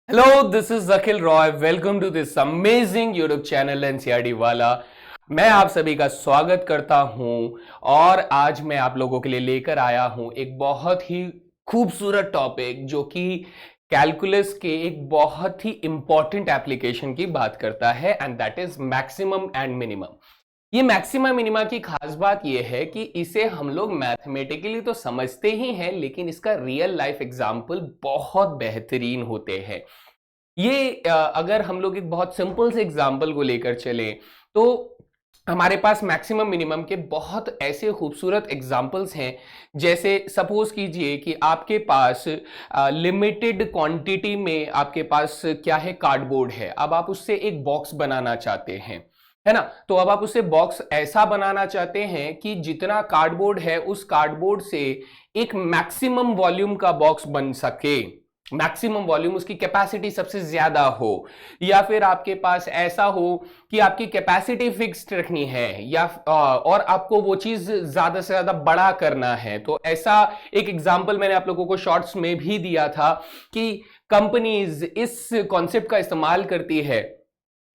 Hello, this is Akhil Roy. Welcome to this amazing YouTube channel NCERT वाला। मैं आप सभी का स्वागत करता हूं और आज मैं आप लोगों के लिए लेकर आया हूं एक बहुत ही खूबसूरत टॉपिक जो कि कैलकुलस के एक बहुत ही इंपॉर्टेंट एप्लीकेशन की बात करता है and that is maximum and minimum. ये मैक्सिमा मिनिमा की खास बात यह है कि इसे हम लोग मैथमेटिकली तो समझते ही हैं, लेकिन इसका रियल लाइफ एग्जाम्पल बहुत बेहतरीन होते हैं। ये अगर हम लोग एक बहुत सिंपल से एग्जाम्पल को लेकर चले तो हमारे पास मैक्सिमम मिनिमम के बहुत ऐसे खूबसूरत एग्जाम्पल्स हैं। जैसे सपोज कीजिए कि आपके पास लिमिटेड क्वांटिटी में आपके पास क्या है, कार्डबोर्ड है। अब आप उससे एक बॉक्स बनाना चाहते हैं, है ना। तो अब आप उससे बॉक्स ऐसा बनाना चाहते हैं कि जितना कार्डबोर्ड है उस कार्डबोर्ड से एक मैक्सिमम वॉल्यूम का बॉक्स बन सके, मैक्सिमम वॉल्यूम, उसकी कैपेसिटी सबसे ज्यादा हो। या फिर आपके पास ऐसा हो कि आपकी कैपेसिटी फिक्स्ड रखनी है या और आपको वो चीज ज्यादा से ज्यादा बड़ा करना है। तो ऐसा एक एग्जांपल मैंने आप लोगों को शॉर्ट्स में भी दिया था कि कंपनीज इस कॉन्सेप्ट का इस्तेमाल करती है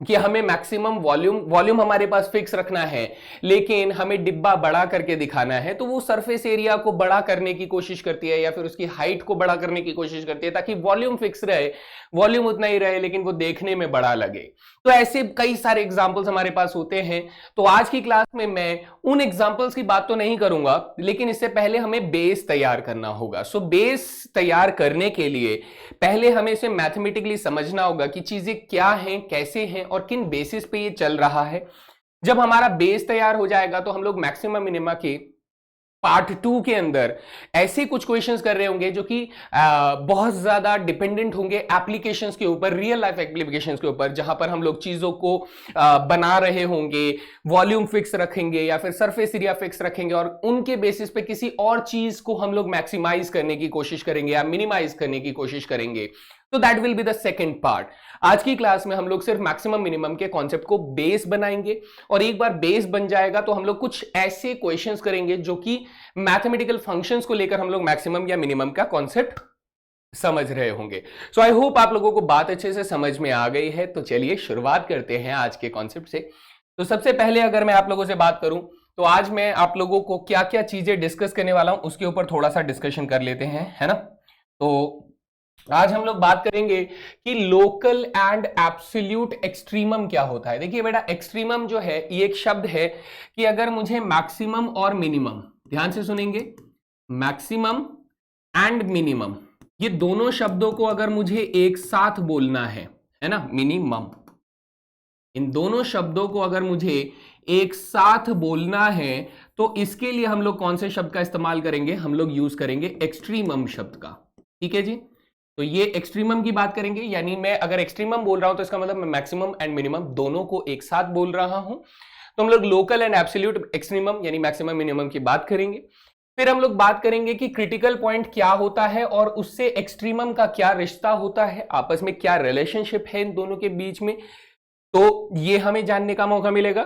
कि हमें मैक्सिमम वॉल्यूम हमारे पास फिक्स रखना है, लेकिन हमें डिब्बा बड़ा करके दिखाना है। तो वो सरफेस एरिया को बड़ा करने की कोशिश करती है या फिर उसकी हाइट को बड़ा करने की कोशिश करती है ताकि वॉल्यूम फिक्स रहे, वॉल्यूम उतना ही रहे लेकिन वो देखने में बड़ा लगे। तो ऐसे कई सारे एग्जांपल्स हमारे पास होते हैं। तो आज की क्लास में मैं उन एग्जांपल्स की बात तो नहीं करूंगा, लेकिन इससे पहले हमें बेस तैयार करना होगा। सो बेस तैयार करने के लिए पहले हमें इसे मैथमेटिकली समझना होगा कि चीजें क्या हैं, कैसे हैं और किन बेसिस पे ये चल रहा है। जब हमारा बेस तैयार हो जाएगा तो हम लोग मैक्सिमम मिनिमा के पार्ट 2 के अंदर ऐसे कुछ क्वेश्चंस कर रहे होंगे जो कि बहुत ज्यादा डिपेंडेंट होंगे एप्लीकेशंस के ऊपर, रियल लाइफ एप्लीकेशंस के ऊपर, जहां पर हम लोग चीजों को बना रहे होंगे, वॉल्यूम फिक्स रखेंगे या फिर सरफेस एरिया फिक्स रखेंगे और उनके बेसिस पे किसी और चीज को हम लोग मैक्सिमाइज करने की कोशिश करेंगे या मिनिमाइज करने की कोशिश करेंगे। तो that will be the second part. आज की क्लास में हम लोग सिर्फ मैक्सिमम मिनिमम के कॉन्सेप्ट को बेस बनाएंगे और एक बार बेस बन जाएगा तो हम लोग कुछ ऐसे क्वेश्चंस करेंगे जो कि मैथमेटिकल फंक्शंस को लेकर हम लोग मैक्सिमम या मिनिमम का कॉन्सेप्ट समझ रहे होंगे। सो आई होप आप लोगों को बात अच्छे से समझ में आ गई है। तो चलिए शुरुआत करते हैं आज के कॉन्सेप्ट से। तो सबसे पहले अगर मैं आप लोगों से बात करूं तो आज मैं आप लोगों को क्या क्या चीजें डिस्कस करने वाला हूं उसके ऊपर थोड़ा सा डिस्कशन कर लेते हैं, है ना। तो आज हम लोग बात करेंगे कि लोकल एंड एब्सोल्यूट एक्सट्रीमम क्या होता है। देखिए बेटा, एक्सट्रीमम जो है ये एक शब्द है कि अगर मुझे मैक्सिमम और मिनिमम, ध्यान से सुनेंगे, मैक्सिमम एंड मिनिमम, ये दोनों शब्दों को अगर मुझे एक साथ बोलना है ना, मिनिमम, इन दोनों शब्दों को अगर मुझे एक साथ बोलना है तो इसके लिए हम लोग कौन से शब्द का इस्तेमाल करेंगे, हम लोग यूज करेंगे एक्सट्रीमम शब्द का। ठीक है जी। तो ये एक्सट्रीमम की बात करेंगे, यानी मैं अगर एक्सट्रीमम बोल रहा हूं तो इसका मतलब मैं मैक्सिमम एंड मिनिमम दोनों को एक साथ बोल रहा हूं। तो हम लोग लोकल एंड एब्सोल्यूट एक्सट्रीमम यानी मैक्सिमम मिनिमम की बात करेंगे। फिर हम लोग बात करेंगे कि क्रिटिकल पॉइंट क्या होता है और उससे एक्सट्रीमम का क्या रिश्ता होता है, आपस में क्या रिलेशनशिप है इन दोनों के बीच में, तो ये हमें जानने का मौका मिलेगा।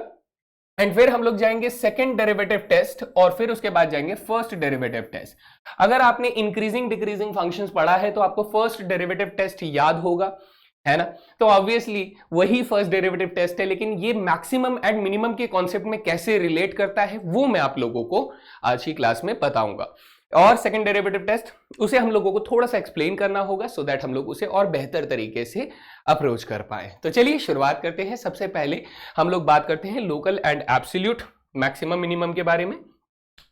एंड फिर हम लोग जाएंगे सेकंड डेरिवेटिव टेस्ट और फिर उसके बाद जाएंगे फर्स्ट डेरिवेटिव टेस्ट। अगर आपने इंक्रीजिंग डिक्रीजिंग फंक्शंस पढ़ा है तो आपको फर्स्ट डेरिवेटिव टेस्ट याद होगा, है ना। तो ऑब्वियसली वही फर्स्ट डेरिवेटिव टेस्ट है, लेकिन ये मैक्सिमम एंड मिनिमम के कॉन्सेप्ट में कैसे रिलेट करता है वो मैं आप लोगों को आज की क्लास में बताऊंगा। और सेकंड डेरिवेटिव टेस्ट, उसे हम लोगों को थोड़ा सा एक्सप्लेन करना होगा सो दैट हम लोग उसे और बेहतर तरीके से अप्रोच कर पाए। तो चलिए शुरुआत करते हैं। सबसे पहले हम लोग बात करते हैं local and absolute maximum minimum के बारे में।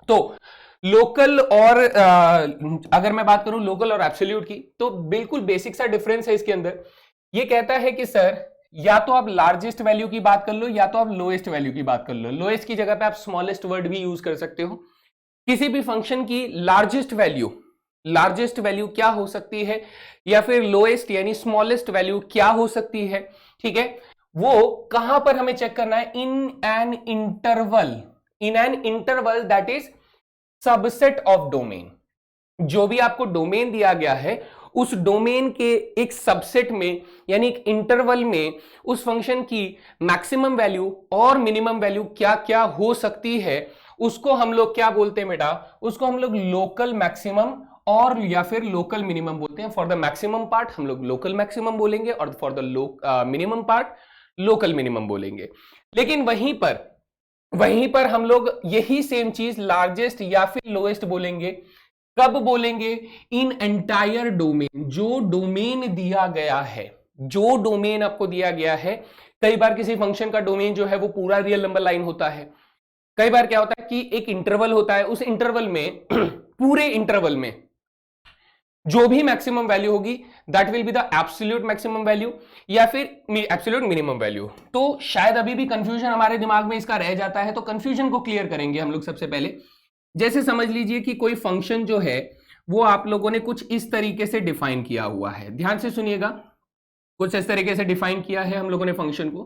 तो लोकल और अगर मैं बात करूं लोकल और एब्सोल्यूट की, तो बिल्कुल बेसिक सा डिफरेंस है इसके अंदर। ये कहता है कि सर या तो आप लार्जेस्ट वैल्यू की बात कर लो या तो आप लोएस्ट वैल्यू की बात कर लो। लोएस्ट की जगह पे आप स्मॉलेस्ट वर्ड भी यूज कर सकते हो। किसी भी फंक्शन की लार्जेस्ट वैल्यू क्या हो सकती है या फिर लोएस्ट यानी स्मॉलेस्ट वैल्यू क्या हो सकती है, ठीक है, वो कहां पर हमें चेक करना है, in an interval that is subset of domain. जो भी आपको डोमेन दिया गया है उस डोमेन के एक सबसेट में यानी एक इंटरवल में उस फंक्शन की मैक्सिमम वैल्यू और मिनिमम वैल्यू क्या क्या हो सकती है, उसको हम लोग क्या बोलते हैं बेटा, उसको हम लोग लोकल मैक्सिमम और या फिर लोकल मिनिमम बोलते हैं। फॉर द मैक्सिमम पार्ट हम लोग लोकल मैक्सिमम बोलेंगे और for the minimum part local minimum बोलेंगे। लेकिन वहीं पर हम लोग यही सेम चीज लार्जेस्ट या फिर लोएस्ट बोलेंगे। कब बोलेंगे? इन एंटायर डोमेन, जो डोमेन दिया गया है, जो डोमेन आपको दिया गया है। कई बार किसी फंक्शन का डोमेन जो है वो पूरा रियल नंबर लाइन होता है। कई बार क्या होता है कि एक इंटरवल होता है, उस इंटरवल में पूरे इंटरवल में जो भी मैक्सिमम वैल्यू होगी that will be the absolute maximum value या फिर एब्सोल्यूट मिनिमम वैल्यू। तो शायद अभी भी कंफ्यूजन हमारे दिमाग में इसका रह जाता है, तो कंफ्यूजन को क्लियर करेंगे हम लोग सबसे पहले। जैसे समझ लीजिए कि कोई फंक्शन जो है वो आप लोगों ने कुछ इस तरीके से डिफाइन किया हुआ है। ध्यान से सुनिएगा, कुछ इस तरीके से डिफाइन किया है हम लोगों ने फंक्शन को,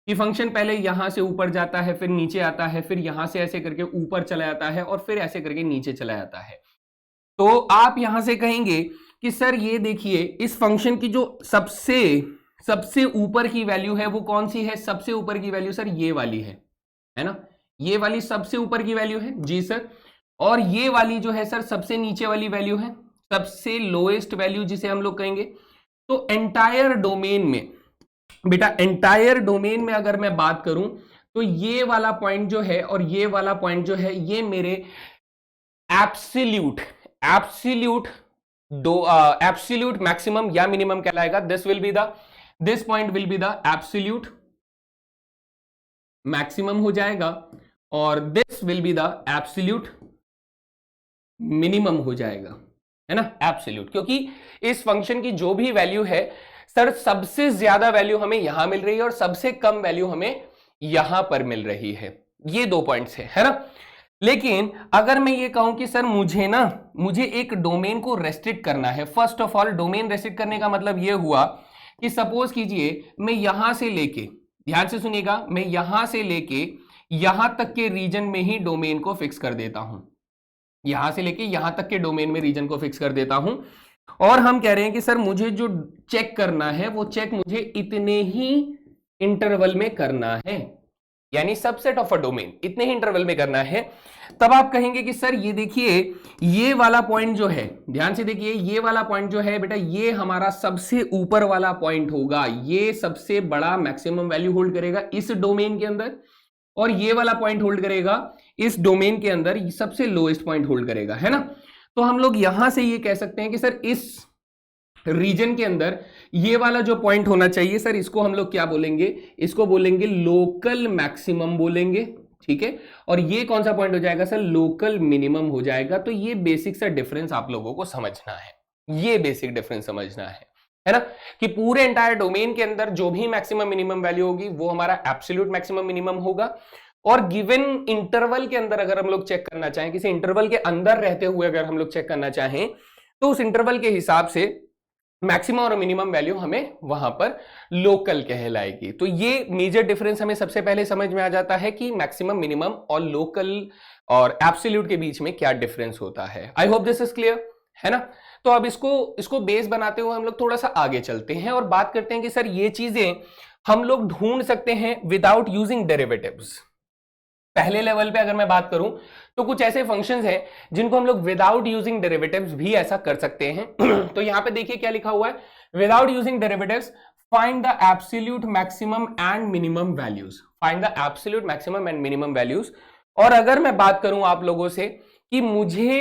कि फंक्शन पहले यहां से ऊपर जाता है, फिर नीचे आता है, फिर यहां से ऐसे करके ऊपर चला जाता है और फिर ऐसे करके नीचे चला जाता है। तो आप यहां से कहेंगे कि सर ये देखिए, इस फंक्शन की जो सबसे ऊपर की वैल्यू है वो कौन सी है? सबसे ऊपर की वैल्यू सर ये वाली है ना? ये वाली सबसे ऊपर की वैल्यू है जी सर। और ये वाली जो है सर सबसे नीचे वाली वैल्यू है, सबसे लोएस्ट वैल्यू जिसे हम लोग कहेंगे। तो एंटायर डोमेन में बेटा, एंटायर डोमेन में अगर मैं बात करूं तो ये वाला पॉइंट जो है और ये वाला पॉइंट जो है ये मेरे एब्सोल्यूट मैक्सिमम या मिनिमम कहलाएगा। This point will be the absolute maximum हो जाएगा और this will be the absolute minimum हो जाएगा, है ना? एब्सोल्यूट, क्योंकि इस फंक्शन की जो भी वैल्यू है सर, सबसे ज्यादा वैल्यु हमें यहां मिल रही है और सबसे कम वैल्यू हमें यहां पर मिल रही है। ये 2 पॉइंट्स है ना? लेकिन अगर मैं ये कहूं कि सर मुझे एक डोमेन को रेस्ट्रिक्ट करना है। First of all, domain restrict करने का मतलब ये हुआ कि सपोज कीजिए मैं यहां से लेके, ध्यान से सुनिएगा, मैं यहां से लेके यहां तक के रीजन में ही डोमेन को फिक्स कर देता हूं। यहां से लेके यहां तक के डोमेन में रीजन को फिक्स कर देता हूं और हम कह रहे हैं कि सर मुझे जो चेक करना है वो चेक मुझे इतने ही इंटरवल में करना है, यानी सबसेट ऑफ अ डोमेन इतने ही इंटरवल में करना है। तब आप कहेंगे कि सर ये देखिए, ये वाला पॉइंट जो है, ध्यान से देखिए, ये वाला पॉइंट जो है बेटा, ये हमारा सबसे ऊपर वाला पॉइंट होगा। ये सबसे बड़ा मैक्सिमम वैल्यू होल्ड करेगा इस डोमेन के अंदर और ये वाला पॉइंट होल्ड करेगा इस डोमेन के अंदर, सबसे लोएस्ट पॉइंट होल्ड करेगा, है ना? तो हम लोग यहां से ये कह सकते हैं कि सर इस रीजन के अंदर ये वाला जो पॉइंट होना चाहिए सर, इसको हम लोग क्या बोलेंगे? इसको बोलेंगे लोकल मैक्सिमम बोलेंगे, ठीक है? और ये कौन सा पॉइंट हो जाएगा सर? लोकल मिनिमम हो जाएगा। तो ये बेसिक सा डिफरेंस आप लोगों को समझना है, ये बेसिक डिफरेंस समझना है ना? कि पूरे एंटायर डोमेन के अंदर जो भी मैक्सिमम मिनिमम वैल्यू होगी वो हमारा एब्सोल्यूट मैक्सिमम मिनिमम होगा। और गिवन इंटरवल के अंदर अगर हम लोग चेक करना चाहें, किसी इंटरवल के अंदर रहते हुए अगर हम लोग चेक करना चाहें, तो उस इंटरवल के हिसाब से मैक्सिमम और मिनिमम वैल्यू हमें वहां पर लोकल कहलाएगी। तो ये मेजर डिफरेंस हमें सबसे पहले समझ में आ जाता है कि मैक्सिमम, मिनिमम और लोकल और एब्सोल्यूट के बीच में क्या डिफरेंस होता है। I hope this is clear, है ना? तो अब इसको बेस बनाते हुए हम लोग थोड़ा सा आगे चलते हैं और बात करते हैं कि सर ये चीजें हम लोग ढूंढ सकते हैं विदाउट यूजिंग डेरिवेटिव्स। पहले लेवल पे अगर मैं बात करूं तो कुछ ऐसे फंक्शंस हैं जिनको हम लोग विदाउट यूजिंग डेरिवेटिव्स भी ऐसा कर सकते हैं। तो यहां पे देखिए क्या लिखा हुआ है, without using derivatives find the absolute maximum and minimum values, find the absolute maximum and minimum values. और अगर मैं बात करूं आप लोगों से कि मुझे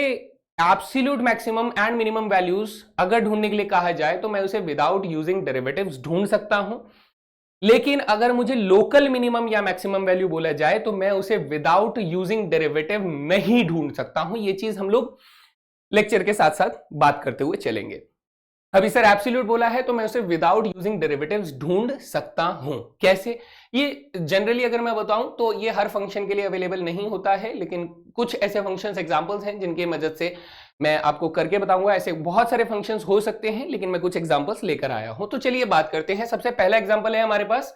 absolute maximum and minimum values अगर ढूंढने के लिए कहा जाए तो मैं उसे विदाउट यूजिंग डेरिवेटिव्स ढूंढ सकता हूं। लेकिन अगर मुझे लोकल मिनिमम या मैक्सिमम वैल्यू बोला जाए तो मैं उसे विदाउट यूजिंग डेरिवेटिव नहीं ढूंढ सकता हूं। ये चीज हम लोग लेक्चर के साथ साथ बात करते हुए चलेंगे। अभी सर एब्सोल्यूट बोला है तो मैं उसे विदाउट यूजिंग डेरिवेटिव्स ढूंढ सकता हूं। कैसे? ये जनरली अगर मैं बताऊं तो ये हर फंक्शन के लिए अवेलेबल नहीं होता है, लेकिन कुछ ऐसे फंक्शंस एग्जांपल्स हैं जिनकी मदद से मैं आपको करके बताऊंगा। ऐसे बहुत सारे फंक्शंस हो सकते हैं, लेकिन मैं कुछ एग्जांपल्स लेकर आया हूं। तो चलिए बात करते हैं। सबसे पहला एग्जांपल है हमारे पास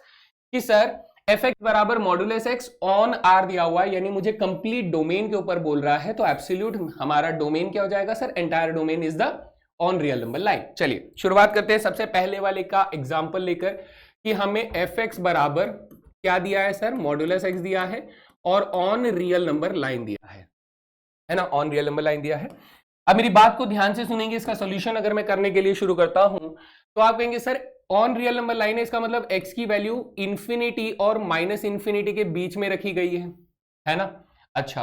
कि सर fx बराबर मॉडुलस x ऑन r दिया हुआ है, यानी मुझे कंप्लीट डोमेन के ऊपर बोल रहा है। तो एब्सोल्यूट हमारा डोमेन क्या हो जाएगा sir? Entire domain is the on real number line. चलिए शुरुआत करते हैं सबसे पहले वाले का एग्जांपल लेकर कि हमें fx बराबर क्या दिया है सर? मॉडुलस x दिया है और ऑन रियल नंबर लाइन दिया है ना? ऑन रियल नंबर लाइन दिया है। अब मेरी बात को ध्यान से सुनेंगे, इसका सॉल्यूशन अगर मैं करने के लिए शुरू करता हूं तो आप कहेंगे sir on real number line है, इसका मतलब x की वैल्यू इंफिनिटी और माइनस इंफिनिटी के बीच में रखी गई है ना। अच्छा,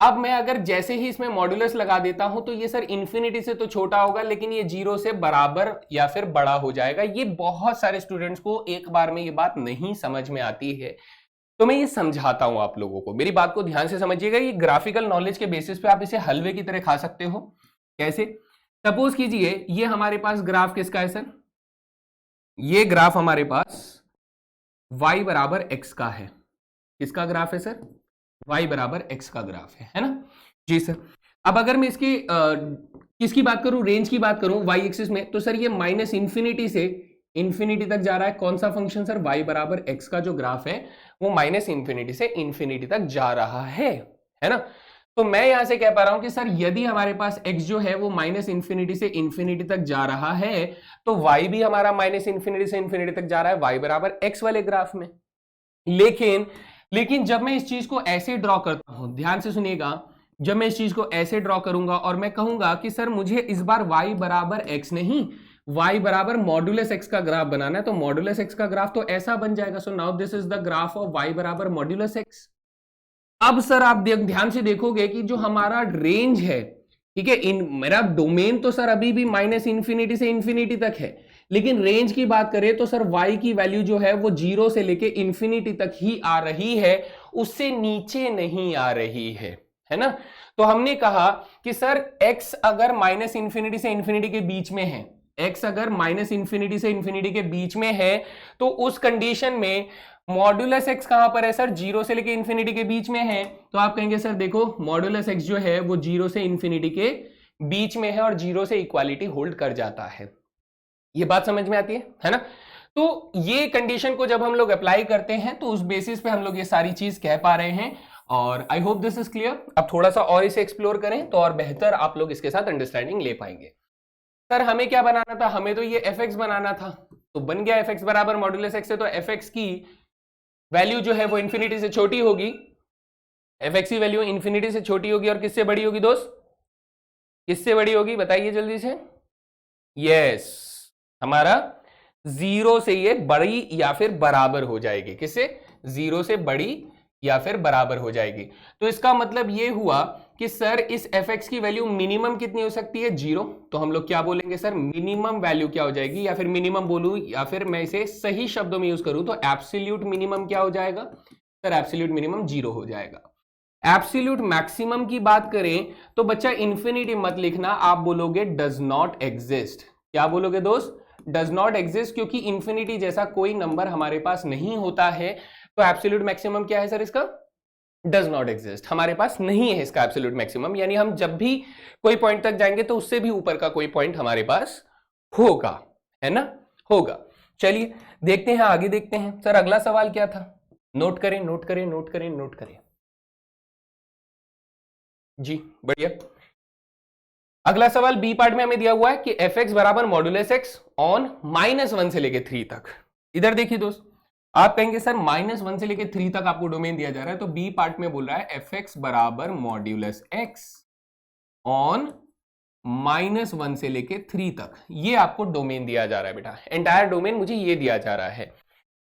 अब मैं अगर जैसे ही इसमें मॉड्यूलस लगा देता हूं तो ये सर इंफिनिटी से तो छोटा होगा लेकिन ये 0 से बराबर या फिर बड़ा हो जाएगा। ये बहुत सारे स्टूडेंट्स को एक बार में ये बात नहीं समझ में आती है, तो मैं ये समझाता हूं आप लोगों को। मेरी बात को ध्यान से समझिएगा, ये ग्राफिकल नॉलेज के बेसिस पे आप इसे हलवे की तरह खा सकते हो। कैसे? सपोज कीजिए ये हमारे पास ग्राफ किसका है सर, ये ग्राफ हमारे पास y बराबर x का है। किसका ग्राफ है सर? y बराबर x का ग्राफ है ना जी सर। अब अगर मैं इसकी किसकी बात करूं, रेंज की बात करूं y एक्सिस में, तो सर ये माइनस इंफिनिटी से इंफिनिटी तक जा रहा है। कौन सा फंक्शन सर? y बराबर x का जो ग्राफ है वो माइनस इंफिनिटी से इंफिनिटी तक जा रहा है ना। तो मैं यहां से कह पा रहा हूं कि सर यदि हमारे पास x जो है वो माइनस इंफिनिटी से इंफिनिटी तक जा रहा है तो y भी हमारा माइनस इंफिनिटी से इंफिनिटी तक जा रहा है, y बराबर x वाले ग्राफ में। लेकिन जब मैं इस चीज को ऐसे ड्रॉ करता हूं, ध्यान से सुनिएगा, जब मैं इस चीज को ऐसे ड्रॉ करूंगा और मैं कहूंगा कि सर मुझे इस बार y बराबर x नहीं, y बराबर मॉड्यूलस x का ग्राफ बनाना है, तो मॉड्यूलस x का ग्राफ तो ऐसा बन जाएगा। So now this is the graph of y बराबर मॉड्यूलस x। अब सर आप ध्यान से देखोगे कि जो हमारा रेंज है, ठीक है, मेरा डोमेन तो सर अभी भी माइनस इंफिनिटी से इंफिनिटी तक है, लेकिन रेंज की बात करें तो सर y की वैल्यू जो है वो 0 से लेके इंफिनिटी तक ही आ रही है, उससे नीचे नहीं आ रही है ना। तो हमने कहा कि सर x अगर माइनस इंफिनिटी से इंफिनिटी के बीच में है, x अगर माइनस इंफिनिटी से इंफिनिटी के बीच में है, तो उस कंडीशन में मॉड्यूलस x कहां पर है सर? 0 से लेके इंफिनिटी के बीच में है। तो आप कहेंगे सर देखो मॉड्यूलस x जो है वो 0 से इंफिनिटी के बीच में है और 0 से इक्वालिटी होल्ड कर जाता है। ये बात समझ में आती है ना। तो ये कंडीशन को जब हम लोग अप्लाई करते हैं तो उस बेसिस पे हम लोग ये सारी चीज कह पा रहे हैं, और I hope this is clear. अब थोड़ा सा और इसे एक्सप्लोर करें तो और बेहतर आप लोग इसके साथ अंडरस्टैंडिंग ले पाएंगे। सर हमें क्या बनाना था? हमें तो ये fx बनाना था, तो बन गया fx बराबर मॉड्यूलस x है, तो fx की वैल्यू जो है वो इंफिनिटी से छोटी होगी, fx की वैल्यू इंफिनिटी से छोटी होगी, और किससे बड़ी होगी दोस्त? किससे बड़ी होगी बताइए जल्दी से। यस, हमारा 0 से ये बड़ी या फिर बराबर हो जाएगी। किससे? 0 से बड़ी या फिर बराबर हो जाएगी। तो इसका मतलब ये हुआ कि सर इस fx की वैल्यू मिनिमम कितनी हो सकती है? 0। तो हम लोग क्या बोलेंगे सर? मिनिमम वैल्यू क्या हो जाएगी, या फिर मिनिमम बोलूं या फिर मैं इसे सही शब्दों में यूज करूं तो एब्सोल्यूट मिनिमम क्या हो जाएगा सर? एब्सोल्यूट मिनिमम 0 हो जाएगा। एब्सोल्यूट मैक्सिमम की बात करें तो बच्चा इंफिनिटी मत लिखना, आप बोलोगे डज नॉट एग्जिस्ट। क्या बोलोगे दोस्त? डज नॉट एग्जिस्ट, क्योंकि इंफिनिटी जैसा कोई नंबर हमारे पास नहीं होता है। तो एब्सोल्यूट मैक्सिमम क्या है सर इसका? डज नॉट एग्जिस्ट, हमारे पास नहीं है इसका एब्सोल्यूट मैक्सिमम। यानी हम जब भी कोई पॉइंट तक जाएंगे तो उससे भी ऊपर का कोई पॉइंट हमारे पास होगा, है ना, होगा। चलिए देखते हैं, आगे देखते हैं। सर अगला सवाल क्या था? नोट करें नोट करें नोट करें नोट करें जी, बढ़िया। अगला सवाल बी पार्ट में हमें दिया हुआ है कि fx बराबर मॉड्यूलस x ऑन -1 से लेके 3 तक। इधर देखिए दोस्त, आप कहेंगे सर -1 से लेके 3 तक आपको डोमेन दिया जा रहा है, तो बी पार्ट में बोल रहा है fx बराबर मॉड्यूलस x ऑन -1 से लेके 3 तक। ये आपको डोमेन दिया जा रहा है बेटा, एंटायर डोमेन मुझे ये दिया जा रहा है।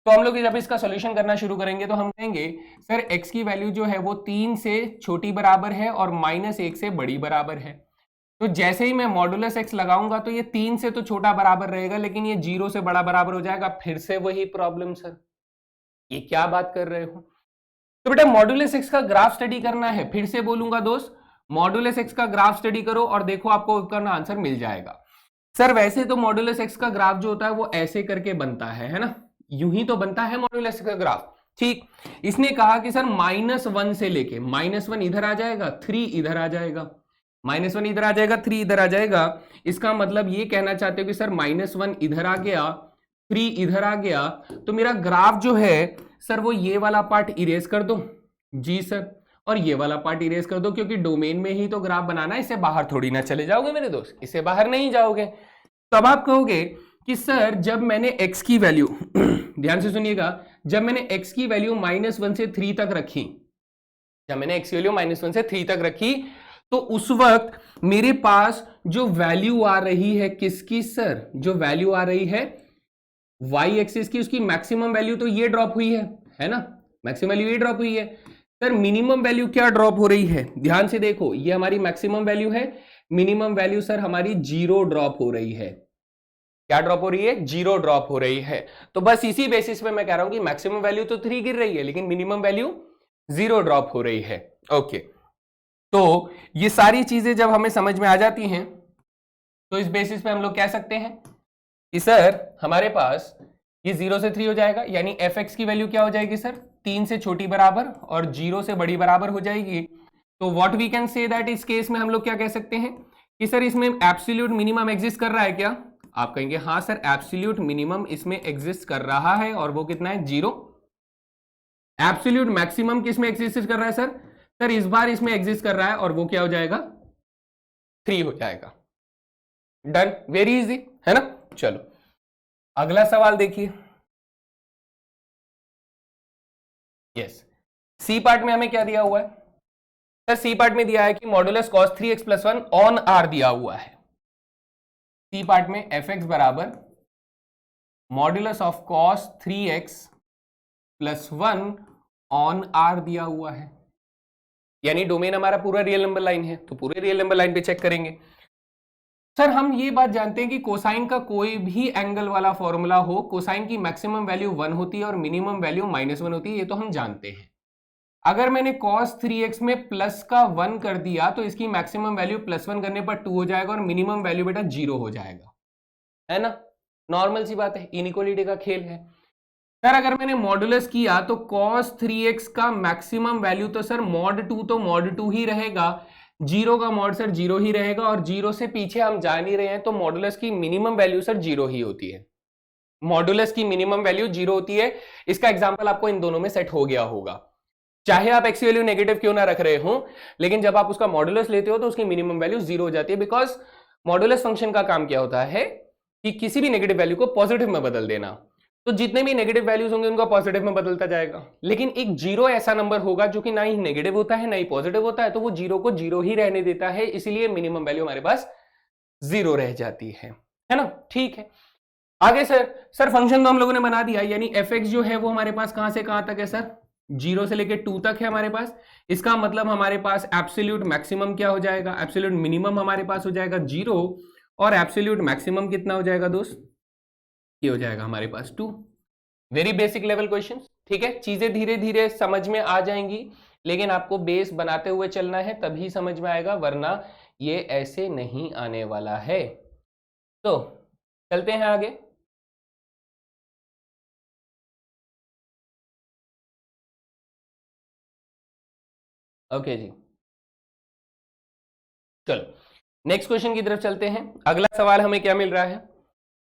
तो हम लोग जब इसका सॉल्यूशन करना शुरू करेंगे तो हम कहेंगे सर x की वैल्यू जो है वो 3 से छोटी बराबर है और -1 से बड़ी बराबर है। तो जैसे ही मैं मॉड्यूलस x लगाऊंगा तो ये 3 से तो छोटा बराबर रहेगा, लेकिन ये 0 से बड़ा बराबर हो जाएगा। फिर से वही प्रॉब्लम सर, ये क्या बात कर रहे हो? तो बेटा मॉड्यूलस x का ग्राफ स्टडी करना है। फिर से बोलूंगा दोस्त, मॉड्यूलस x का ग्राफ स्टडी करो और देखो आपको इसका आंसर मिल जाएगा। सर वैसे तो मॉड्यूलस x का ग्राफ जो होता है वो ऐसे करके बनता है ना, यूं ही तो बनता है मॉड्यूलस का ग्राफ। ठीक, इसने कहा कि सर -1 से लेके -1 इधर आ जाएगा, 3 इधर आ जाएगा, -1 इधर आ जाएगा, 3 इधर आ जाएगा। इसका मतलब ये कहना चाहते हो कि सर -1 इधर आ गया, 3 इधर आ गया, तो मेरा ग्राफ जो है सर वो ये वाला पार्ट इरेज कर दो। जी सर, और ये वाला पार्ट इरेज कर दो, क्योंकि डोमेन में ही तो ग्राफ बनाना है, इससे बाहर थोड़ी ना चले जाओगे मेरे दोस्त, इससे बाहर नहीं जाओगे। तब आप कहोगे कि सर जब मैंने x की वैल्यू ध्यान से सुनिएगा, जब मैंने x की वैल्यू -1 से 3 तक रखी, जब मैंने x की वैल्यू -1 से 3 तक रखी तो उस वक्त मेरे पास जो वैल्यू आ रही है किसकी सर, जो वैल्यू आ रही है वाई एक्सिस की, उसकी मैक्सिमम वैल्यू तो ये ड्रॉप हुई है ना, मैक्सिमम वैल्यू ये ड्रॉप हुई है। सर मिनिमम वैल्यू क्या ड्रॉप हो रही है, ध्यान से देखो, ये हमारी मैक्सिमम वैल्यू है, मिनिमम वैल्यू सर हमारी 0 ड्रॉप हो रही है। क्या ड्रॉप हो रही है, 0 ड्रॉप हो रही है। तो बस इसी बेसिस पे मैं कह रहा हूं कि मैक्सिमम वैल्यू तो 3 गिर रही है, लेकिन मिनिमम वैल्यू 0 ड्रॉप हो रही है। ओके, तो ये सारी चीजें जब हमें समझ में आ जाती हैं तो इस बेसिस पे हम लोग कह सकते हैं कि सर हमारे पास ये 0 से 3 हो जाएगा, यानी एफ एक्स की वैल्यू क्या हो जाएगी सर, 3 से छोटी बराबर और 0 से बड़ी बराबर हो जाएगी। तो what we can say that इस केस में हम लोग क्या कह सकते हैं कि सर इसमें एब्सोल्यूट मिनिमम एग्जिस्ट कर रहा है क्या, आप कहेंगे हाँ सर एब्सोल्यूट मिनिमम इसमें एग्जिस्ट कर रहा है, और वो कितना है 0। एब्सोल्यूट मैक्सिमम किसमें एग्जिस्ट कर रहा है सर, सर इस बार इसमें एग्जिस्ट कर रहा है, और वो क्या हो जाएगा 3 हो जाएगा। डन, वेरी इजी है ना। चलो अगला सवाल देखिए। यस, सी पार्ट में हमें क्या दिया हुआ है सर, सी पार्ट में दिया है कि modulus cos 3x + 1 on R दिया हुआ है। सी पार्ट में एफ एक्स बराबर modulus of cos 3x + 1 on R दिया हुआ है, यानी डोमेन हमारा पूरा रियल नंबर लाइन है, तो पूरे रियल नंबर लाइन पे चेक करेंगे। सर हम ये बात जानते हैं कि कोसाइन का कोई भी एंगल वाला फॉर्मूला हो, कोसाइन की मैक्सिमम वैल्यू 1 होती है और मिनिमम वैल्यू -1 होती है, ये तो हम जानते हैं। अगर मैंने cos 3x में प्लस का 1 कर दिया तो इसकी मैक्सिमम वैल्यू +1 करने पर 2 हो जाएगा और मिनिमम वैल्यू बेटा 0 हो जाएगा, है ना, नॉर्मल सी बात है, इनइक्वालिटी का खेल है। सर अगर मैंने मॉडुलस किया तो cos 3x का मैक्सिमम वैल्यू तो सर mod 2 तो mod 2 ही रहेगा, 0 का मॉड सर 0 ही रहेगा, और 0 से पीछे हम जा नहीं रहे हैं, तो मॉडुलस की मिनिमम वैल्यू सर 0 ही होती है। मॉडुलस की मिनिमम वैल्यू 0 होती है। इसका एग्जांपल आपको इन दोनों में सेट हो गया होगा, चाहे आप एक्स की वैल्यू नेगेटिव क्यों ना रख रहे हो, लेकिन जब आप उसका मॉडुलस लेते हो तो उसकी मिनिमम वैल्यू 0 हो जाती है, बिकॉज मॉडुलस फंक्शन का काम क्या होता है कि किसी भी नेगेटिव वैल्यू को पॉजिटिव में बदल देना। तो जितने भी नेगेटिव वैल्यूज होंगे उनको पॉजिटिव में बदलता जाएगा, लेकिन एक 0 ऐसा नंबर होगा जो कि ना ही नेगेटिव होता है ना ही पॉजिटिव होता है, तो वो 0 को 0 ही रहने देता है, इसलिए मिनिमम वैल्यू हमारे पास 0 रह जाती है ना। ठीक है, आगे सर फंक्शन तो हम लोगों ने बना दिया, यानी एफ एक्स जो है वो हमारे पास कहां से कहां तक है सर, 0 से लेके 2 तक है हमारे पास। इसका मतलब हमारे पास एब्सोल्यूट मैक्सिमम क्या हो जाएगा, एब्सोल्यूट मिनिमम हमारे पास हो जाएगा 0, और एब्सोल्यूट मैक्सिमम कितना हो जाएगा दोस्त, ये हो जाएगा हमारे पास 2। वेरी बेसिक लेवल क्वेश्चन, ठीक है, चीजें धीरे धीरे समझ में आ जाएंगी, लेकिन आपको बेस बनाते हुए चलना है, तभी समझ में आएगा, वरना ये ऐसे नहीं आने वाला है। तो चलते हैं आगे। ओके जी, चलो नेक्स्ट क्वेश्चन की तरफ चलते हैं। अगला सवाल हमें क्या मिल रहा है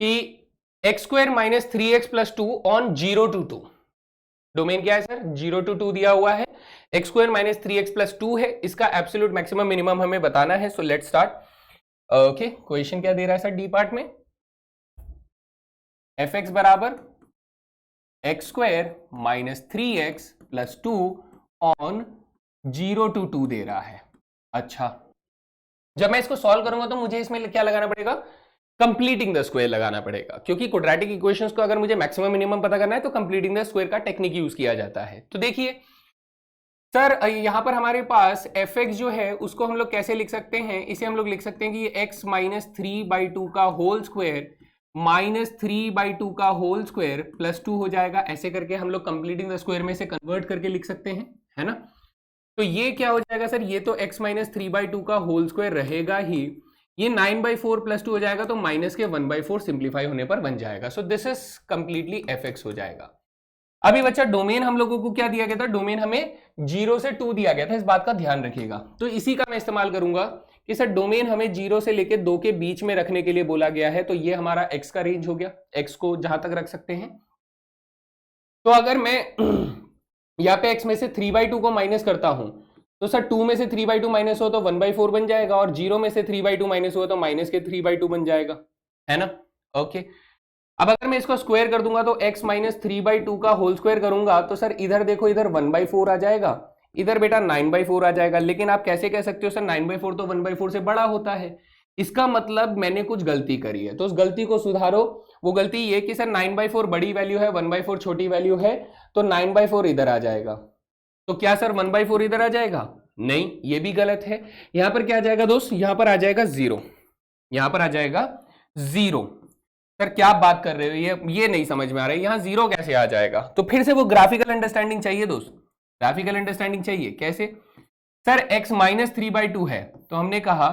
कि x² - 3x + 2 on 0 to 2, domain क्या है सर, 0 to 2 दिया हुआ है, x² - 3x + 2 है, इसका एब्सोल्यूट मैक्सिमम मिनिमम हमें बताना है। So let's start. Okay, question क्या दे रहा है सर डी पार्ट में, एफ एक्स बराबर x² - 3x + 2 ऑन 0 to 2 दे रहा है। अच्छा, जब मैं इसको सॉल्व करूंगा तो मुझे इसमें क्या लगाना पड़ेगा, कंप्लीटिंग द स्क्वायर लगाना पड़ेगा, क्योंकि क्वाड्रेटिक इक्वेशंस को अगर मुझे मैक्सिमम मिनिमम पता करना है तो कंप्लीटिंग द स्क्वायर का टेक्निक यूज किया जाता है। तो देखिए सर यहां पर हमारे पास एफ एक्स जो है उसको हम लोग कैसे लिख सकते हैं, इसे हम लोग लिख सकते हैं कि x - 3/2 का होल स्क्वायर -3/2 का होल स्क्वायर +2 हो जाएगा, ऐसे करके हम लोग कंप्लीटिंग द स्क्वायर में से कन्वर्ट करके लिख सकते हैं, है ना। तो ये क्या हो जाएगा सर, ये तो x - 3/2 का होल स्क्वायर रहेगा ही, ये 9/4 + 2 हो जाएगा, तो माइनस के 1/4 सिंप्लीफाई होने पर बन जाएगा। सो this is completely F x हो जाएगा। अभी बच्चा डोमेन हम लोगों को क्या दिया गया था, डोमेन हमें 0 से 2 दिया गया था, इस बात का ध्यान रखिएगा। तो इसी का मैं इस्तेमाल करूंगा कि सर डोमेन हमें 0 से लेके 2 के बीच में रखने के लिए बोला गया है, तो ये हमारा x का रेंज हो गया, x को जहां तक रख सकते हैं। तो अगर मैं यहाँ पे x में से 3/2 को माइनस करता हूं तो सर 2 में से 3/2 माइनस हो तो 1/4 बन जाएगा, और 0 में से 3/2 माइनस हो तो माइनस के 3/2 बन जाएगा, है ना। ओके, अब अगर मैं इसको स्क्वायर कर दूंगा तो x - 3/2 का होल स्क्वायर करूंगा तो सर इधर देखो, इधर 1/4 आ जाएगा, इधर बेटा 9/4 आ जाएगा। लेकिन आप कैसे कह सकते हो सर 9/4 तो 1/4 से बड़ा होता है, इसका मतलब मैंने कुछ गलती करी है, तो उस गलती को सुधारो। वो गलती ये कि सर 9/4 बड़ी वैल्यू है, 1/4 छोटी वैल्यू है, तो 9/4 इधर आ जाएगा। तो क्या सर 1/4 इधर आ जाएगा? नहीं, ये भी गलत है। यहां पर क्या आ जाएगा दोस्त? यहां पर आ जाएगा 0, यहां पर आ जाएगा 0। सर क्या बात कर रहे हो, ये नहीं समझ में आ रहा है, यहां 0 कैसे आ जाएगा? तो फिर से वो ग्राफिकल अंडरस्टैंडिंग चाहिए दोस्त, ग्राफिकल अंडरस्टैंडिंग चाहिए। कैसे? सर x -3/2 है, तो हमने कहा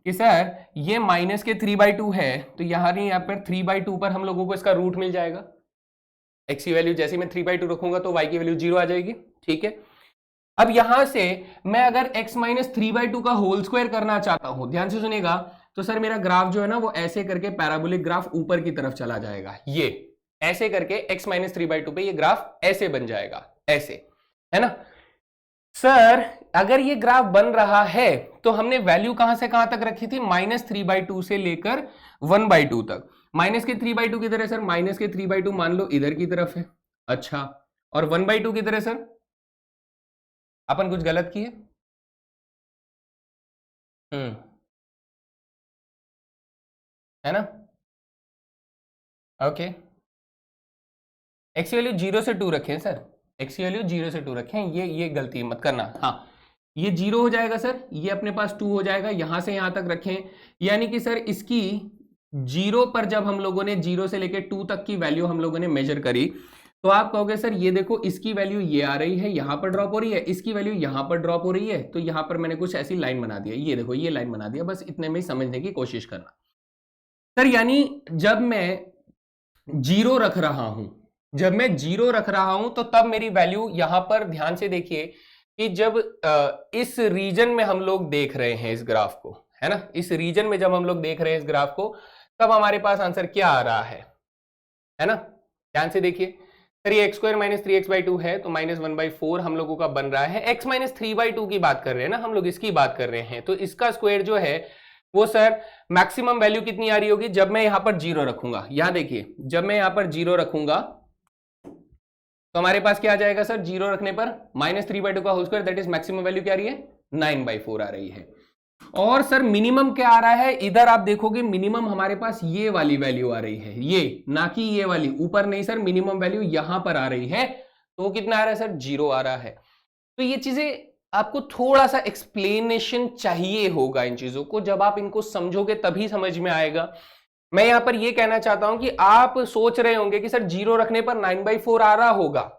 कि सर ये माइनस के 3/2 है, तो यहाँ पर 3/2 पर हम लोगों को इसका रूट मिल जाएगा। x की वैल्यू जैसे मैं 3/2 रखूंगा तो y की वैल्यू 0 आ जाएगी। ठीक है, अब यहां से मैं अगर x -3/2 का होल स्क्वायर करना चाहता हूं, ध्यान से सुनिएगा, तो सर मेरा ग्राफ जो है ना वो ऐसे करके पैराबोलिक ग्राफ ऊपर की तरफ चला जाएगा। ये ऐसे करके x -3/2 पे ये ग्राफ ऐसे बन जाएगा, ऐसे, है ना। सर अगर ये ग्राफ बन रहा है तो हमने वैल्यू कहां से कहां तक रखी थी? -3/2 से लेकर 1/2 तक। माइनस के 3/2 किधर है सर? माइनस के 3/2 मान लो इधर की तरफ है। अच्छा, और 1/2 किधर है सर? अपन कुछ गलत किए? है ना। ओके, एक्स की वैल्यू 0 से 2 रखें सर, एक्स की वैल्यू 0 से 2 रखें, ये गलती मत करना। हाँ, ये 0 हो जाएगा सर, ये अपने पास 2 हो जाएगा, यहां से यहां तक रखें, यानी कि सर इसकी 0 पर जब हम लोगों ने 0 से लेकर 2 तक की वैल्यू हम लोगों ने मेजर करी, तो आप कहोगे सर ये देखो इसकी वैल्यू ये आ रही है, यहां पर ड्रॉप हो रही है, इसकी वैल्यू यहां पर ड्रॉप हो रही है, तो यहां पर मैंने कुछ ऐसी लाइन बना दिया, ये देखो ये लाइन बना दिया, बस इतने में ही समझने की कोशिश करना। सर यानी जब मैं 0 रख रहा हूं, जब मैं 0 रख रहा हूं तो तब मेरी वैल्यू यहां पर ध्यान से देखिए कि जब इस रीजन में हम लोग देख रहे हैं इस ग्राफ को, है ना, इस रीजन में जब हम लोग देख रहे हैं इस ग्राफ को, तब हमारे पास आंसर क्या आ रहा है ना। ध्यान से देखिए सर, ये x² - 3x/2 है, तो -1/4 हम लोगों का बन रहा है। x - 3/2 की बात कर रहे हैं ना हम लोग, इसकी बात कर रहे हैं, तो इसका स्क्वायर जो है वो सर मैक्सिमम वैल्यू कितनी आ रही होगी जब मैं यहां पर 0 रखूंगा। यहां देखिए, जब मैं यहां पर 0 रखूंगा तो हमारे पास क्या आ जाएगा सर? 0 रखने पर -3/2 का whole square, that is maximum value क्या आ रही है? 9/4 आ रही है। और सर मिनिमम क्या आ रहा है? इधर आप देखोगे मिनिमम हमारे पास ये वाली वैल्यू आ रही है, ये ना कि ये वाली, ऊपर नहीं सर, मिनिमम वैल्यू यहां पर आ रही है, तो कितना आ रहा है सर? 0 आ रहा है। तो ये चीजें आपको थोड़ा सा एक्सप्लेनेशन चाहिए होगा इन चीजों को, जब आप इनको समझोगे तभी समझ में आएगा। मैं यहां पर ये कहना चाहता हूं कि आप सोच रहे होंगे कि सर 0 रखने पर 9/4 आ रहा होगा,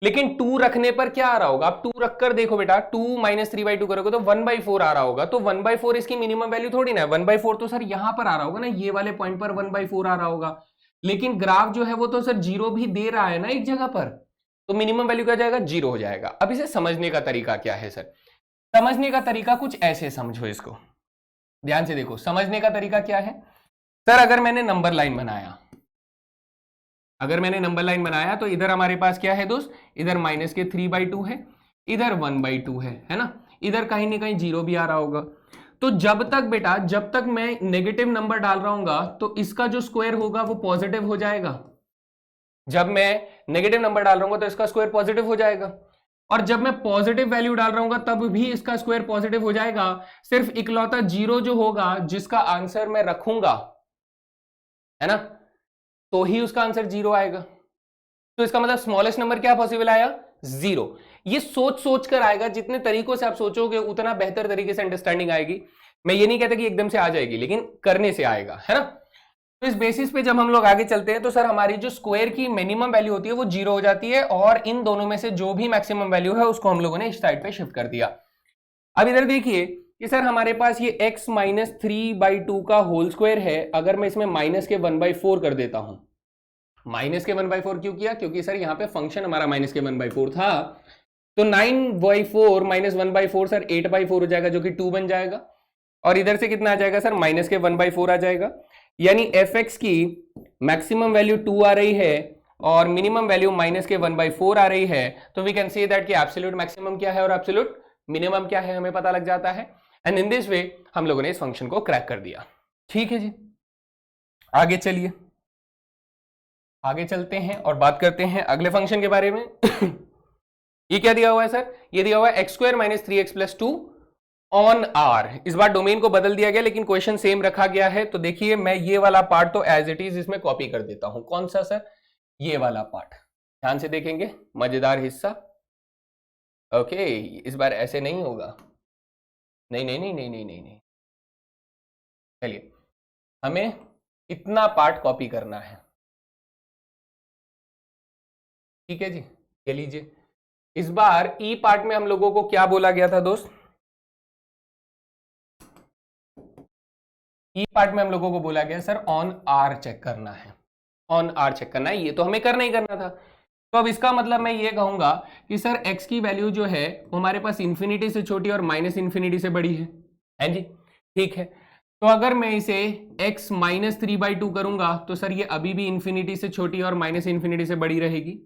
लेकिन 2 रखने पर क्या आ रहा होगा? आप 2 रखकर देखो बेटा, 2 - 3/2 करोगे तो 1/4 आ रहा होगा, तो 1/4 इसकी मिनिमम वैल्यू थोड़ी ना है। 1/4 तो सर यहां पर आ रहा होगा ना, ये वाले पॉइंट पर 1/4 आ रहा होगा, लेकिन ग्राफ जो है वो तो सर 0 भी दे रहा है ना एक जगह पर, तो मिनिमम वैल्यू क्या जाएगा? 0 हो जाएगा। अब इसे समझने का तरीका क्या है सर? समझने का तरीका कुछ ऐसे समझो इसको, ध्यान से देखो, समझने का तरीका क्या है सर? अगर मैंने नंबर लाइन बनाया, अगर मैंने नंबर लाइन बनाया तो इधर हमारे पास क्या है दोस्त? इधर -3/2 है, इधर 1/2 है ना, इधर कहीं ना कहीं 0 भी आ रहा होगा। तो जब तक बेटा, जब तक मैं नेगेटिव नंबर डाल रहा हूंगा तो इसका जो स्क्वायर होगा वो पॉजिटिव हो जाएगा। जब मैं नेगेटिव नंबर डाल रहा हूं तो इसका स्क्वायर पॉजिटिव हो जाएगा, और जब मैं पॉजिटिव वैल्यू डाल रहा हूं तब भी इसका स्क्वायर पॉजिटिव हो जाएगा। सिर्फ इकलौता 0 जो होगा जिसका आंसर मैं रखूंगा, है ना, तो ही उसका आंसर 0 आएगा। तो इसका मतलब स्मॉलेस्ट नंबर क्या पॉसिबल आया? 0। ये सोच सोच कर आएगा, जितने तरीकों से आप सोचोगे उतना बेहतर तरीके से अंडरस्टैंडिंग आएगी। मैं ये नहीं कहता कि एकदम से आ जाएगी, लेकिन करने से आएगा, है ना। तो इस बेसिस पे जब हम लोग आगे चलते हैं तो सर हमारी जो स्क्वायर की मिनिमम वैल्यू होती है वो 0 हो जाती है, और इन दोनों में से जो भी मैक्सिमम वैल्यू है उसको हम लोगों ने इस साइड पे शिफ्ट कर दिया। अब इधर देखिए कि सर हमारे पास ये x - 3/2 का होल स्क्वायर है, अगर मैं इसमें माइनस के 1/4 कर देता हूं। माइनस के 1/4 क्यों किया? क्योंकि सर यहाँ पे फंक्शन हमारा माइनस के 1/4 था, तो 9/4 - 1/4 सर 8/4 हो जाएगा, जो कि 2 बन जाएगा, और इधर से कितना आ जाएगा सर? माइनस के 1/4 आ जाएगा। यानी fx की मैक्सिमम वैल्यू 2 आ रही है और मिनिमम वैल्यू माइनस के 1/4 आ रही है, तो वी कैन से दैट कि एब्सोल्यूट मैक्सिमम क्या है और एब्सोल्यूट मिनिमम क्या है हमें पता लग जाता है। एंड इन दिस वे हम लोगों ने इस फंक्शन को क्रैक कर दिया। ठीक है जी, आगे चलिए, आगे चलते हैं और बात करते हैं अगले फंक्शन के बारे में। ये क्या दिया हुआ है सर? ये दिया हुआ है X square minus 3x plus 2 on R. इस बार डोमेन को बदल दिया गया लेकिन क्वेश्चन सेम रखा गया है। तो देखिए मैं ये वाला पार्ट तो एज इट इज इसमें कॉपी कर देता हूं। कौन सा सर? ये वाला पार्ट। ध्यान से देखेंगे, मजेदार हिस्सा। ओके, इस बार ऐसे नहीं होगा। नहीं नहीं नहीं नहीं नहीं नहीं नहीं, चलिए हमें इतना पार्ट कॉपी करना है। ठीक है जी, ये लीजिए। इस बार ई पार्ट में हम लोगों को क्या बोला गया था दोस्त? ई पार्ट में हम लोगों को बोला गया सर ऑन आर चेक करना है। ऑन आर चेक करना है, ये तो हमें करना ही करना था। तो अब इसका मतलब मैं ये कहूंगा कि सर x की वैल्यू जो है वो हमारे पास इंफिनिटी से छोटी और माइनस इंफिनिटी से बड़ी है जी? ठीक है, तो अगर मैं इसे x माइनस 3/2 करूंगा तो सर ये अभी भी इंफिनिटी से छोटी और माइनस इंफिनिटी से बड़ी रहेगी।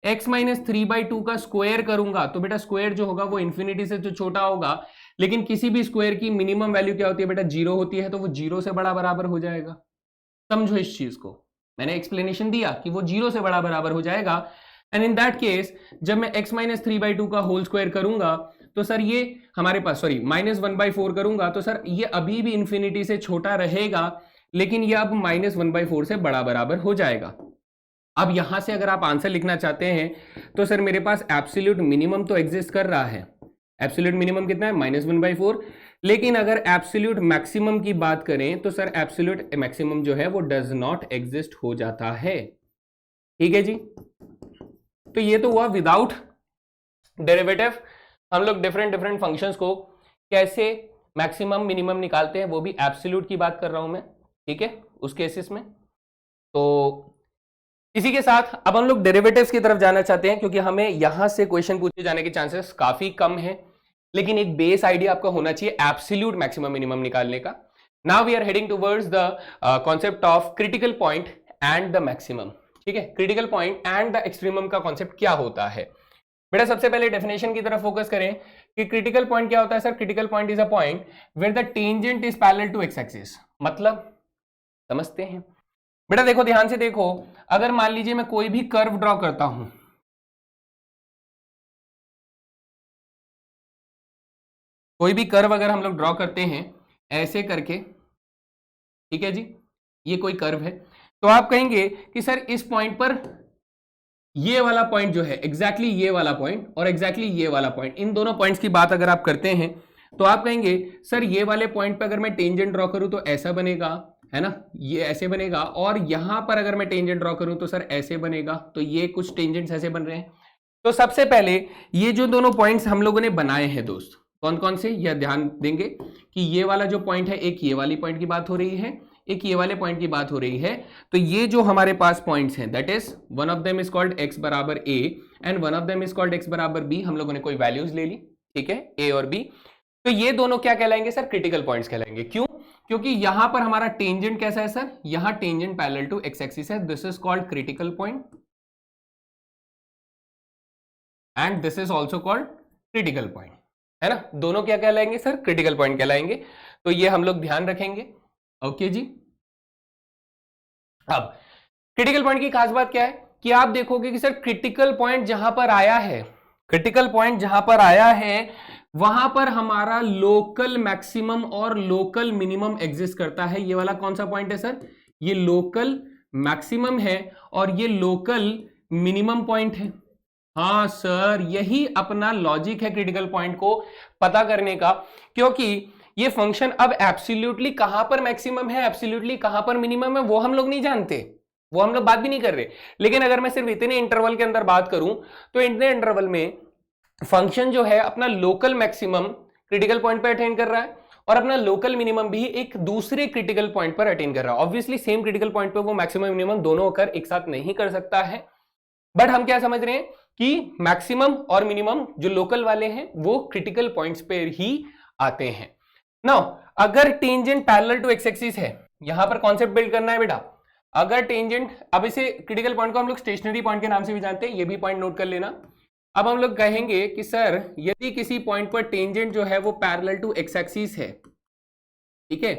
x माइनस 3/2 का स्क्वायर करूंगा तो बेटा स्क्वायर जो होगा वो इंफिनिटी से तो छोटा होगा, लेकिन किसी भी स्क्वायर की मिनिमम वैल्यू क्या होती है बेटा? 0 होती है, तो वो 0 से बड़ा बराबर हो जाएगा। समझो इस चीज को, मैंने एक्सप्लेनेशन दिया कि वो 0 से बड़ा बराबर हो जाएगा। एंड इन दैट केस जब मैं x माइनस 3/2 का होल स्क्वायर करूंगा तो सर ये हमारे पास सॉरी माइनस 1/4 करूंगा तो सर ये अभी भी इंफिनिटी से छोटा रहेगा, लेकिन ये अब माइनस 1/4 से बड़ा बराबर हो जाएगा। अब यहां से अगर आप आंसर लिखना चाहते हैं तो सर मेरे पास एब्सोल्यूट मिनिमम तो एग्जिस्ट कर रहा है। एब्सोल्यूट मिनिमम कितना है? माइनस 1/4। लेकिन अगर एब्सोल्यूट मैक्सिमम की बात करें तो सर एब्सोल्यूट मैक्सिमम जो है वो डज नॉट एग्जिस्ट हो जाता है। ठीक है जी, तो ये तो हुआ विदाउट डेरिवेटिव। हम लोग डिफरेंट डिफरेंट फंक्शंस को कैसे मैक्सिमम मिनिमम निकालते हैं, वो भी एब्सोल्यूट की बात कर रहा हूं मैं। ठीक है, उस केसेस में। तो इसी के साथ अब हम लोग डेरिवेटिव्स की तरफ जाना चाहते हैं, क्योंकि हमें यहां से क्वेश्चन पूछे जाने के चांसेस काफी कम है, लेकिन एक बेस आइडिया आपका होना चाहिए एब्सोल्यूट मैक्सिमम मिनिमम निकालने का। Now we are heading towards the concept of critical point and the maximum. ठीक है, critical point and the extremum का कॉन्सेप्ट क्या होता है बेटा? सबसे पहले डेफिनेशन की तरफ फोकस करें कि क्रिटिकल पॉइंट क्या होता है। Sir critical point is a point where the tangent is parallel to x axis. मतलब समझते हैं बेटा? देखो ध्यान से देखो, अगर मान लीजिए मैं कोई भी कर्व ड्रॉ करता हूं, कोई भी कर्व अगर हम लोग ड्रॉ करते हैं ऐसे करके, ठीक है जी, ये कोई कर्व है, तो आप कहेंगे कि सर इस पॉइंट पर ये वाला पॉइंट जो है एग्जैक्टली ये वाला पॉइंट और एग्जैक्टली ये वाला पॉइंट, इन दोनों पॉइंट्स की बात अगर आप करते हैं तो आप कहेंगे सर ये वाले पॉइंट पर अगर मैं टेंजेंट ड्रॉ करूं तो ऐसा बनेगा, है ना, ये ऐसे बनेगा, और यहां पर अगर मैं टेंजेंट ड्रॉ करूं तो सर ऐसे बनेगा। तो ये कुछ टेंजेंट्स ऐसे बन रहे हैं। तो सबसे पहले ये जो दोनों पॉइंट्स हम लोगों ने बनाए हैं दोस्त, कौन कौन से, यह ध्यान देंगे कि ये वाला जो पॉइंट है, एक ये वाली पॉइंट की बात हो रही है, एक ये वाले पॉइंट की बात हो रही है। तो ये जो हमारे पास पॉइंट्स हैं, that is one of them is called x बराबर a and one of them is called x बराबर b। हम लोगों ने कोई वैल्यूज ले ली, ठीक है, a और b। तो ये दोनों क्या कहलाएंगे सर? क्रिटिकल पॉइंट्स कहलाएंगे। क्यों? क्योंकि यहां पर हमारा टेंजेंट कैसा है सर? यहां tangent parallel to x axis है। This is called critical point and this is also called critical point, है ना? दोनों क्या कहलाएंगे सर? क्रिटिकल पॉइंट कहलाएंगे। तो ये हम लोग ध्यान रखेंगे। ओके जी। अब क्रिटिकल पॉइंट की खास बात क्या है कि आप देखोगे कि सर क्रिटिकल पॉइंट जहां पर आया है, क्रिटिकल पॉइंट जहां पर आया है वहां पर हमारा लोकल मैक्सिमम और लोकल मिनिमम एग्जिस्ट करता है। ये वाला कौन सा पॉइंट है सर? ये लोकल मैक्सिमम है और ये लोकल मिनिमम पॉइंट है। हाँ सर, यही अपना लॉजिक है क्रिटिकल पॉइंट को पता करने का, क्योंकि ये फंक्शन अब एब्सोल्युटली कहां पर मैक्सिमम है, एब्सोल्युटली कहां पर मिनिमम है, वो हम लोग नहीं जानते, वो हम लोग बात भी नहीं कर रहे। लेकिन अगर मैं सिर्फ इतने इंटरवल के अंदर बात करूं तो इतने इंटरवल में फंक्शन जो है अपना लोकल मैक्सिमम क्रिटिकल पॉइंट पर अटेन कर रहा है और अपना लोकल मिनिमम भी एक दूसरे क्रिटिकल पॉइंट पर अटेन कर रहा है। ऑब्वियसली सेम क्रिटिकल पॉइंट पर वो मैक्सिमम मिनिमम दोनों अकर एक साथ नहीं कर सकता है, बट हम क्या समझ रहे हैं कि मैक्सिमम और मिनिमम जो लोकल वाले हैं वो क्रिटिकल पॉइंट्स पे ही आते हैं। नाउ अगर tangent parallel to x axis है, यहां पर कॉन्सेप्ट बिल्ड करना है बेटा। अगर टेंजेंट, अब इसे क्रिटिकल पॉइंट को हम लोग स्टेशनरी पॉइंट के नाम से भी जानते हैं, ये भी पॉइंट नोट कर लेना। अब हम लोग कहेंगे कि सर यदि किसी पॉइंट पर टेंजेंट जो है वो पैरेलल टू एक्स एक्सिस है, ठीक है,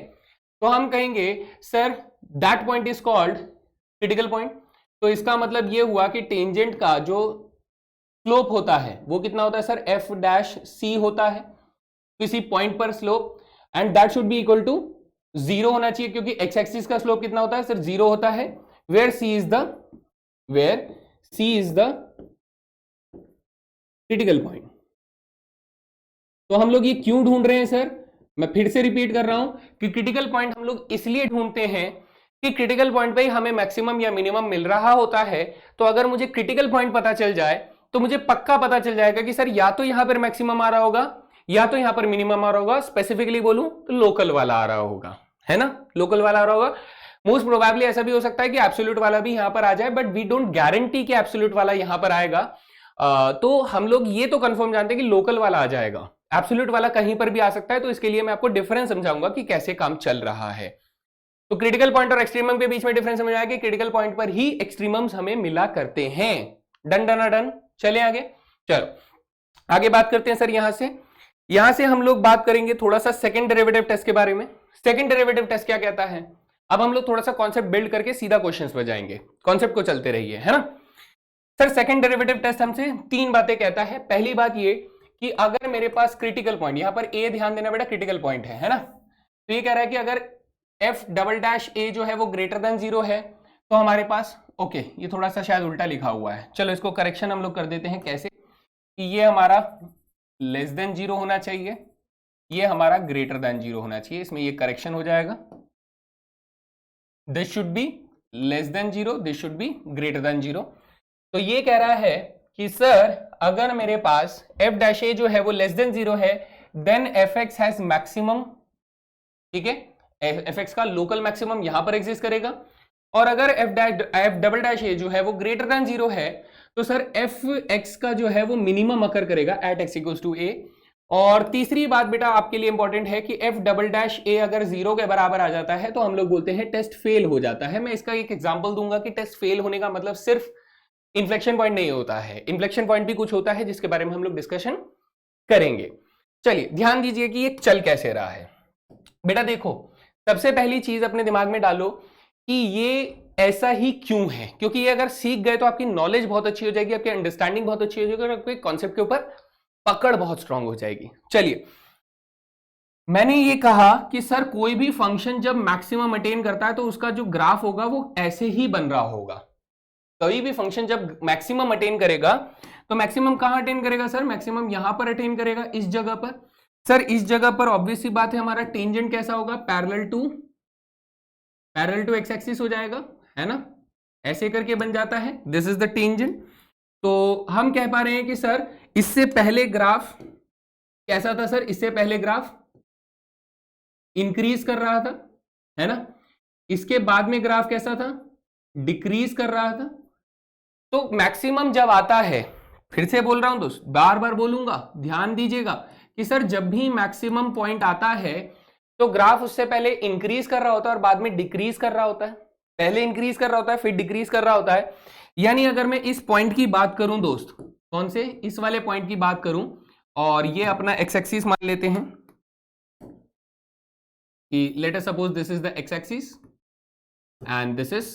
तो हम कहेंगे sir that point is called critical point. तो इसका मतलब ये हुआ कि टेंजेंट का जो स्लोप होता है वो कितना होता है सर, एफ डैश सी होता है किसी पॉइंट पर slope, and that should be equal to 0 होना चाहिए, क्योंकि एक्स एक्सिस का स्लोप कितना होता है सर, 0 होता है, where C is the critical point. तो हम लोग ये क्यों ढूंढ रहे हैं सर, मैं फिर से रिपीट कर रहा हूं कि क्रिटिकल पॉइंट हम लोग इसलिए ढूंढते हैं कि क्रिटिकल पॉइंट पे ही हमें मैक्सिमम या मिनिमम मिल रहा होता है। तो अगर मुझे क्रिटिकल पॉइंट पता चल जाए तो मुझे पक्का पता चल जाएगा कि सर या तो यहां पर मैक्सिमम आ रहा होगा या तो यहां पर मिनिमम आ रहा होगा, स्पेसिफिकली बोलूं तो लोकल वाला आ रहा होगा, है ना, लोकल वाला आ रहा होगा। मोस्ट प्रोबेबली ऐसा भी हो सकता है कि एब्सोल्यूट वाला भी यहां पर आ जाए, बट वी डोंट गारंटी कि एब्सोल्यूट वाला यहां पर आएगा। तो हम लोग ये तो कंफर्म जानते हैं कि लोकल वाला आ जाएगा, एब्सोल्यूट वाला कहीं पर भी आ सकता है। तो इसके लिए मैं आपको डिफरेंस समझाऊंगा कि कैसे काम चल रहा है। तो क्रिटिकल पॉइंट और एक्सट्रीमम के बीच में डिफरेंस समझ आया कि क्रिटिकल पॉइंट पर ही एक्सट्रीमम्स हमें मिला करते हैं। डन डन डन, चले आगे, चलो आगे बात करते हैं सर। यहां से हम लोग बात करेंगे थोड़ा सा सेकंड डेरिवेटिव टेस्ट के बारे में। सेकंड डेरिवेटिव टेस्ट क्या कहता है, अब हम लोग थोड़ा सा कॉन्सेप्ट बिल्ड करके सीधा क्वेश्चंस पे जाएंगे, कॉन्सेप्ट को चलते रहिए, है ना सर। सेकंड डेरिवेटिव टेस्ट हमसे 3 बातें कहता है। पहली बात ये कि अगर मेरे पास क्रिटिकल पॉइंट, यहां पर ए ध्यान देना बेटा, क्रिटिकल पॉइंट है ना, तो ये कह रहा है कि अगर एफ डबल डैश ए जो है वो ग्रेटर देन 0 है तो हमारे पास, ओके ये थोड़ा सा शायद उल्टा लिखा हुआ है, चलो इसको करेक्शन हम लोग कर देते हैं। कैसे कि ये हमारा लेस देन 0 होना चाहिए, ये हमारा ग्रेटर देन 0 होना चाहिए, इसमें ये करेक्शन हो जाएगा। This should be less than 0, this should be greater than 0। तो ये कह रहा है कि सर अगर मेरे पास एफ डैश ए जो है वो लेस देन 0 है, then F x has maximum, ठीक है, एफ एक्स का लोकल मैक्सिमम यहां पर एग्जिस्ट करेगा। और अगर एफ डबल डैश ए जो है वो ग्रेटर देन 0 है तो सर एफ एक्स का जो है वो मिनिमम अकर करेगा एट एक्स इक्वल्स टू ए। और तीसरी बात बेटा आपके लिए इंपॉर्टेंट है कि एफ डबल डैश ए अगर 0 के बराबर आ जाता है तो हम लोग बोलते हैं टेस्ट फेल हो जाता है। मैं इसका एक एग्जांपल दूंगा कि टेस्ट फेल होने का मतलब सिर्फ इन्फ्लेक्शन पॉइंट नहीं होता है, इन्फ्लेक्शन पॉइंट भी कुछ होता है जिसके बारे में हम लोग डिस्कशन करेंगे। चलिए ध्यान दीजिए कि ये चल कैसे रहा है। बेटा देखो, सबसे पहली चीज अपने दिमाग में डालो कि ये ऐसा ही क्यों है, क्योंकि ये अगर सीख गए तो आपकी नॉलेज बहुत अच्छी हो जाएगी, आपकी अंडरस्टैंडिंग बहुत अच्छी हो जाएगी और आपके कॉन्सेप्ट के ऊपर पकड़ बहुत स्ट्रांग हो जाएगी। चलिए, मैंने ये कहा कि सर कोई भी फंक्शन जब मैक्सिमम अटेन करता है तो उसका जो ग्राफ होगा वो ऐसे ही बन रहा होगा। कोई भी फंक्शन जब मैक्सिमम अटेन करेगा तो मैक्सिमम कहां अटेन करेगा सर, मैक्सिमम यहां पर अटेन करेगा, इस जगह पर। सर इस जगह पर ऑब्वियस सी बात है हमारा टेंजेंट कैसा होगा, पैरेलल टू एक्स एक्सिस हो जाएगा, है ना, ऐसे करके बन जाता है, दिस इज द टेंजेंट। तो हम कह पा रहे हैं कि सर इससे पहले ग्राफ कैसा था सर, इससे पहले ग्राफ इंक्रीज कर रहा था, है ना, इसके बाद में ग्राफ कैसा था, डिक्रीज कर रहा था। तो मैक्सिमम जब आता है, फिर से बोल रहा हूं दोस्त, बार बार बोलूंगा, ध्यान दीजिएगा कि सर जब भी मैक्सिमम पॉइंट आता है तो ग्राफ उससे पहले इंक्रीज कर रहा होता है और बाद में डिक्रीज कर रहा होता है। पहले इंक्रीज कर रहा होता है फिर डिक्रीज कर रहा होता है। यानी अगर मैं इस पॉइंट की बात करूं दोस्त, कौन से, इस वाले पॉइंट की बात करूं, और ये अपना एक्स एक्सिस मान लेते हैं कि let us suppose this is the X axis and this is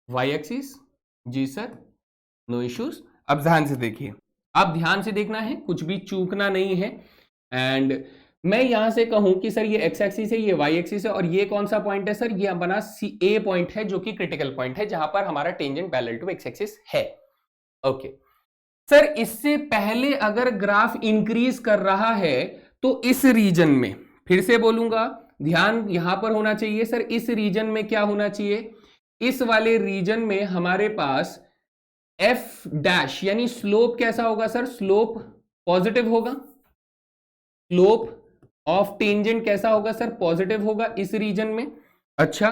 Y axis. जी सर, नो इश्यूज। अब ध्यान से देखिए, अब ध्यान से देखना है, कुछ भी चूकना नहीं है। एंड मैं यहां से कहूं कि सर ये एक्स एक्सिस है, ये वाई एक्सिस है, और ये कौन सा पॉइंट है सर, ये अपना सी ए पॉइंट है जो कि क्रिटिकल पॉइंट है जहां पर हमारा tangent parallel to x axis है। ओके सर, इससे पहले अगर ग्राफ इंक्रीज कर रहा है तो इस रीजन में, फिर से बोलूंगा, ध्यान यहां पर होना चाहिए सर, इस रीजन में क्या होना चाहिए, इस वाले रीजन में हमारे पास एफ डैश यानी स्लोप कैसा होगा सर, स्लोप पॉजिटिव होगा, स्लोप ऑफ टेंजेंट कैसा होगा सर, पॉजिटिव होगा इस रीजन में। अच्छा,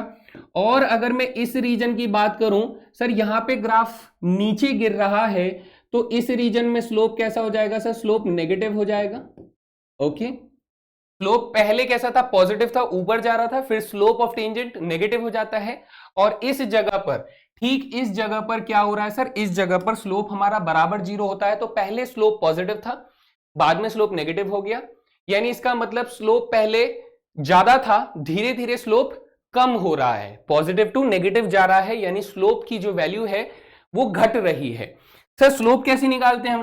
और अगर मैं इस रीजन की बात करूं सर, यहां पे ग्राफ नीचे गिर रहा है तो इस रीजन में स्लोप कैसा हो जाएगा सर, स्लोप नेगेटिव हो जाएगा। ओके, स्लोप पहले कैसा था, पॉजिटिव था, ऊपर जा रहा था, फिर स्लोप ऑफ टेंजेंट नेगेटिव हो जाता है। और इस जगह पर, ठीक इस जगह पर क्या हो रहा है सर, इस जगह पर स्लोप हमारा बराबर 0 होता है। तो पहले स्लोप पॉजिटिव था, बाद में स्लोप नेगेटिव हो गया, यानी इसका मतलब स्लोप पहले ज्यादा था, धीरे धीरे स्लोप कम हो रहा है, पॉजिटिव टू नेगेटिव जा रहा है, यानी स्लोप की जो वैल्यू है वो घट रही है। सर स्लोप कैसे निकालते हैं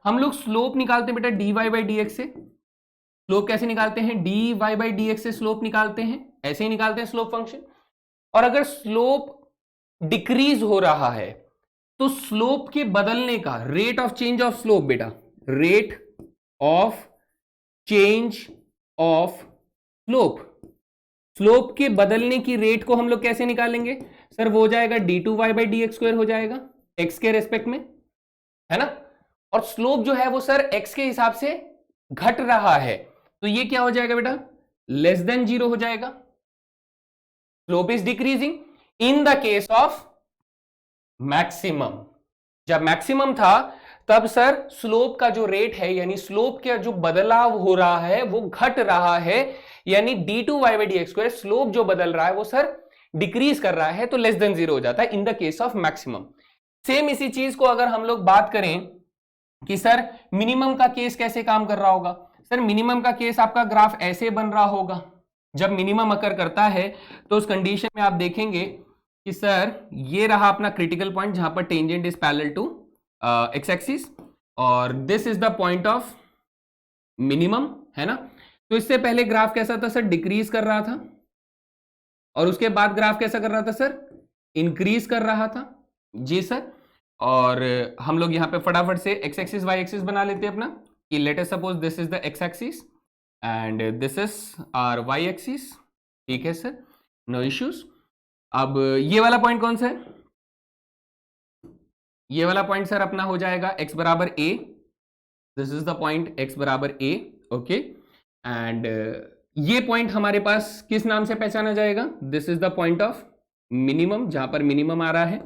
हम लोग स्लोप निकालते हैं बेटा dy बाई डी एक्स से। स्लोप कैसे निकालते हैं, dy बाई डी एक्स से स्लोप निकालते हैं, ऐसे ही निकालते हैं स्लोप फंक्शन। और अगर स्लोप डिक्रीज हो रहा है तो स्लोप के बदलने का rate of change of slope बेटा, rate of change of slope, slope के बदलने की रेट को हम लोग कैसे निकालेंगे सर, वो हो जाएगा d2y by D x square हो जाएगा x के रेस्पेक्ट में, है ना। और स्लोप जो है वो सर x के हिसाब से घट रहा है, तो ये क्या हो जाएगा बेटा, लेस देन 0 हो जाएगा। Slope is decreasing in the case of maximum. जब मैक्सिमम था तब सर स्लोप का जो रेट है यानी स्लोप का जो बदलाव हो रहा है वो घट रहा है, यानी d2y by D x square slope जो बदल रहा है वो सर डिक्रीज कर रहा है, तो लेस देन 0 हो जाता है in the case of maximum. Same इसी चीज को अगर हम लोग बात करें कि सर मिनिमम का केस कैसे काम कर रहा होगा, सर मिनिमम का केस आपका ग्राफ ऐसे बन रहा होगा। जब मिनिमम अकर करता है तो उस कंडीशन में आप देखेंगे कि सर ये रहा अपना क्रिटिकल पॉइंट जहां पर tangent is parallel to x axis और this is the point of minimum, है ना। तो इससे पहले ग्राफ कैसा था सर, डिक्रीज कर रहा था, और उसके बाद ग्राफ कैसा कर रहा था सर, इंक्रीज कर रहा था। जी सर, और हम लोग यहां पे फटाफट से एक्स एक्सिस वाई एक्सिस बना लेते हैं अपना, कि let us suppose this is the X axis and this is our Y axis, ठीक है सर, नो इश्यूज। अब ये वाला पॉइंट कौन सा है, ये वाला पॉइंट सर अपना हो जाएगा x बराबर a, this is the point x बराबर a, ओके। एंड ये पॉइंट हमारे पास किस नाम से पहचाना जाएगा, this is the point of minimum, जहां पर मिनिमम आ रहा है।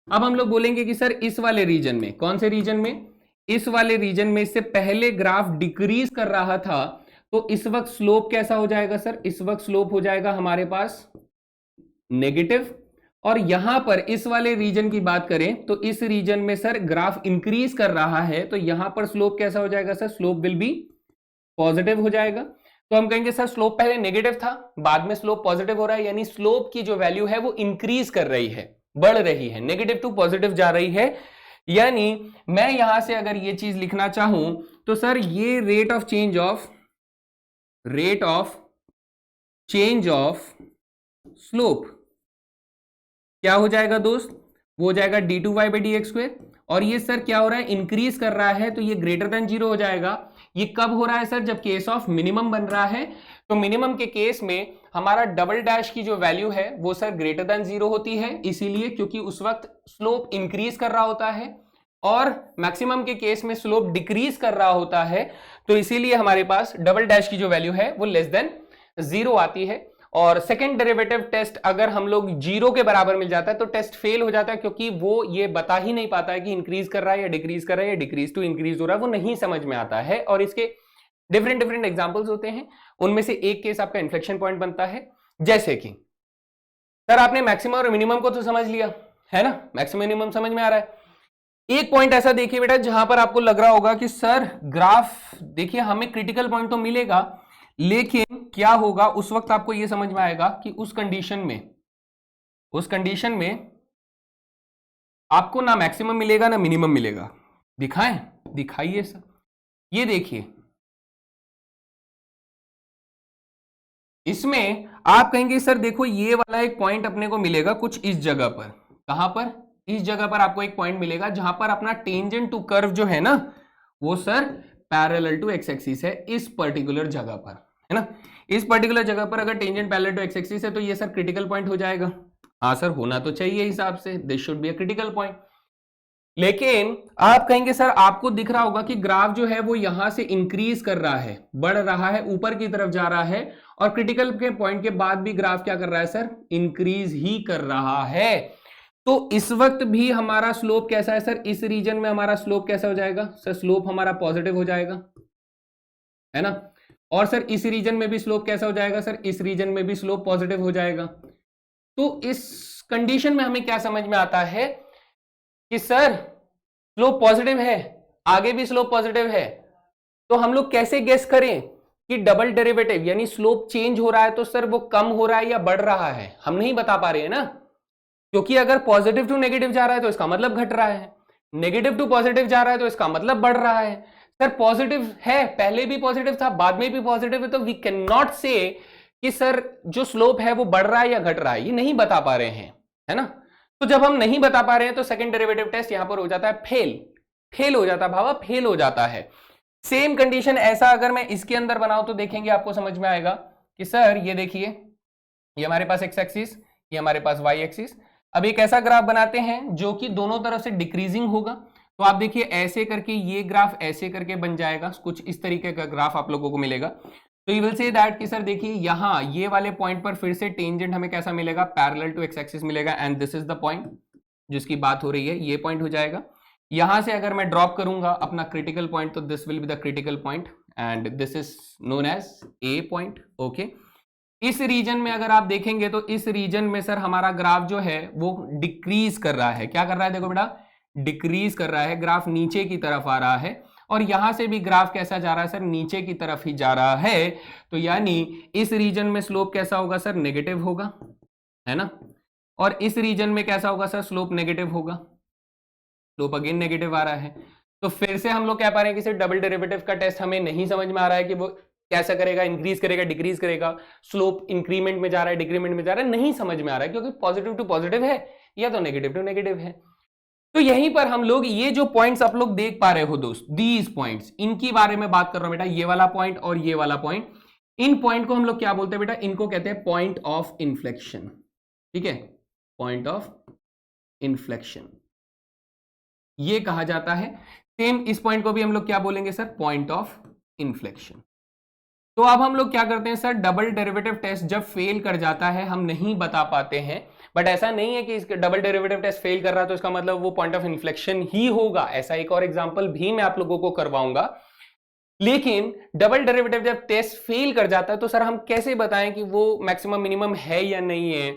अब हम लोग बोलेंगे कि सर इस वाले रीजन में, कौन से रीजन में, इस वाले रीजन में इससे पहले ग्राफ डिक्रीज कर रहा था, तो इस वक्त स्लोप कैसा हो जाएगा सर, इस वक्त स्लोप हो जाएगा हमारे पास नेगेटिव। और यहां पर इस वाले रीजन की बात करें तो इस रीजन में सर ग्राफ इंक्रीज कर रहा है, तो यहां पर स्लोप कैसा हो जाएगा sir, slope will be positive हो जाएगा। तो हम कहेंगे सर स्लोप पहले नेगेटिव था, बाद में स्लोप पॉजिटिव हो रहा है, यानी स्लोप की जो वैल्यू है वो इंक्रीज कर रही है, बढ़ रही है, नेगेटिव टू पॉजिटिव जा रही है। यानी मैं यहां से अगर ये चीज लिखना चाहूं तो सर ये rate of change of slope क्या हो जाएगा दोस्त, वो हो जाएगा d2y by D x square. और ये सर क्या हो रहा है, इंक्रीज कर रहा है, तो ये ग्रेटर देन 0 हो जाएगा। ये कब हो रहा है सर, जब केस ऑफ मिनिमम बन रहा है। तो मिनिमम के केस में हमारा डबल डैश की जो वैल्यू है वो सर ग्रेटर देन 0 होती है, इसीलिए क्योंकि उस वक्त स्लोप इंक्रीज कर रहा होता है, और मैक्सिमम के केस में स्लोप डिक्रीज कर रहा होता है, तो इसीलिए हमारे पास डबल डैश की जो वैल्यू है वो लेस देन 0 आती है। और सेकंड डेरिवेटिव टेस्ट अगर हम लोग 0 के बराबर मिल जाता है तो टेस्ट फेल हो जाता है, क्योंकि वो ये बता ही नहीं पाता है कि इंक्रीज कर रहा है या डिक्रीज कर रहा है या डिक्रीज टू इंक्रीज हो रहा है, वो नहीं समझ में आता है। और इसके डिफरेंट एग्जांपल्स होते हैं, उनमें से एक केस आपका इन्फ्लेक्शन पॉइंट बनता है, जैसे कि सर आपने मैक्सिमम और मिनिमम को तो समझ लिया है ना, मैक्सिमम मिनिमम समझ में आ रहा है। एक पॉइंट ऐसा देखिए बेटा जहां पर आपको लग रहा होगा कि सर ग्राफ देखिए हमें क्रिटिकल पॉइंट तो मिलेगा, लेकिन क्या होगा उस वक्त आपको यह समझ में आएगा कि उस कंडीशन में आपको ना मैक्सिमम मिलेगा ना मिनिमम मिलेगा। दिखाइए सर, ये देखिए इसमें आप कहेंगे सर देखो ये वाला एक पॉइंट अपने को मिलेगा कुछ इस जगह पर, कहां पर, इस जगह पर आपको एक पॉइंट मिलेगा जहां पर अपना टेंजेंट टू कर्व जो है ना वो sir parallel to x axis है, इस पर्टिकुलर जगह पर, है ना। इस पर्टिकुलर जगह पर अगर tangent parallel to x axis है तो ये सर क्रिटिकल पॉइंट हो जाएगा। हाँ सर होना तो चाहिए हिसाब से, this should be a critical point. लेकिन आप कहेंगे सर आपको दिख रहा होगा कि ग्राफ जो है वो यहां से इंक्रीज कर रहा है, बढ़ रहा है, ऊपर की तरफ जा रहा है, और क्रिटिकल के पॉइंट के बाद भी ग्राफ क्या कर रहा है सर, इंक्रीज ही कर रहा है। तो इस वक्त भी हमारा स्लोप कैसा है सर, इस रीजन में हमारा स्लोप कैसा हो जाएगा सर, स्लोप हमारा पॉजिटिव हो जाएगा, है ना। और सर इस रीजन में भी स्लोप कैसा हो जाएगा सर, इस रीजन में भी स्लोप पॉजिटिव हो जाएगा। तो इस कंडीशन में हमें क्या समझ में आता है कि सर स्लोप पॉजिटिव है, आगे भी स्लोप पॉजिटिव है, तो हम लोग कैसे गेस करें कि डबल डेरिवेटिव यानी स्लोप चेंज हो रहा है तो सर वो कम हो रहा है या बढ़ रहा है, हम नहीं बता पा रहे हैं ना, क्योंकि अगर पॉजिटिव टू नेगेटिव जा रहा है तो इसका मतलब घट रहा है, नेगेटिव टू पॉजिटिव जा रहा है तो इसका मतलब बढ़ रहा है। सर पॉजिटिव है, पहले भी पॉजिटिव था, बाद में भी पॉजिटिव है, तो वी कैन नॉट से कि सर जो स्लोप है वो बढ़ रहा है या घट रहा है, ये नहीं बता पा रहे हैं, है ना। तो जब हम नहीं बता पा रहे हैं तो सेकंड डेरिवेटिव टेस्ट यहां पर हो जाता है फेल हो जाता है भावा, फेल हो जाता है। सेम कंडीशन ऐसा अगर मैं इसके अंदर बनाऊं तो देखेंगे आपको समझ में आएगा कि सर ये देखिए, ये हमारे पास एक्स एक्सिस, ये हमारे पास वाई एक्सिस। अब एक ऐसा ग्राफ बनाते हैं जो कि दोनों तरफ से डिक्रीजिंग होगा, तो आप देखिए ऐसे करके ये ग्राफ ऐसे करके बन जाएगा, कुछ इस तरीके का ग्राफ आप लोगों को मिलेगा। तो यू विल से दैट कि सर देखिए यहां ये वाले पॉइंट पर फिर से टेंजेंट हमें कैसा मिलेगा, पैरेलल टू एक्स एक्सिस मिलेगा, and this is the point जिसकी बात हो रही है, ये पॉइंट हो जाएगा। यहां से अगर मैं ड्रॉप करूंगा अपना क्रिटिकल पॉइंट, तो this will be the critical point and this is known as a point. Okay, इस रीजन में अगर आप देखेंगे तो इस रीजन में सर हमारा ग्राफ जो है वो डिक्रीज कर रहा है। क्या कर रहा है, देखो बेटा, डिक्रीज कर रहा है, ग्राफ नीचे की तरफ आ रहा है, और यहां से भी ग्राफ कैसा जा रहा है सर, नीचे की तरफ ही जा रहा है। तो यानी इस रीजन में स्लोप कैसा होगा सर, नेगेटिव होगा, है ना। और इस रीजन में कैसा होगा सर, स्लोप नेगेटिव होगा, स्लोप अगेन नेगेटिव आ रहा है। तो फिर से हम लोग कह पा रहे हैं कि सर डबल डेरिवेटिव का टेस्ट हमें नहीं समझ में आ रहा है कि वो कैसा करेगा, इंक्रीज करेगा, डिक्रीज करेगा, स्लोप इंक्रीमेंट में जा रहा है, डिक्रीमेंट में जा रहा है, नहीं समझ में आ रहा है, क्योंकि पॉजिटिव टू पॉजिटिव है या तो नेगेटिव टू नेगेटिव है। तो यहीं पर हम लोग ये जो पॉइंट्स आप लोग देख पा रहे हो दोस्त, दीज पॉइंट्स, इनकी बारे में बात कर रहा हूं बेटा, ये वाला पॉइंट और ये वाला पॉइंट, इन पॉइंट को हम लोग क्या बोलते हैं बेटा, इनको कहते हैं पॉइंट ऑफ इन्फ्लेक्शन। ठीक है, पॉइंट ऑफ इन्फ्लेक्शन ये कहा जाता है। सेम इस पॉइंट को भी हम लोग क्या बोलेंगे सर, पॉइंट ऑफ इन्फ्लेक्शन। तो अब हम लोग क्या करते हैं सर, डबल डेरिवेटिव टेस्ट जब फेल कर जाता है हम नहीं बता पाते हैं, बट ऐसा नहीं है कि इसके डबल डेरिवेटिव टेस्ट फेल कर रहा है तो इसका मतलब वो पॉइंट ऑफ इन्फ्लेक्शन ही होगा। ऐसा एक और एग्जांपल भी मैं आप लोगों को करवाऊंगा। लेकिन डबल डेरिवेटिव जब टेस्ट फेल कर जाता है तो सर हम कैसे बताएं कि वो मैक्सिमम मिनिमम है या नहीं है।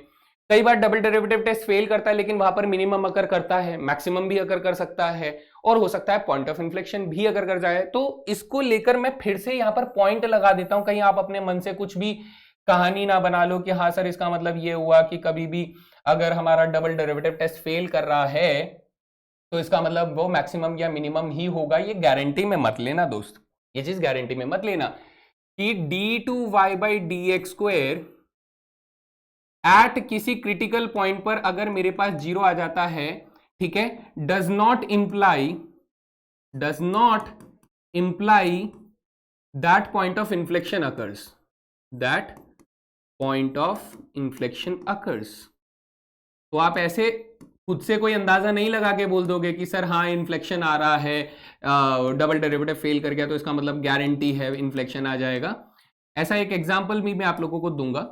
कई बार डबल डेरिवेटिव टेस्ट फेल करता है लेकिन वहां पर मिनिमम अकर करता है, मैक्सिमम भी अकर कर सकता है, और हो सकता है पॉइंट ऑफ इन्फ्लेक्शन भी अगर कर जाए। तो इसको लेकर मैं फिर से यहां पर पॉइंट लगा देता हूं, कहीं आप अपने मन से कुछ भी कहानी ना बना लो कि हाँ सर इसका मतलब ये हुआ कि कभी भी अगर हमारा डबल डेरिवेटिव टेस्ट फेल कर रहा है तो इसका मतलब वो मैक्सिमम या मिनिमम ही होगा। ये गारंटी में मत लेना दोस्त, ये चीज गारंटी में मत लेना कि d2y/dx² एट किसी क्रिटिकल पॉइंट पर अगर मेरे पास 0 आ जाता है, ठीक है, does not imply that point of inflection occurs, that point of inflection occurs. तो आप ऐसे खुद से कोई अंदाजा नहीं लगा के बोल दोगे कि सर हाँ इन्फ्लेक्शन आ रहा है, डबल डेरिवेटिव फेल कर गया तो इसका मतलब गारंटी है इन्फ्लेक्शन आ जाएगा। ऐसा एक एग्जांपल भी मैं आप लोगों को दूंगा,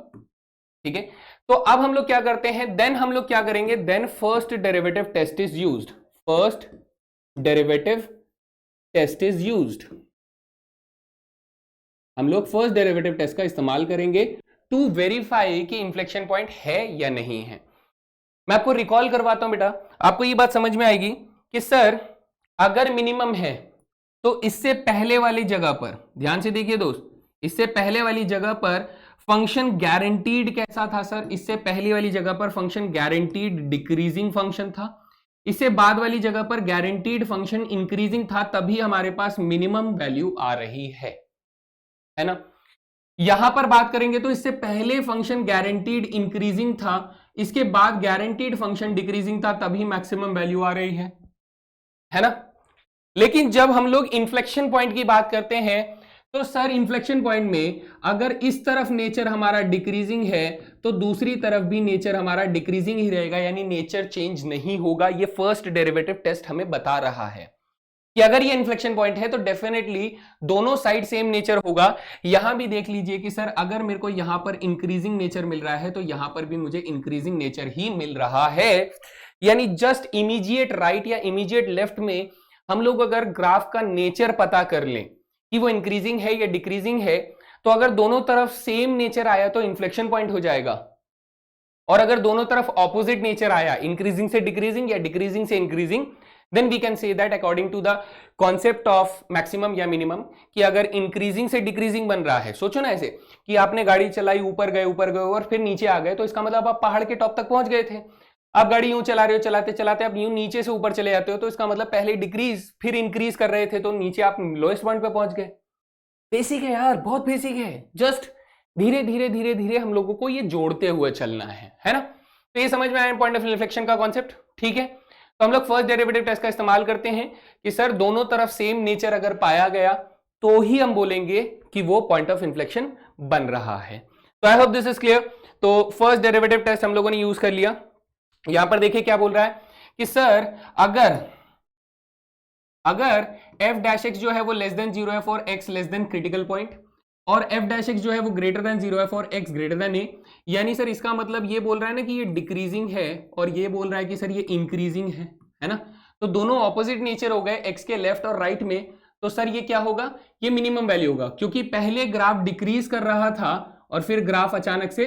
ठीक है। तो अब हम लोग क्या करते हैं, देन हम लोग क्या करेंगे, then first derivative test is used, first derivative test is used. हम लोग फर्स्ट डेरिवेटिव टेस्ट का इस्तेमाल करेंगे टू वेरीफाई कि इन्फ्लेक्शन पॉइंट है या नहीं है। मैं आपको रिकॉल करवाता हूं बेटा, आपको ये बात समझ में आएगी कि सर अगर मिनिमम है तो इससे पहले वाली जगह पर, ध्यान से देखिए दोस्त, इससे पहले वाली जगह पर फंक्शन गारंटीड कैसा था सर, इससे पहली वाली जगह पर फंक्शन गारंटीड डिक्रीजिंग फंक्शन था, इससे बाद वाली जगह पर गारंटीड फंक्शन इंक्रीजिंग था, तभी हमारे पास मिनिमम वैल्यू आ रही है ना। यहां पर बात करेंगे तो इससे पहले फंक्शन गारंटीड इंक्रीजिंग था, इसके बाद गारंटीड फंक्शन डिक्रीजिंग था, तभी मैक्सिमम वैल्यू आ रही है ना। लेकिन जब हम लोग इन्फ्लेक्शन पॉइंट की बात करते हैं तो सर इन्फ्लेक्शन पॉइंट में अगर इस तरफ नेचर हमारा डिक्रीजिंग है तो दूसरी तरफ भी नेचर हमारा डिक्रीजिंग ही रहेगा, यानी नेचर चेंज नहीं होगा। ये फर्स्ट डेरिवेटिव टेस्ट हमें बता रहा है कि अगर ये इन्फ्लेक्शन पॉइंट है तो डेफिनेटली दोनों साइड सेम नेचर होगा। यहां भी देख लीजिए कि सर अगर मेरे को यहां पर इंक्रीजिंग नेचर मिल रहा है तो यहां पर भी मुझे इंक्रीजिंग नेचर ही मिल रहा है, यानी जस्ट इमीडिएट राइट या इमीडिएट लेफ्ट में हम लोग अगर ग्राफ का नेचर पता कर लें कि वो इंक्रीजिंग है या डिक्रीजिंग है, तो अगर दोनों तरफ सेम नेचर आया तो इन्फ्लेक्शन पॉइंट हो जाएगा, और अगर दोनों तरफ ऑपोजिट नेचर आया, इंक्रीजिंग से डिक्रीजिंग या डिक्रीजिंग से increasing, then we can say that according to the concept of maximum या minimum, कि अगर इंक्रीजिंग से डिक्रीजिंग बन रहा है, सोचो ना ऐसे कि आपने गाड़ी चलाई, ऊपर गए और फिर नीचे आ गए, तो इसका मतलब आप पहाड़ के टॉप तक पहुंच गए थे। आप गाड़ी यूं चला रहे हो, चलाते चलाते आप यूं नीचे से ऊपर चले जाते हो, तो इसका मतलब पहले डिक्रीज फिर इंक्रीज कर रहे थे, तो नीचे आप लोएस्ट पॉइंट पे पहुंच गए। बेसिक है यार, बहुत बेसिक है। जस्ट धीरे धीरे धीरे धीरे हम लोगों को ये जोड़ते हुए चलना है ना। तो ये समझ में आया पॉइंट ऑफ इन्फ्लेक्शन का कॉन्सेप्ट, ठीक है। तो हम लोग फर्स्ट डेरिवेटिव टेस्ट का इस्तेमाल करते हैं कि सर दोनों तरफ सेम नेचर अगर पाया गया तो ही हम बोलेंगे कि वो पॉइंट ऑफ इन्फ्लेक्शन बन रहा है। तो I hope this is clear. तो फर्स्ट डेरिवेटिव टेस्ट हम लोगों ने यूज कर लिया। यहां पर देखिए क्या बोल रहा है कि सर अगर f डैश एक्स जो है वो लेस देन 0 है for x less than critical point, और f डैश एक्स जो है वो ग्रेटर देन 0 है for x greater than a, यानी सर इसका मतलब ये बोल रहा है ना कि ये डिक्रीजिंग है और ये बोल रहा है कि सर ये इंक्रीजिंग है ना। तो दोनों ऑपोजिट नेचर हो गए x के लेफ्ट और राइट में, तो सर ये क्या होगा, ये मिनिमम वैल्यू होगा, क्योंकि पहले ग्राफ डिक्रीज कर रहा था और फिर ग्राफ अचानक से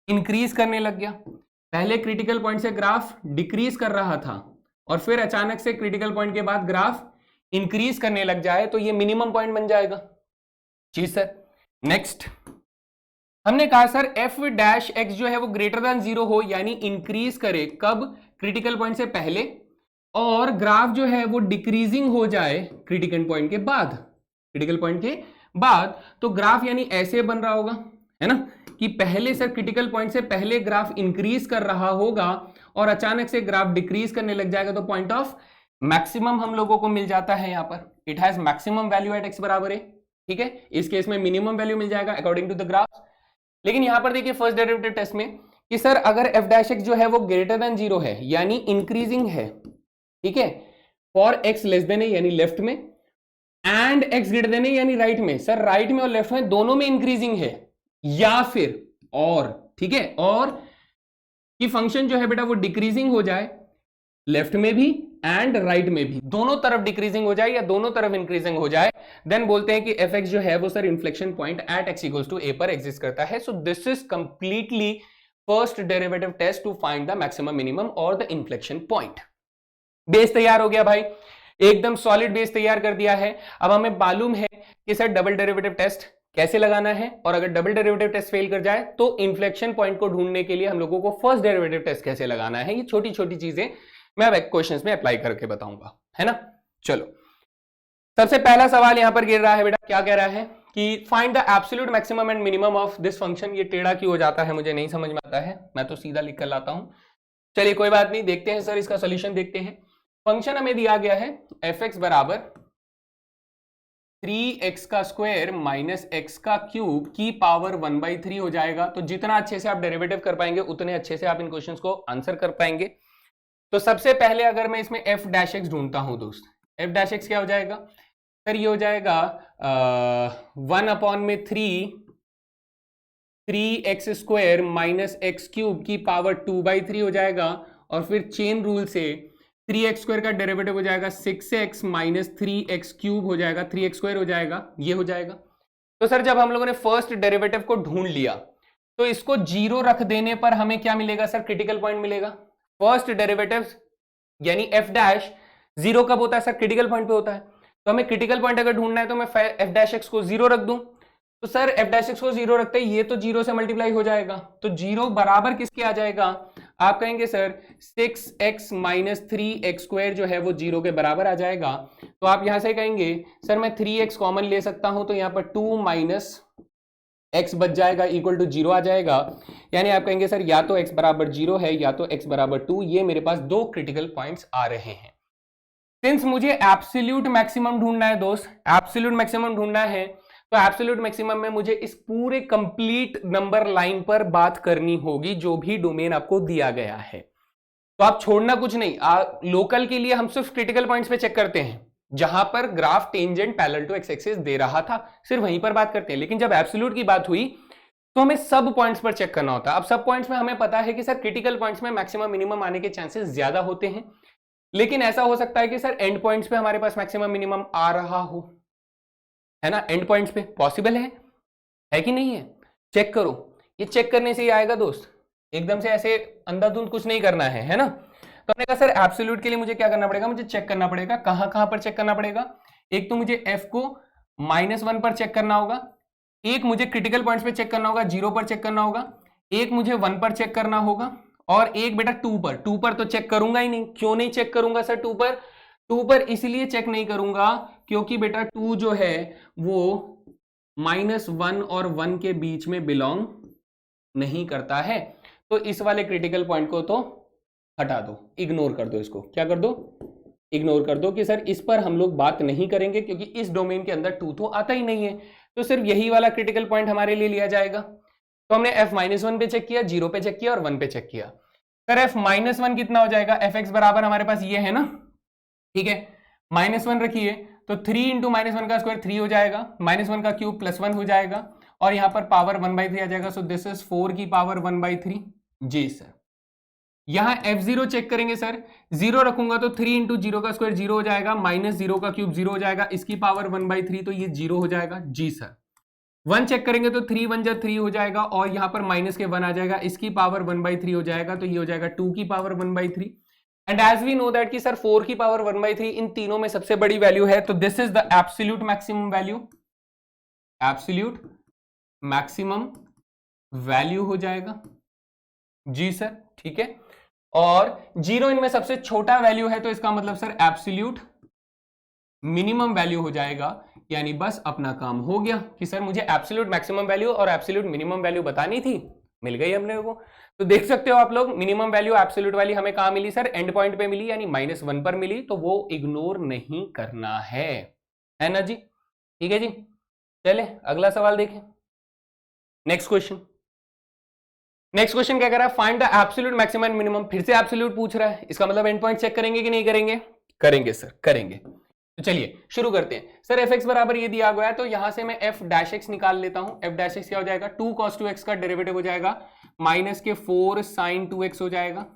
इंक्रीज करने लग गया। पहले क्रिटिकल पॉइंट से ग्राफ डिक्रीज कर रहा था और फिर अचानक से क्रिटिकल पॉइंट के बाद ग्राफ इंक्रीज करने लग जाए तो ये मिनिमम पॉइंट बन जाएगा। जी सर। नेक्स्ट हमने कहा सर f डैश एक्स जो है वो ग्रेटर देन 0 हो, यानी इंक्रीज करे कब, क्रिटिकल पॉइंट से पहले, और ग्राफ जो है वो डिक्रीजिंग हो जाए क्रिटिकल पॉइंट के बाद, तो ग्राफ यानी ऐसे बन रहा होगा, है ना, कि पहले सर क्रिटिकल पॉइंट से पहले ग्राफ इंक्रीज कर रहा होगा और अचानक से ग्राफ डिक्रीज करने लग जाएगा, तो पॉइंट ऑफ मैक्सिमम हम लोगों को मिल जाता है। यहां पर it has maximum value at x बराबर है, ठीक है। इस केस में मिनिमम वैल्यू मिल जाएगा अकॉर्डिंग टू द ग्राफ। लेकिन यहां पर देखिए फर्स्ट डेरिवेटिव टेस्ट में कि सर अगर f डैश एक्स जो है वो ग्रेटर देन 0 है, यानी इंक्रीजिंग है, ठीक है, फॉर x लेस देन है यानी लेफ्ट में, एंड x ग्रेटर देन है यानी राइट में। सर राइट में और लेफ्ट में दोनों में इंक्रीजिंग है, या फिर और, ठीक है, और कि फंक्शन जो है बेटा वो डिक्रीजिंग हो जाए लेफ्ट में भी एंड राइट में भी, दोनों तरफ डिक्रीजिंग हो जाए या दोनों तरफ इंक्रीजिंग हो जाए, देन बोलते हैं कि एफ एक्स जो है वो sir inflection point at x equals to a पर एग्जिस्ट करता है। So this is completely first derivative test to find the maximum minimum और द इन्फ्लेक्शन पॉइंट। बेस तैयार हो गया भाई, एकदम सॉलिड बेस तैयार कर दिया है। अब हमें मालूम है कि सर डबल डेरिवेटिव टेस्ट कैसे लगाना है, और अगर डबल डेरिवेटिव टेस्ट फेल कर जाए तो इन्फ्लेक्शन पॉइंट को ढूंढने के लिए हम लोगों को फर्स्ट डेरिवेटिव टेस्ट कैसे लगाना है। ये छोटी छोटी चीजें मैं अब क्वेश्चंस में अप्लाई करके बताऊंगा, है ना। चलो सबसे पहला सवाल यहां पर गिर रहा है बेटा, क्या कह रहा है कि find the absolute maximum and minimum of this function. ये टेढ़ा क्यों हो जाता है मुझे नहीं समझ में आता है, मैं तो सीधा लिख कर लाता हूं। चलिए कोई बात नहीं, देखते हैं सर इसका सोल्यूशन देखते हैं। फंक्शन हमें दिया गया है एफ एक्स बराबर 3x का स्क्वायर माइनस x का क्यूब की पावर 1/3 हो जाएगा। तो जितना अच्छे से आप डेरिवेटिव कर पाएंगे उतने अच्छे से आप इन क्वेश्चंस को आंसर कर पाएंगे। तो सबसे पहले अगर मैं इसमें f डैश एक्स ढूंढता हूं दोस्त, f डैश एक्स क्या हो जाएगा सर, ये हो जाएगा 1/3 स्क्वायर माइनस एक्स क्यूब की पावर 2/3 हो जाएगा, और फिर चेन रूल से 3x स्क्वायर का डेरिवेटिव हो जाएगा 6x माइनस 3x क्यूब हो जाएगा, 3x स्क्वायर हो जाएगा, ये हो जाएगा। तो सर जब हम लोगों ने फर्स्ट डेरिवेटिव को ढूंढ लिया तो इसको 0 रख देने पर हमें क्या मिलेगा सर, क्रिटिकल पॉइंट मिलेगा। फर्स्ट डेरिवेटिव यानी f डैश 0 कब होता है सर, क्रिटिकल पॉइंट पे होता है। तो हमें क्रिटिकल पॉइंट अगर ढूंढना है तो मैं f डैश एक्स को 0 रख दूं, तो सर f डैश एक्स को 0 रखते ही ये तो 0 से मल्टीप्लाई हो जाएगा, तो 0 बराबर किसके आ जाएगा, आप कहेंगे sir 6x minus 3x square जो है वो 0 के बराबर आ जाएगा। तो आप यहां से कहेंगे सर मैं 3x कॉमन ले सकता हूं, तो यहां पर 2 माइनस x बच जाएगा इक्वल टू 0 आ जाएगा। यानी आप कहेंगे सर या तो x बराबर 0 है या तो x बराबर 2, ये मेरे पास दो क्रिटिकल पॉइंट्स आ रहे हैं। सिंस मुझे एब्सोल्यूट मैक्सिमम ढूंढना है दोस्त, एब्सोल्यूट मैक्सिमम ढूंढना है, तो एब्सोल्यूट मैक्सिमम में मुझे इस पूरे कंप्लीट नंबर लाइन पर बात करनी होगी जो भी डोमेन आपको दिया गया है। तो आप छोड़ना कुछ नहीं, लोकल के लिए हम सिर्फ क्रिटिकल पॉइंट्स पे चेक करते हैं, जहां पर graph tangent parallel to x axis दे रहा था सिर्फ वहीं पर बात करते हैं। लेकिन जब एब्सोल्यूट की बात हुई तो हमें सब पॉइंट्स पर चेक करना होता है। अब सब पॉइंट्स में हमें पता है कि सर क्रिटिकल पॉइंट्स में मैक्सिमम मिनिमम आने के चांसेस ज्यादा होते हैं, लेकिन ऐसा हो सकता है कि सर एंड पॉइंट्स पे हमारे पास मैक्सिमम मिनिमम आ रहा हो, है ना। एंड पॉइंट्स पे पॉसिबल है कि नहीं है, चेक करो। ये चेक करने से ही आएगा दोस्त, एकदम से ऐसे अंधाधुंध कुछ नहीं करना है ना। तो हमने कहा सर एब्सोल्यूट के लिए मुझे क्या करना पड़ेगा, मुझे चेक करना पड़ेगा। कहां पर चेक करना पड़ेगा, एक तो मुझे f को -1 पर चेक करना होगा, एक मुझे क्रिटिकल पॉइंट्स पे चेक करना होगा, 0 पर चेक करना होगा, एक मुझे 1 पर चेक करना होगा, और एक बेटा 2 पर तो चेक करूंगा ही नहीं। क्यों नहीं चेक करूंगा सर 2 पर इसलिए चेक नहीं करूंगा क्योंकि बेटा 2 जो है वो -1 और 1 के बीच में बिलोंग नहीं करता है। तो इस वाले क्रिटिकल पॉइंट को तो हटा दो, इग्नोर कर दो इसको। क्या कर दो? इग्नोर कर दो कि सर इस पर हम लोग बात नहीं करेंगे क्योंकि इस डोमेन के अंदर 2 तो आता ही नहीं है। तो सिर्फ यही वाला क्रिटिकल पॉइंट हमारे लिए लिया जाएगा। तो हमने f-1 पे चेक किया, 0 पे चेक किया और 1 पे चेक किया। सर f-1 कितना हो जाएगा? fx बराबर हमारे पास ये है ना, ठीक है, -1 रखिए तो 3 इंटू -1 का स्क्वायर 3 हो जाएगा, -1 का क्यूब +1 हो जाएगा और यहां पर पावर 1/3 आ जाएगा। सो दिस इज 4 की पावर 1/3। जी सर। यहां f0 चेक करेंगे सर, 0 रखूंगा तो 3 इंटू 0 का स्क्वायर 0 हो जाएगा, -0 का क्यूब 0 हो जाएगा, इसकी पावर 1/3 तो ये 0 हो जाएगा। जी सर। 1 चेक करेंगे तो 3 1 जा 3 हो जाएगा और यहां पर माइनस के 1 आ जाएगा, इसकी पावर 1/3 हो जाएगा, तो ये हो जाएगा 2 की power 1/3। And as we know that कि सर 4 की पावर 1/3 इन तीनों में सबसे बड़ी वैल्यू है, तो this is the absolute maximum value. Absolute maximum value हो जाएगा। जी सर, ठीक है। और 0 इनमें सबसे छोटा वैल्यू है तो इसका मतलब सर एब्सोल्यूट मिनिमम वैल्यू हो जाएगा। यानी बस अपना काम हो गया कि सर मुझे एब्सोल्यूट मैक्सिमम वैल्यू और एब्सोल्यूट मिनिमम वैल्यू बतानी थी, मिल गई हमने को। तो देख सकते हो आप लोग, मिनिमम वैल्यू एब्सोल्यूट वाली हमें कहां मिली सर? एंड पॉइंट पे मिली, यानी -1 पर मिली, तो वो इग्नोर नहीं करना है ना जी? ठीक है जी। चले अगला सवाल देखें। नेक्स्ट क्वेश्चन क्या कह रहा है? Find the absolute maximum and minimum. फिर से एब्सोल्यूट पूछ रहा है, इसका मतलब एंड पॉइंट चेक करेंगे कि नहीं करेंगे? करेंगे सर, करेंगे। तो चलिए शुरू करते हैं। सर f(x) बराबर ये दिया गया है तो यहां से मैं f'(x) निकाल लेता हूं। f'(x) क्या हो जाएगा? 2 cos 2x का डेरिवेटिव हो जाएगा, -4 sin 2x हो जाएगा,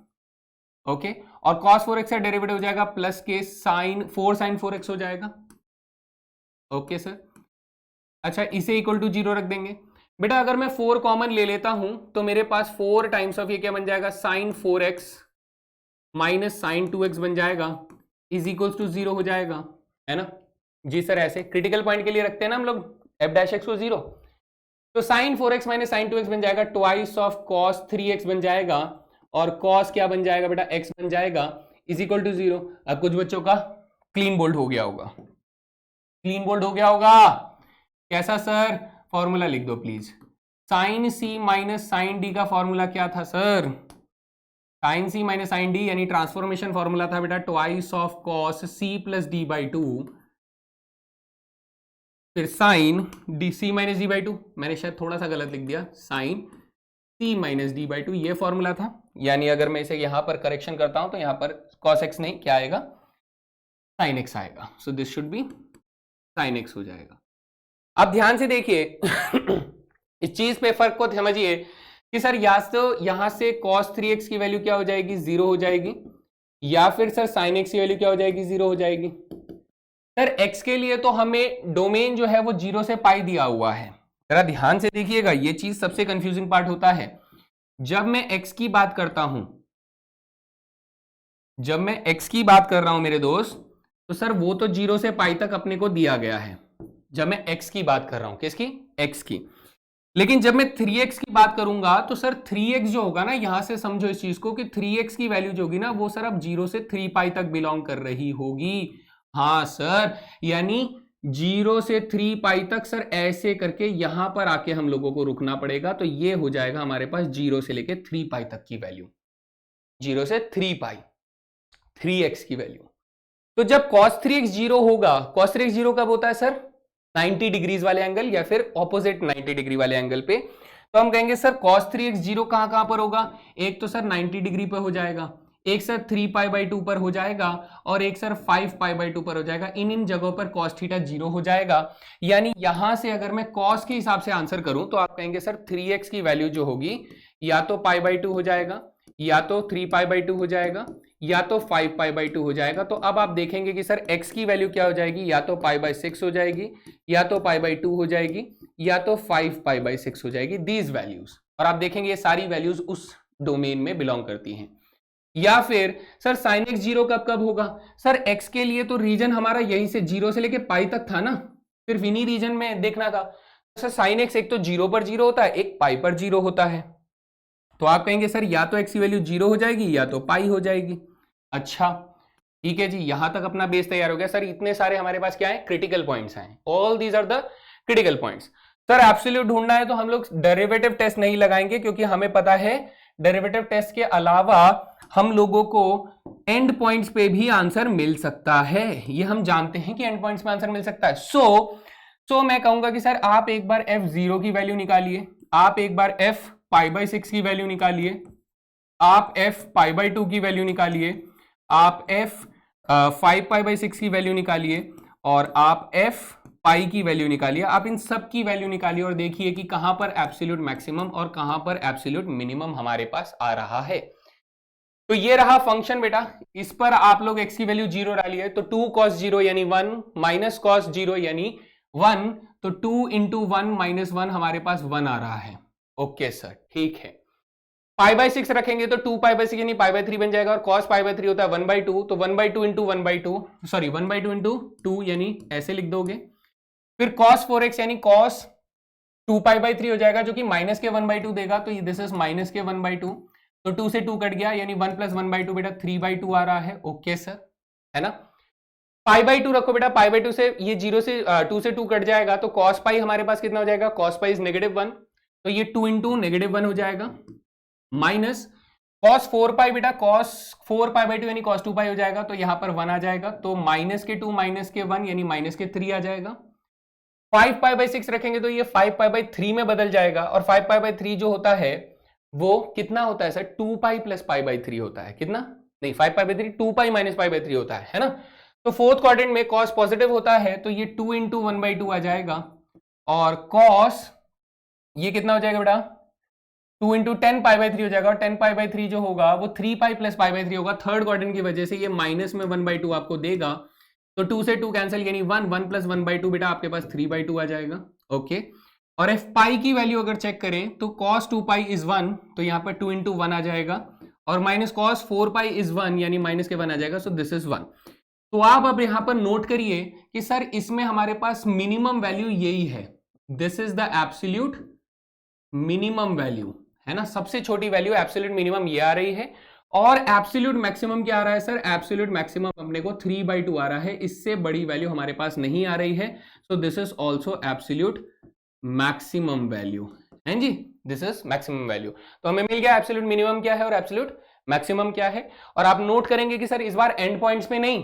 ओके। और cos 4x का डेरिवेटिव हो जाएगा +4 sin 4x हो जाएगा, ओके सर। अच्छा, इसे इक्वल टू 0 रख देंगे। बेटा अगर मैं 4 कॉमन ले लेता हूं तो मेरे पास 4 टाइम्स ऑफ ये क्या बन जाएगा? sin 4x minus sin 2x बन जाएगा, इज इक्वल्स टू 0 हो जाएगा, है ना? जी सर। ऐसे क्रिटिकल पॉइंट के लिए रखते हैं ना हम लोग f'(x) को 0। तो sin 4x minus sin 2x बन जाएगा ट्वाइस ऑफ cos 3x बन जाएगा, और cos क्या बन जाएगा बेटा? x बन जाएगा, इज इक्वल टू 0। अब कुछ बच्चों का क्लीन बोल्ड हो गया होगा, क्लीन बोल्ड हो गया होगा। कैसा सर? फॉर्मूला लिख दो please. sin c minus sin d का फॉर्मूला क्या था sir? sin c minus sin d यानी ट्रांसफॉर्मेशन फॉर्मूला था बेटा twice of cos c plus d by 2, फिर sin d c minus d by 2, मैंने शायद थोड़ा सा गलत लिख दिया, sin c minus d by 2 ये फॉर्मूला था। यानी अगर मैं इसे यहां पर करेक्शन करता हूं तो यहां पर cos x नहीं, क्या आएगा? sin x आएगा। So this should be sin x हो जाएगा। अब ध्यान से देखिए इस चीज पे फर्क को समझिए कि सर या तो यहां से cos 3x की वैल्यू क्या हो जाएगी? 0 हो जाएगी, या फिर सर sin x की वैल्यू क्या हो जाएगी? 0 हो जाएगी। सर x के लिए तो हमें डोमेन जो है वो 0 से पाई दिया हुआ है। जरा ध्यान से देखिएगा, ये चीज सबसे कंफ्यूजिंग पार्ट होता है। जब मैं x की बात करता हूं, जब मैं x की बात कर रहा हूं मेरे दोस्त, तो सर वो तो 0 से पाई तक अपने को दिया गया है। जब मैं x की बात कर रहा हूं, किसकी? x की। लेकिन जब मैं 3x की बात करूंगा तो सर 3x जो होगा ना, यहां से समझो इस चीज को कि 3x की वैल्यू जो होगी ना वो सर अब 0 से 3 पाई तक बिलोंग कर रही होगी। हाँ सर, यानी 0 से 3 पाई तक सर ऐसे करके यहां पर आके हम लोगों को रुकना पड़ेगा। तो ये हो जाएगा हमारे पास 0 से लेके 3 पाई तक की वैल्यू, 0 से 3 पाई 3x की वैल्यू। तो जब cos 3x 0 होगा, cos 3x 0 कब होता है सर? 90 डिग्रीज वाले एंगल या फिर ऑपोजिट 90 डिग्री वाले एंगल पे। तो हम कहेंगे सर cos 3x 0 कहां पर होगा? एक तो सर 90 डिग्री पर हो जाएगा, एक सर 3 पाई बाई 2 पर हो जाएगा, और एक सर 5 पाई बाई 2 पर हो जाएगा। इन जगहों पर cos थीटा 0 हो जाएगा। यानी यहां से अगर मैं cos के हिसाब से आंसर करूं तो आप कहेंगे सर 3x की वैल्यू जो होगी या तो पाई बाई 2 हो जाएगा, या तो 3 पाई बाई 2 हो जाएगा, या तो 5 पाई बाई 2 हो जाएगा। तो अब आप देखेंगे कि सर x की वैल्यू क्या हो जाएगी? या तो पाई बाई 6 हो जाएगी, या तो पाई बाई 2 हो जाएगी, या तो 5 पाई बाई 6 हो जाएगी, दीज वैल्यूज। और आप देखेंगे ये सारी वैल्यूज उस डोमेन में बिलोंग करती हैं। या फिर सर sin x 0 कब कब होगा? सर x के लिए तो रीजन हमारा यहीं से 0 से लेके पाई तक था ना, सिर्फ इन्हीं रीजन में देखना था। सर sin x एक तो 0 पर 0 होता है, एक पाई पर 0 होता है। तो आप कहेंगे सर या तो x की वैल्यू 0 हो जाएगी या तो पाई हो जाएगी। अच्छा ठीक है जी, यहां तक अपना बेस तैयार हो गया। सर इतने सारे हमारे पास क्या है, क्रिटिकल पॉइंट्स हैं, all these are the critical points. Sir absolute ढूंढना है तो हम लोग डेरिवेटिव टेस्ट नहीं लगाएंगे, क्योंकि हमें पता है डेरिवेटिव टेस्ट के अलावा हम लोगों को एंड पॉइंट्स पे भी आंसर मिल सकता है। ये हम जानते हैं कि एंड पॉइंट्स पे आंसर मिल सकता है। सो मैं कहूंगा कि सर आप एक बार f0 की वैल्यू निकालिए, आप एक बार f π/6 की वैल्यू निकालिए, आप f π/2 की वैल्यू निकालिए, आप f 5π/6 की वैल्यू निकालिए, और आप f पाई की वैल्यू निकालिए। आप इन सब की वैल्यू निकालिए और देखिए कि कहां पर एब्सोल्यूट मैक्सिमम और कहां पर एब्सोल्यूट मिनिमम हमारे पास आ रहा है। तो ये रहा फंक्शन बेटा, इस पर आप लोग x की वैल्यू 0 डालिए, तो 2 cos 0 यानी 1 माइनस cos 0 यानी 1, तो 2 इंटू 1 माइनस 1 हमारे पास 1 आ रहा है। ओके सर ठीक है। π/6 रखेंगे तो 2π/6 यानी π/3 बन जाएगा, और cos π/3 होता है 1/2, तो 1/2 इंटू 1/2 सॉरी 1/2 इंटू 2 यानी ऐसे लिख दोगे। फिर cos 4x यानी cos 2π/3 हो जाएगा, जो कि माइनस के 1/2 देगा, तो दिस इज माइनस के 1/2, तो 2 से 2 कट गया यानी 1 प्लस 1/2 बेटा 3/2 आ रहा है। ओके सर, है ना। π/2 रखो बेटा, π/2 से ये 0 से 2 से 2 कट जाएगा, तो cos पाई हमारे पास कितना हो जाएगा, cos पाई इज -1, तो ये 2 इंटू -1 हो जाएगा, माइनस cos 4 बेटा, cos 4π/2 यानी cos 2 हो जाएगा, तो यहां पर 1 आ जाएगा, तो माइनस के 2 माइनस के 1 यानी माइनस के 3 आ जाएगा। 5π/6 रखेंगे तो ये 5π/3 में बदल जाएगा, और 5π/3 जो होता है वो कितना होता है सर, 2π प्लस π/3 होता है, कितना नहीं 5π/3 2π माइनस π/3 होता है ना। तो फोर्थ क्वाड्रेंट में cos पॉजिटिव होता है, तो ये 2 इंटू 1/2 आ जाएगा, और cos ये कितना हो जाएगा बेटा 2 इंटू 10π/3 हो जाएगा, और 10π/3 जो होगा वो 3π प्लस π/3 होगा। थर्ड क्वाड्रेंट की वजह से ये माइनस में 1/2 आपको देगा, तो 2 से 2 कैंसिल यानी 1 प्लस 1/2 बेटा आपके पास 3/2 आ जाएगा। ओके, और f पाई की वैल्यू अगर चेक करें तो cos 2π इज 1, तो यहां पर 2 इंटू 1 आ जाएगा, और माइनस cos 4π इज 1 यानी माइनस के 1 आ जाएगा, सो दिस इज 1। तो आप अब यहां पर नोट करिए कि सर इसमें हमारे पास मिनिमम वैल्यू यही है, this is the absolute minimum value, है ना। सबसे छोटी वैल्यू एब्सोल्यूट मिनिमम ये आ रही है, और एब्सोल्यूट मैक्सिमम क्या आ रहा है सर, एब्सोल्यूट मैक्सिमम अपने को 3/2 आ रहा है, इससे बड़ी वैल्यू हमारे पास नहीं आ रही है, so this is also absolute maximum value, है जी, दिस इज मैक्सिमम वैल्यू। तो हमें मिल गया एब्सोल्यूट मिनिमम क्या है और एब्सोल्यूट मैक्सिमम क्या है। और आप नोट करेंगे कि सर इस बार एंड पॉइंट्स पे नहीं,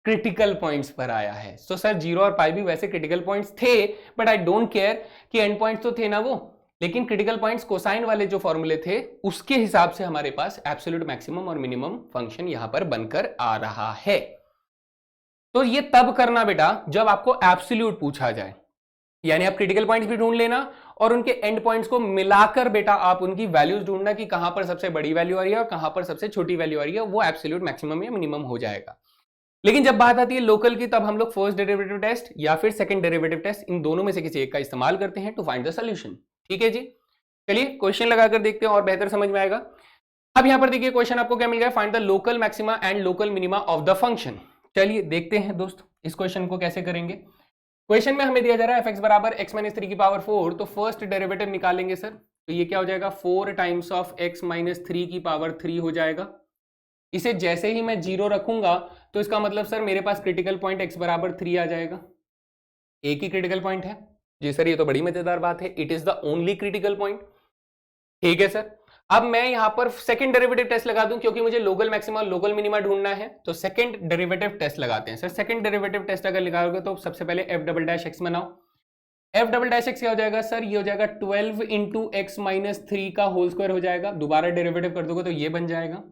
क्रिटिकल पॉइंट्स पर आया है। सो सर 0 और पाई भी वैसे क्रिटिकल पॉइंट्स थे, बट आई डोंट केयर कि एंड पॉइंट्स तो थे ना वो, लेकिन क्रिटिकल पॉइंट्स कोसाइन वाले जो फॉर्मूले थे उसके हिसाब से हमारे पास एब्सोल्यूट मैक्सिमम और मिनिमम फंक्शन यहां पर बनकर आ रहा है। तो ये तब करना बेटा जब आपको एब्सोल्यूट पूछा जाए, यानी आप क्रिटिकल पॉइंट्स भी ढूंढ लेना और उनके एंड पॉइंट्स को मिलाकर बेटा आप उनकी वैल्यूज ढूंढना कि कहां पर सबसे बड़ी वैल्यू आ रही है और कहां पर सबसे छोटी वैल्यू आ रही है, वो एब्सोल्यूट मैक्सिमम या मिनिमम हो जाएगा। लेकिन जब बात आती है लोकल की, तब हम लोग फर्स्ट डेरिवेटिव टेस्ट या फिर सेकंड डेरिवेटिव टेस्ट, इन दोनों में से किसी एक का इस्तेमाल करते हैं टू फाइंड द सॉल्यूशन। ठीक है जी, चलिए क्वेश्चन लगाकर देखते हैं और बेहतर समझ में आएगा। अब यहां पर देखिए क्वेश्चन आपको क्या मिल गया, find the local maxima and local minima of the function. चलिए देखते हैं दोस्त इस क्वेश्चन को कैसे करेंगे। क्वेश्चन में हमें दिया जा रहा है f(x) बराबर x - 3 की पावर 4, तो फर्स्ट डेरिवेटिव निकालेंगे सर, तो ये क्या हो जाएगा 4 टाइम्स ऑफ x - 3 की पावर 3 हो जाएगा। इसे जैसे ही मैं 0 रखूंगा तो इसका मतलब सर मेरे पास क्रिटिकल पॉइंट x बराबर 3 आ जाएगा। एक ही क्रिटिकल पॉइंट है जी सर, ये तो बड़ी मजेदार बात है, it is the only critical point. ठीक है सर, अब मैं यहां पर सेकंड डेरिवेटिव टेस्ट लगा दूं क्योंकि मुझे लोकल मैक्सिमा लोकल मिनिमा ढूंढना है, तो सेकंड डेरिवेटिव टेस्ट लगाते हैं सर। सेकंड डेरिवेटिव टेस्ट अगर लगाओगे तो सबसे पहले f'(x) बनाओ। f'(x) क्या हो जाएगा सर, ये हो जाएगा 12 इंटू x - 3 का होल स्क्वायर हो जाएगा, दोबारा डेरिवेटिव कर दोगे तो ये बन जाएगा।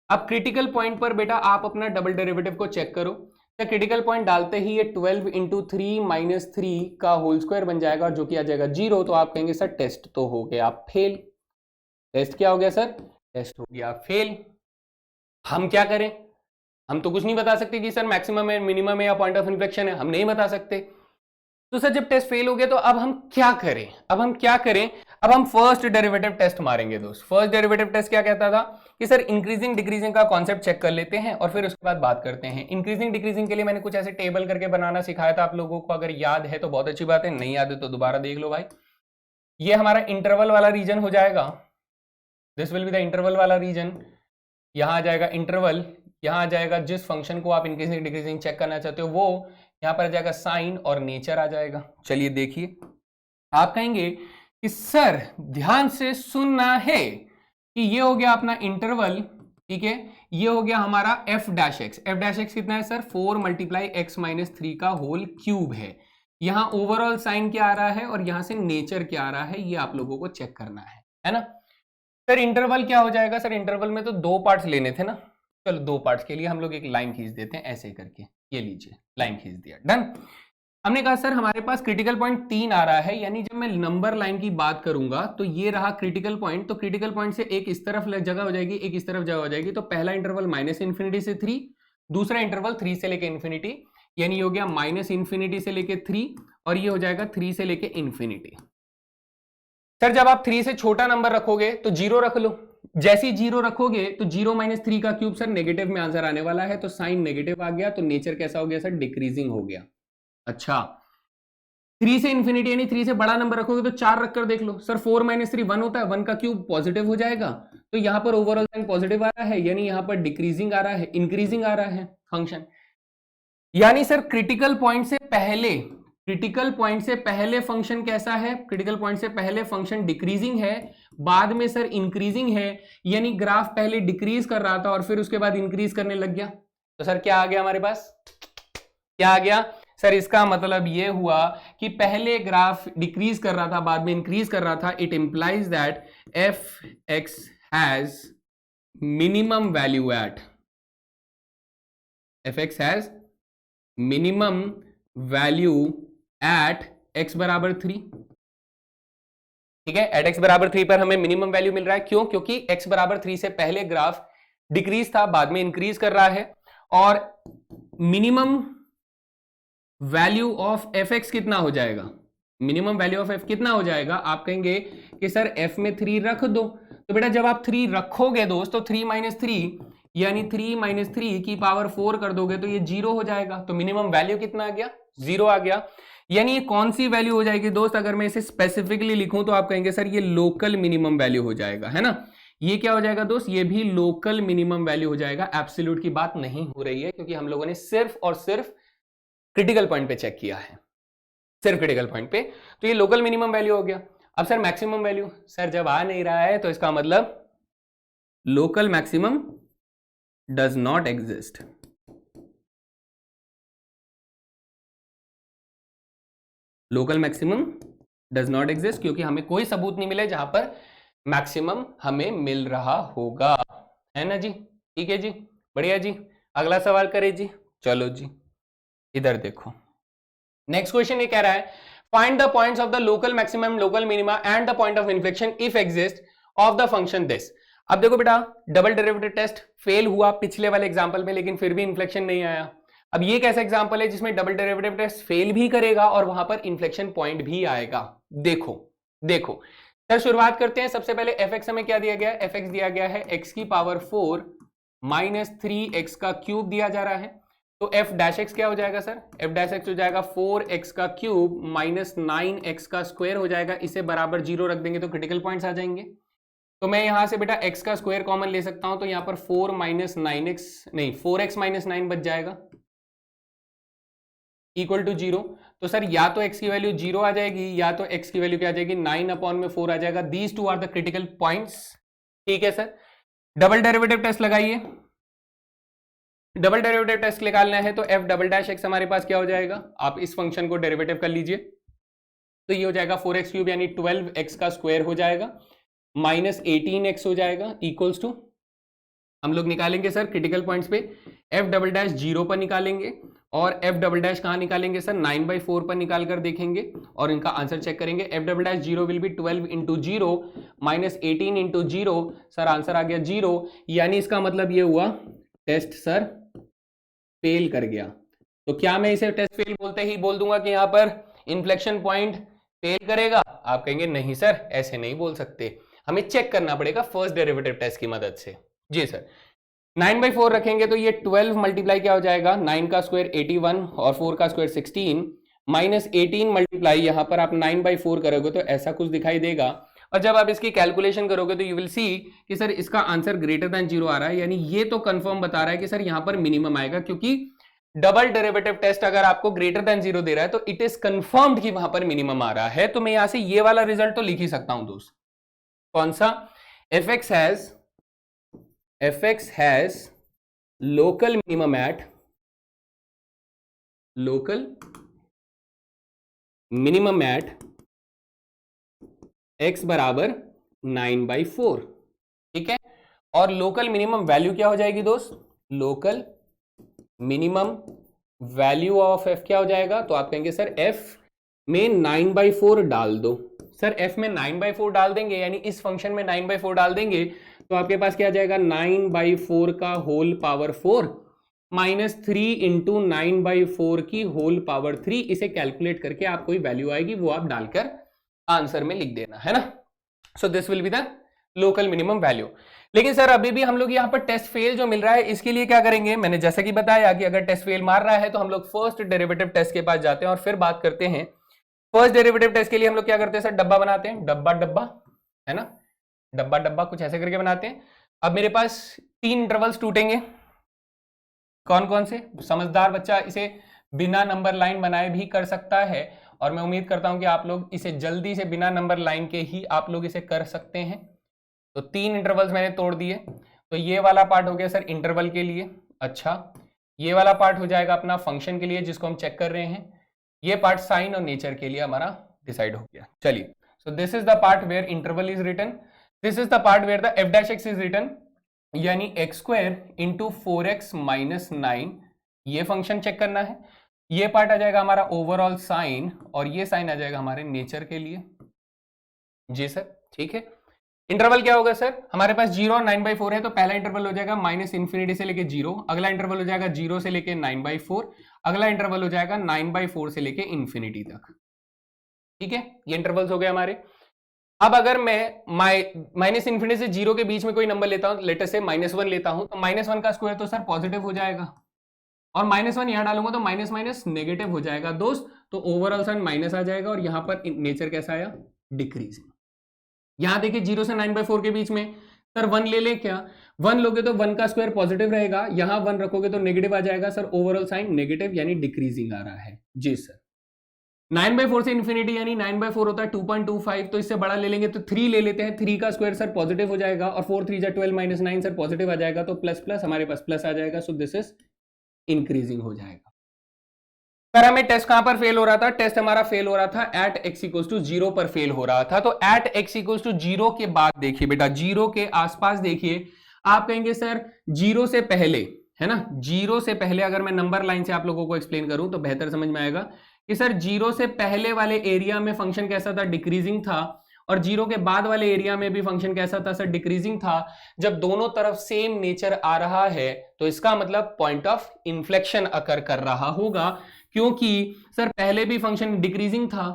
अब क्रिटिकल पॉइंट पर बेटा आप अपना डबल डेरिवेटिव को चेक करो, तो क्रिटिकल पॉइंट डालते ही ये 12 इंटू 3 - 3 का होल स्क्वायर बन जाएगा, जो कि आ जाएगा 0। तो आप कहेंगे सर टेस्ट तो हो गया फेल। टेस्ट क्या हो गया सर, टेस्ट हो गया फेल। हम क्या करें, हम तो कुछ नहीं बता सकते कि सर मैक्सिमम है मिनिमम है या पॉइंट ऑफ इन्फ्लेक्शन है, हम नहीं बता सकते। तो सर जब टेस्ट फेल हो गया तो अब हम क्या करें, अब हम फर्स्ट डेरिवेटिव टेस्ट मारेंगे दोस्त। फर्स्ट डेरिवेटिव टेस्ट क्या कहता था कि सर इंक्रीजिंग डिक्रीजिंग का कॉन्सेप्ट चेक कर लेते हैं और फिर उसके बाद बात करते हैं। इंक्रीजिंग डिक्रीजिंग के लिए मैंने कुछ ऐसे टेबल करके बनाना सिखाया था आप लोगों को, अगर याद है तो बहुत अच्छी बात है, नहीं याद है तो दोबारा देख लो भाई। ये हमारा इंटरवल वाला रीजन हो जाएगा, this will be the interval वाला रीजन। यहाँ आ जाएगा इंटरवल, यहाँ आ जाएगा जिस फंक्शन को आप इंक्रीजिंग डिक्रीजिंग चेक करना चाहते हो वो, यहाँ पर आ जाएगा साइन और नेचर आ जाएगा। चलिए देखिए, आप कहेंगे कि सर ध्यान से सुनना है कि ये हो गया अपना इंटरवल, ठीक है, ये हो गया हमारा F dash x. F dash x कितना है सर? 4 मल्टीप्लाई एक्स माइनस 3 का होल क्यूब है। यहाँ ओवरऑल साइन क्या आ रहा है और यहां से नेचर क्या आ रहा है, ये आप लोगों को चेक करना है ना। सर इंटरवल क्या हो जाएगा? सर इंटरवल में तो 2 पार्ट्स लेने थे ना, चलो 2 पार्ट्स के लिए हम लोग एक लाइन खींच देते हैं ऐसे करके, ये लीजिए लाइन खींच दिया, डन। हमने कहा सर हमारे पास क्रिटिकल पॉइंट 3 आ रहा है, यानी जब मैं नंबर लाइन की बात करूंगा तो ये रहा क्रिटिकल पॉइंट, तो क्रिटिकल पॉइंट से एक इस तरफ जगह हो जाएगी, एक इस तरफ जगह हो जाएगी। तो पहला इंटरवल माइनस इन्फिनिटी से 3, दूसरा इंटरवल 3 से लेके इन्फिनिटी, यानी हो गया माइनस इन्फिनिटी से लेके 3 और ये हो जाएगा 3 से लेके इन्फिनिटी। सर जब आप 3 से छोटा नंबर रखोगे तो 0 रख लो, जैसे ही 0 रखोगे तो 0 माइनस 3 का क्यूब सर नेगेटिव में आंसर आने वाला है, तो साइन नेगेटिव आ गया, तो नेचर कैसा हो गया सर? डिक्रीजिंग हो गया। अच्छा 3 से इन्फिनिटी यानी 3 से बड़ा नंबर रखोगे तो 4 रखकर देख लो सर, 4 माइनस 3 1 होता है, 1 का क्यूब पॉजिटिव हो जाएगा, तो यहां पर ओवरऑल साइन पॉजिटिव आ रहा है, यानी यहां पर डिक्रीजिंग आ रहा है, इंक्रीजिंग आ रहा है फंक्शन। यानी सर क्रिटिकल पॉइंट से पहले फंक्शन कैसा है? क्रिटिकल पॉइंट से पहले फंक्शन डिक्रीजिंग है, बाद में सर इंक्रीजिंग है, यानी ग्राफ पहले डिक्रीज कर रहा था और फिर उसके बाद इंक्रीज करने लग गया। तो सर क्या आ गया हमारे पास? क्या आ गया सर? इसका मतलब ये हुआ कि पहले ग्राफ डिक्रीज कर रहा था, बाद में इंक्रीज कर रहा था। It implies that f x has minimum value at, f x has minimum value at x बराबर 3, ठीक है, एट एक्स बराबर 3 पर हमें मिनिमम वैल्यू मिल रहा है। क्यों? क्योंकि एक्स बराबर 3 से पहले ग्राफ डिक्रीज था, बाद में इंक्रीज कर रहा है, और minimum value of F x कितना हो जाएगा? मिनिमम वैल्यू ऑफ एफ कितना हो जाएगा? आप कहेंगे कि सर एफ में 3 रख दो, तो बेटा जब आप 3 रखोगे दोस्त तो 3 माइनस 3 यानी 3 माइनस 3 की पावर 4 कर दोगे तो ये 0 हो जाएगा, तो मिनिमम वैल्यू कितना आ गया? 0 आ गया। यानी ये कौन सी वैल्यू हो जाएगी दोस्त? अगर मैं इसे स्पेसिफिकली लिखूं तो आप कहेंगे सर ये लोकल मिनिमम वैल्यू हो जाएगा, है ना। ये क्या हो जाएगा दोस्त? ये भी लोकल मिनिमम वैल्यू हो जाएगा। एब्सोल्यूट की बात नहीं हो रही है, क्योंकि हम लोगों ने सिर्फ और सिर्फ क्रिटिकल पॉइंट पे चेक किया है, सिर्फ क्रिटिकल पॉइंट पे, तो ये लोकल मिनिमम वैल्यू हो गया। अब सर मैक्सिमम वैल्यू, सर जब आ नहीं रहा है तो इसका मतलब local maximum does not exist. Local maximum does not exist, क्योंकि हमें कोई सबूत नहीं मिले जहां पर मैक्सिमम हमें मिल रहा होगा, है ना जी। ठीक है जी, बढ़िया जी। अगला सवाल करें जी। चलो जी इधर देखो, नेक्स्ट क्वेश्चन ये कह रहा है find the points of the local maximum, local minima and the point of inflection if exist of the function this. अब देखो बेटा, डबल डेरिवेटिव टेस्ट फेल हुआ पिछले वाले एग्जांपल में, लेकिन फिर भी इन्फ्लेक्शन नहीं आया। अब ये कैसा एग्जांपल है जिसमें डबल डेरिवेटिव टेस्ट फेल भी करेगा और वहां पर इन्फ्लेक्शन पॉइंट भी आएगा? देखो देखो सर, शुरुआत करते हैं। सबसे पहले एफ एक्स हमें क्या दिया गया है? एफ एक्स दिया गया है एक्स की पावर 4 माइनस 3x का क्यूब दिया जा रहा है। तो एफ डैश एक्स क्या हो जाएगा सर? एफ डैश एक्स हो जाएगा 4x का क्यूब माइनस 9x का स्क्वायर हो जाएगा। इसे बराबर 0 रख देंगे तो क्रिटिकल पॉइंट्स आ जाएंगे। तो मैं यहां से बेटा x का स्क्वायर कॉमन ले सकता हूं, तो यहां पर 4 माइनस 9x नहीं 4x माइनस 9 बच जाएगा इक्वल टू 0। तो सर या तो x की वैल्यू 0 आ जाएगी या तो x की वैल्यू क्या आ जाएगी? 9 अपॉन में 4 आ जाएगा। These two are the critical points. ठीक है सर, डबल डेरिवेटिव टेस्ट लगाइए। डबल डेरिवेटिव टेस्ट निकालना है तो एफ डबल डैश एक्स हमारे पास क्या हो जाएगा? आप इस फंक्शन को डेरिवेटिव कर लीजिए, तो ये हो जाएगा 4x क्यूब यानी 12x का स्क्वायर हो जाएगा माइनस 18x हो जाएगा इक्वल्स टू, हम लोग निकालेंगे सर क्रिटिकल पॉइंट्स पे एफ डबल डैश 0 पर निकालेंगे और एफ डबल डैश कहां निकालेंगे सर? 9/4 पर निकाल कर देखेंगे और इनका आंसर चेक करेंगे। F double dash 0 will be 12 into 0 minus 18 into 0। Sir answer आ गया 0, यानी इसका मतलब ये हुआ टेस्ट सर फेल कर गया। तो क्या मैं इसे टेस्ट फेल बोलते ही बोल दूंगा कि यहां पर इन्फ्लेक्शन पॉइंट फेल करेगा? आप कहेंगे नहीं सर ऐसे नहीं बोल सकते, हमें चेक करना पड़ेगा फर्स्ट डेरिवेटिव टेस्ट की मदद से। जी सर, 9/4 रखेंगे तो ये 12 मल्टीप्लाई क्या हो जाएगा? 9 का स्क्वायर 81 और 4 का स्क्वायर 16 माइनस 18 मल्टीप्लाई, यहां पर आप 9/4 करोगे तो ऐसा कुछ दिखाई देगा और जब आप इसकी कैलकुलेशन करोगे तो यू विल सी कि सर इसका आंसर ग्रेटर देन 0 आ रहा है, यानी ये तो कंफर्म बता रहा है कि सर यहां पर मिनिमम आएगा, क्योंकि डबल डेरिवेटिव टेस्ट अगर आपको ग्रेटर देन 0 दे रहा है तो इट इज कंफर्म्ड कि वहां पर मिनिमम आ रहा है। तो मैं यहां से ये वाला रिजल्ट तो लिख ही सकता हूं दोस्त, कौन सा, fx has local minimum at x बराबर 9/4, ठीक है। और लोकल मिनिमम वैल्यू क्या हो जाएगी दोस्त, local minimum value of f क्या हो जाएगा, तो आप कहेंगे सर f में 9/4 डाल दो। सर f में 9/4 डाल देंगे, यानी इस फंक्शन में 9/4 डाल देंगे तो आपके पास क्या आ जाएगा, 9/4 का होल पावर 4 माइनस 3 इंटू 9/4 की होल पावर 3। इसे कैलकुलेट करके आप कोई वैल्यू आएगी वो आप डालकर आंसर में लिख देना है ना। So this will be the local minimum value. लेकिन सर अभी भी हम लोग यहाँ पर टेस्ट फेल जो मिल रहा है, इसके लिए क्या करेंगे, मैंने जैसा कि बताया कि अगर टेस्ट फेल मार रहा है तो हम लोग फर्स्ट डेरिवेटिव टेस्ट के पास जाते हैं और फिर बात करते हैं। फर्स्ट डेरिवेटिव टेस्ट के लिए हम लोग क्या करते हैं सर, डब्बा बनाते हैं, डब्बा डब्बा है ना, डब्बा डब्बा कुछ ऐसे करके बनाते हैं। अब मेरे पास 3 इंटरवल्स टूटेंगे, कौन कौन से, समझदार बच्चा इसे बिना नंबर लाइन बनाए भी कर सकता है, और मैं उम्मीद करता हूं कि आप लोग इसे जल्दी से बिना नंबर लाइन के ही आप लोग इसे कर सकते हैं। तो 3 इंटरवल्स मैंने तोड़ दिए, तो ये वाला पार्ट हो गया सर इंटरवल के लिए। अच्छा, ये वाला पार्ट हो जाएगा अपना फंक्शन के लिए जिसको हम चेक कर रहे हैं, ये पार्ट साइन और नेचर के लिए हमारा डिसाइड हो गया। चलिए, so this is the part where interval is written, this is the part where the f dash x is written, यानी x square into 4x minus 9, ये फंक्शन चेक करना है। ये पार्ट आ जाएगा हमारा ओवरऑल साइन, और ये साइन आ जाएगा हमारे नेचर के लिए। जी सर, ठीक है। इंटरवल क्या होगा सर, हमारे पास 0 और 9/4 है, तो पहला इंटरवल हो जाएगा माइनस इन्फिनिटी से लेके 0, अगला इंटरवल हो जाएगा 0 से लेके 9/4, अगला इंटरवल हो जाएगा 9/4 से लेके इन्फिनिटी तक, ठीक है। ये इंटरवल्स हो गए हमारे। अब अगर मैं माइनस इन्फिनिटी से 0 के बीच में कोई नंबर लेता हूं, लेटर से -1 लेता हूं, तो -1 का स्क्वायर तो सर पॉजिटिव हो जाएगा, और -1 यहां डालूंगा तो माइनस माइनस नेगेटिव हो जाएगा दोस्त, तो ओवरऑल साइन माइनस आ जाएगा, और यहां पर नेचर कैसा आया, डिक्रीजिंग। यहां देखिए 0 से 9/4 के बीच में सर 1 ले ले, क्या 1 लोगे तो 1 का स्क्वायर पॉजिटिव रहेगा, यहां 1 रखोगे तो नेगेटिव आ जाएगा, सर ओवरऑल साइन नेगेटिव यानी डिक्रीजिंग आ रहा है। जी सर, 9/4 से इन्फिनिटी यानी 9/4 होता है 2.25, तो इससे बड़ा ले लेंगे तो 3 ले लेते हैं, 3 का स्क्वायर सर पॉजिटिव हो जाएगा, और 4 3 12 माइनस 9 सर पॉजिटिव आ जाएगा, तो प्लस प्लस हमारे पास प्लस आ जाएगा, सो दिस इज इंक्रीजिंग हो जाएगा। सर हमें टेस्ट कहां पर फेल हो रहा था, टेस्ट हमारा फेल हो रहा था एट x इक्वल्स टू 0 पर फेल हो रहा था। तो एट x इक्वल्स टू 0 के बाद देखिए बेटा, 0 के आसपास देखिए, आप कहेंगे सर 0 से पहले है ना, 0 से पहले अगर मैं नंबर लाइन से आप लोगों को एक्सप्लेन करूं तो बेहतर समझ में आएगा कि सर 0 से पहले वाले एरिया में फंक्शन कैसा था, डिक्रीजिंग था, और 0 के बाद वाले एरिया में भी फंक्शन कैसा था सर, डिक्रीजिंग था। जब दोनों तरफ सेम नेचर आ रहा है तो इसका मतलब पॉइंट ऑफ इन्फ्लेक्शन अकर कर रहा होगा, क्योंकि सर पहले भी फंक्शन डिक्रीजिंग था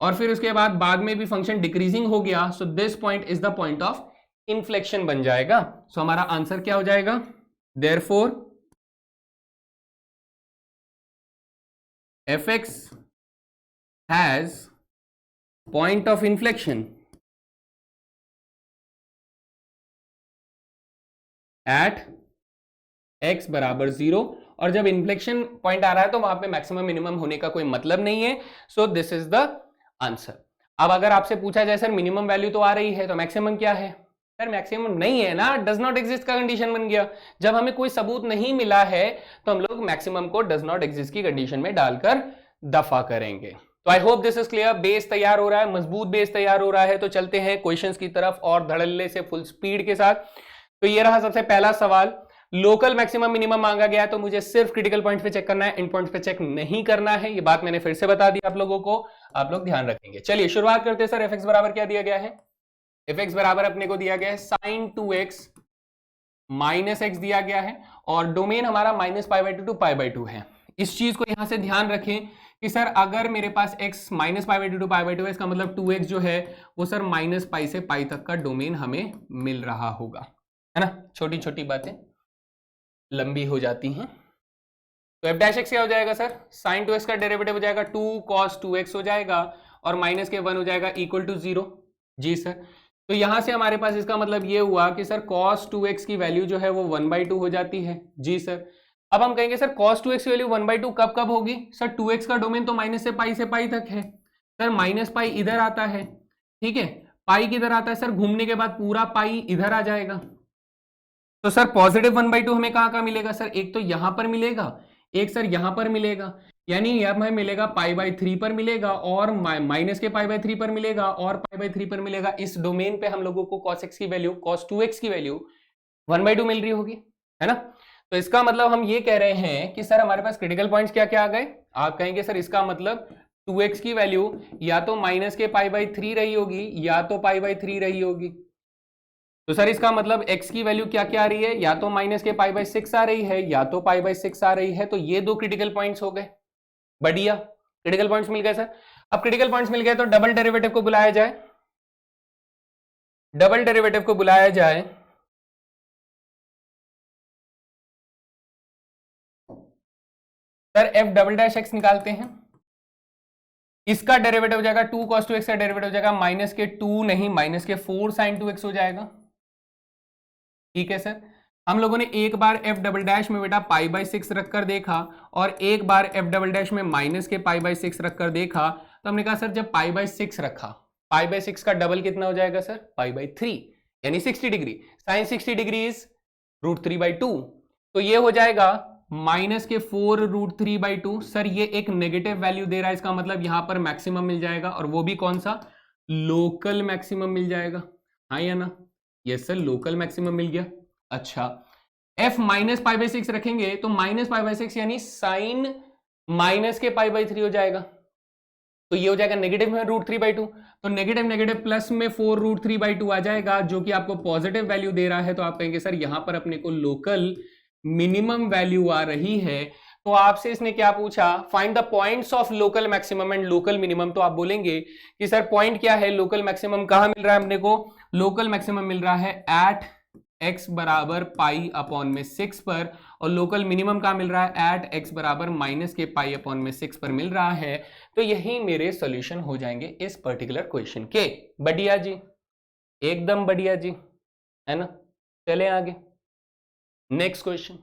और फिर उसके बाद में भी फंक्शन डिक्रीजिंग हो गया, so this point is the point of inflection बन जाएगा। सो हमारा आंसर क्या हो जाएगा, therefore fx has point of inflection at x बराबर 0, और जब इन्फ्लेक्शन पॉइंट आ रहा है तो वहां पे मैक्सिमम मिनिमम होने का कोई मतलब नहीं है, so this is the answer. अब अगर आपसे पूछा जाए सर मिनिमम वैल्यू तो आ रही है तो मैक्सिमम क्या है, सर मैक्सिमम नहीं है ना, डज नॉट एग्जिस्ट का कंडीशन बन गया। जब हमें कोई सबूत नहीं मिला है तो हम लोग मैक्सिमम को डज नॉट एग्जिस्ट की कंडीशन में डालकर दफा करेंगे। तो I hope this is clear. Base तैयार हो रहा है, मजबूत बेस तैयार हो रहा है, तो चलते हैं क्वेश्चंस की तरफ और धड़ल्ले से फुल स्पीड के साथ। तो ये रहा सबसे पहला सवाल, लोकल मैक्सिमम मिनिमम मांगा गया है, तो मुझे सिर्फ क्रिटिकल पॉइंट पे चेक करना है, इन पॉइंट्स पे चेक नहीं करना है। ये बात मैंने फिर से बता दी आप लोगों को, आप लोग ध्यान रखेंगे। चलिए शुरुआत करते हैं सर। एफ एक्स बराबर क्या दिया गया है, एफ एक्स बराबर अपने को दिया गया है साइन 2x माइनस एक्स दिया गया है, और डोमेन हमारा -π/2 टू π/2 है। इस चीज को यहां से ध्यान रखें कि सर अगर मेरे पास x -π/2 टू π/2 है, इसका मतलब 2x जो है वो सर -π से π तक का डोमेन हमें मिल रहा होगा, है ना। छोटी छोटी बातें लंबी हो जाती हैं। तो f डैश एक्स क्या हो जाएगा सर, साइन 2x का डेरिवेटिव हो जाएगा 2 cos 2x हो जाएगा, और माइनस के 1 हो जाएगा इक्वल टू 0। Ji sir. तो यहां से हमारे पास इसका मतलब ये हुआ कि सर cos 2x की वैल्यू जो है वो 1/2 हो जाती है। जी सर। अब हम कहेंगे सर cos 2x की वैल्यू 1/2 कब कब होगी? सर 2x का डोमेन तो माइनस से पाई तक है सर, माइनस पाई इधर आता है, ठीक है, पाई किधर आता है सर, घूमने के बाद पूरा पाई इधर आ जाएगा। तो सर पॉजिटिव 1/2 हमें कहां कहां मिलेगा सर? एक तो यहां पर मिलेगा, एक सर यहां पर मिलेगा, यानी यह हमें मिलेगा π/3 पर मिलेगा और माइनस के π/3 पर मिलेगा और π/3 पर मिलेगा। इस डोमेन पे हम लोगों को cos x की वैल्यू, cos 2x की वैल्यू 1/2 मिल रही होगी, है ना। तो इसका मतलब हम ये कह रहे हैं कि सर हमारे पास क्रिटिकल पॉइंट्स क्या क्या आ गए? आप कहेंगे सर इसका मतलब 2x की वैल्यू या तो माइनस के π/3 रही होगी या तो π/3 रही होगी। तो सर इसका मतलब x की वैल्यू क्या क्या आ रही है? या तो माइनस के π/6 आ रही है या तो π/6 आ रही है। तो ये दो क्रिटिकल पॉइंट्स हो गए। बढ़िया, क्रिटिकल पॉइंट्स मिल गए सर। अब क्रिटिकल पॉइंट्स मिल गए तो डबल डेरिवेटिव को बुलाया जाए, डबल डेरिवेटिव को बुलाया जाए। Sir f double dash x निकालते हैं, इसका डेरिवेटिव हो जाएगा 2 cos 2x का डेरिवेटिव हो जाएगा माइनस के 2 नहीं माइनस के 4 sin 2x हो जाएगा। ठीक है सर। हम लोगों ने एक बार f डबल डैश में बेटा π/6 रखकर देखा और एक बार f डबल डैश में माइनस के π/6 रखकर देखा। तो हमने कहा सर जब π/6 रखा, π/6 का डबल कितना हो जाएगा सर? π/3 यानी 60 डिग्री। Sign 60 degree is √3/2। तो ये हो जाएगा माइनस के 4 √3/2। सर ये एक नेगेटिव वैल्यू दे रहा है, इसका मतलब यहां पर मैक्सिमम मिल जाएगा और वो भी कौन सा? लोकल मैक्सिमम मिल जाएगा। हाँ या ना? यस सर, लोकल मैक्सिमम मिल गया। अच्छा, f माइनस π/6 रखेंगे तो माइनस π/6 यानी साइन माइनस के π/3 हो जाएगा। तो ये हो जाएगा नेगेटिव में √3/2। तो नेगेटिव नेगेटिव प्लस में 4 √3/2 आ जाएगा जो कि आपको पॉजिटिव वैल्यू दे रहा है। तो आप कहेंगे सर यहां पर अपने को लोकल मिनिमम वैल्यू आ रही है। तो आपसे इसने क्या पूछा? Find the points of local maximum and local minimum. तो आप बोलेंगे कि सर पॉइंट क्या है, लोकल मैक्सिमम कहां मिल रहा है अपने को? लोकल मैक्सिमम मिल रहा है एट x बराबर π/6 पर, और लोकल मिनिमम कहां मिल रहा है? एट x बराबर माइनस के π/6 पर मिल रहा है। तो यही मेरे सॉल्यूशन हो जाएंगे इस पर्टिकुलर क्वेश्चन के। बढ़िया जी, एकदम बढ़िया जी, है ना। चले आगे, next question.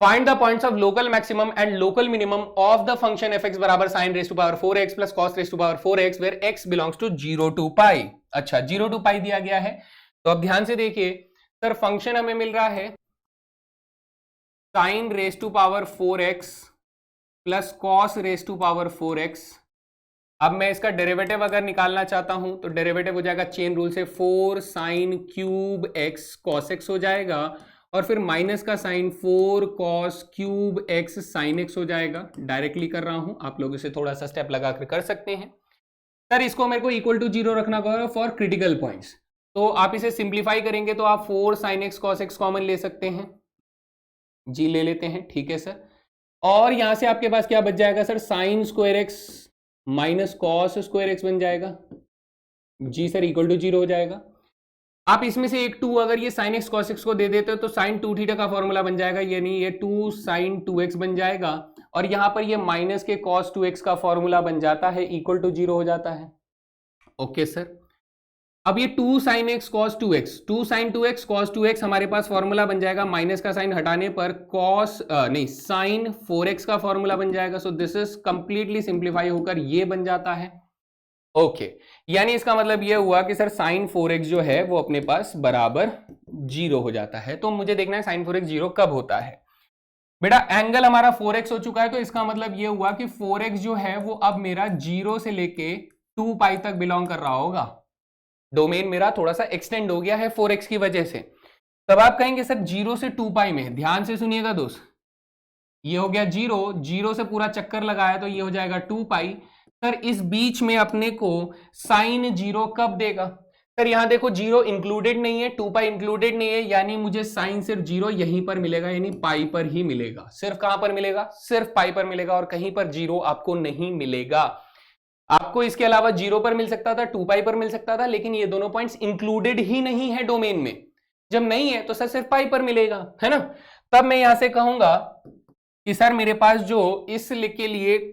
Find the points of local maximum and local minimum of the function fx बराबर sin raised to power 4x plus cos raised to power 4x where x belongs to 0 to pi। अच्छा, 0 to pi दिया गया है। तो अब ध्यान से देखिए सर, फंक्शन हमें मिल रहा है sin raised to power 4x plus cos raised to power 4x। अब मैं इसका डेरिवेटिव अगर निकालना चाहता हूं तो डेरिवेटिव हो जाएगा चेन रूल से 4 sin cube x cos x हो जाएगा और फिर माइनस का sine 4 cos cube x sin x हो जाएगा। डायरेक्टली कर रहा हूं, आप लोग इसे थोड़ा सा स्टेप लगा कर सकते हैं। सर इसको मेरे को इक्वल टू 0 रखना होगा फॉर क्रिटिकल पॉइंट्स। तो आप इसे सिंप्लीफाई करेंगे तो आप 4 sin x cos x common ले सकते हैं। जी ले लेते हैं, ठीक है सर। और यहां से आपके पास क्या बच जाएगा sir? Sine square x minus cos square x बन जाएगा। जी सर, इक्वल टू 0 हो जाएगा। आप इसमें से एक 2 अगर ये sin x cos x को दे देते हो तो sin 2 थीटा का फॉर्मूला बन जाएगा, यानी ये 2 sin 2x बन जाएगा और यहां पर ये माइनस के cos 2x का फॉर्मूला बन जाता है, इक्वल टू 0 हो जाता है। Okay sir. अब ये 2 sin x cos 2x, 2 sin 2x cos 2x हमारे पास फॉर्मूला बन जाएगा, माइनस का साइन हटाने पर cos नहीं sin 4x का फॉर्मूला बन जाएगा। सो दिस इज कंप्लीटली सिंप्लीफाई होकर ये बन जाता है। ओके, यानी इसका मतलब ये हुआ कि सर sin 4x जो है वो अपने पास बराबर 0 हो जाता है। तो मुझे देखना है sin 4x 0 कब होता है। बेटा एंगल हमारा 4x हो चुका है, तो इसका मतलब ये हुआ कि 4x जो है वो अब मेरा 0 से लेके 2 पाई तक बिलोंग कर रहा होगा। डोमेन मेरा थोड़ा सा एक्सटेंड हो गया है 4x की वजह से। तब आप कहेंगे सर 0 से 2 पाई में, ध्यान से सुनिएगा दोस्त, ये हो गया 0, 0 से पूरा चक्कर लगाया तो ये हो जाएगा 2 पाई। सर इस बीच में अपने को साइन 0 कब देगा? सर यहां देखो 0 इंक्लूडेड नहीं है, 2 पाई इंक्लूडेड नहीं है, यानी मुझे साइन सिर्फ 0 यहीं पर मिलेगा, यानी पाई पर ही मिलेगा। सिर्फ कहां पर मिलेगा? सिर्फ पाई पर मिलेगा और कहीं पर 0 आपको नहीं मिलेगा। आपको इसके अलावा 0 पर मिल सकता था, 2 पाई पर मिल सकता था, लेकिन ये दोनों पॉइंट्स इंक्लूडेड ही नहीं है डोमेन में। जब नहीं है तो सर सिर्फ पाई पर मिलेगा, है ना। तब मैं यहां से कहूंगा कि सर मेरे पास जो इस के लिए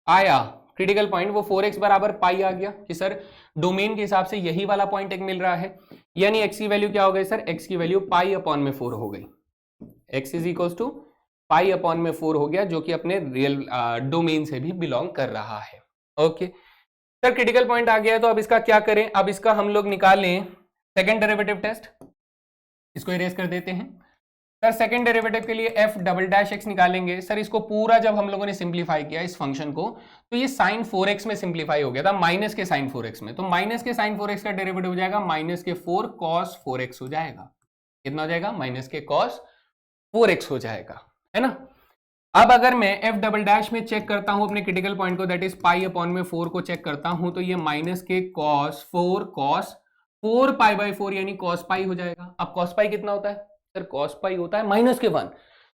आया क्रिटिकल पॉइंट, वो 4x बराबर पाई आ गया कि सर डोमेन के हिसाब से यही वाला पॉइंट एक मिल रहा है, यानी x की वैल्यू क्या हो गई सर, x की वैल्यू पाई अपॉन में 4 हो गई, x is equal to pi upon में 4 हो गया, जो कि अपने रियल डोमेन से भी बिलोंग कर रहा है। ओके सर, क्रिटिकल पॉइंट आ गया है, तो अब इसका क्या करें, अब इसका हम लोग निकालें सेकेंड डेरिवेटिव टेस्ट, इसको इरेज कर देते हैं सर। सेकंड डेरिवेटिव के लिए f डबल डैश x निकालेंगे सर। इसको पूरा जब हम लोगों ने सिंप्लीफाई किया इस फंक्शन को, तो ये साइन 4x में सिंप्लीफाई हो गया था, माइनस के साइन 4x में, तो माइनस के साइन 4x का डेरिवेटिव हो जाएगा माइनस के 4 cos 4x हो जाएगा। कितना हो जाएगा, माइनस के cos 4x हो जाएगा, है ना। अब अगर मैं f डबल डैश में चेक करता हूं अपने क्रिटिकल पॉइंट को, दैट इज पाई अपॉन में 4 को चेक करता हूं, तो ये माइनस के cos 4 पाई बाई 4 यानी cos पाई हो जाएगा। अब cos पाई कितना होता है सर, cos पाई होता है माइनस के 1,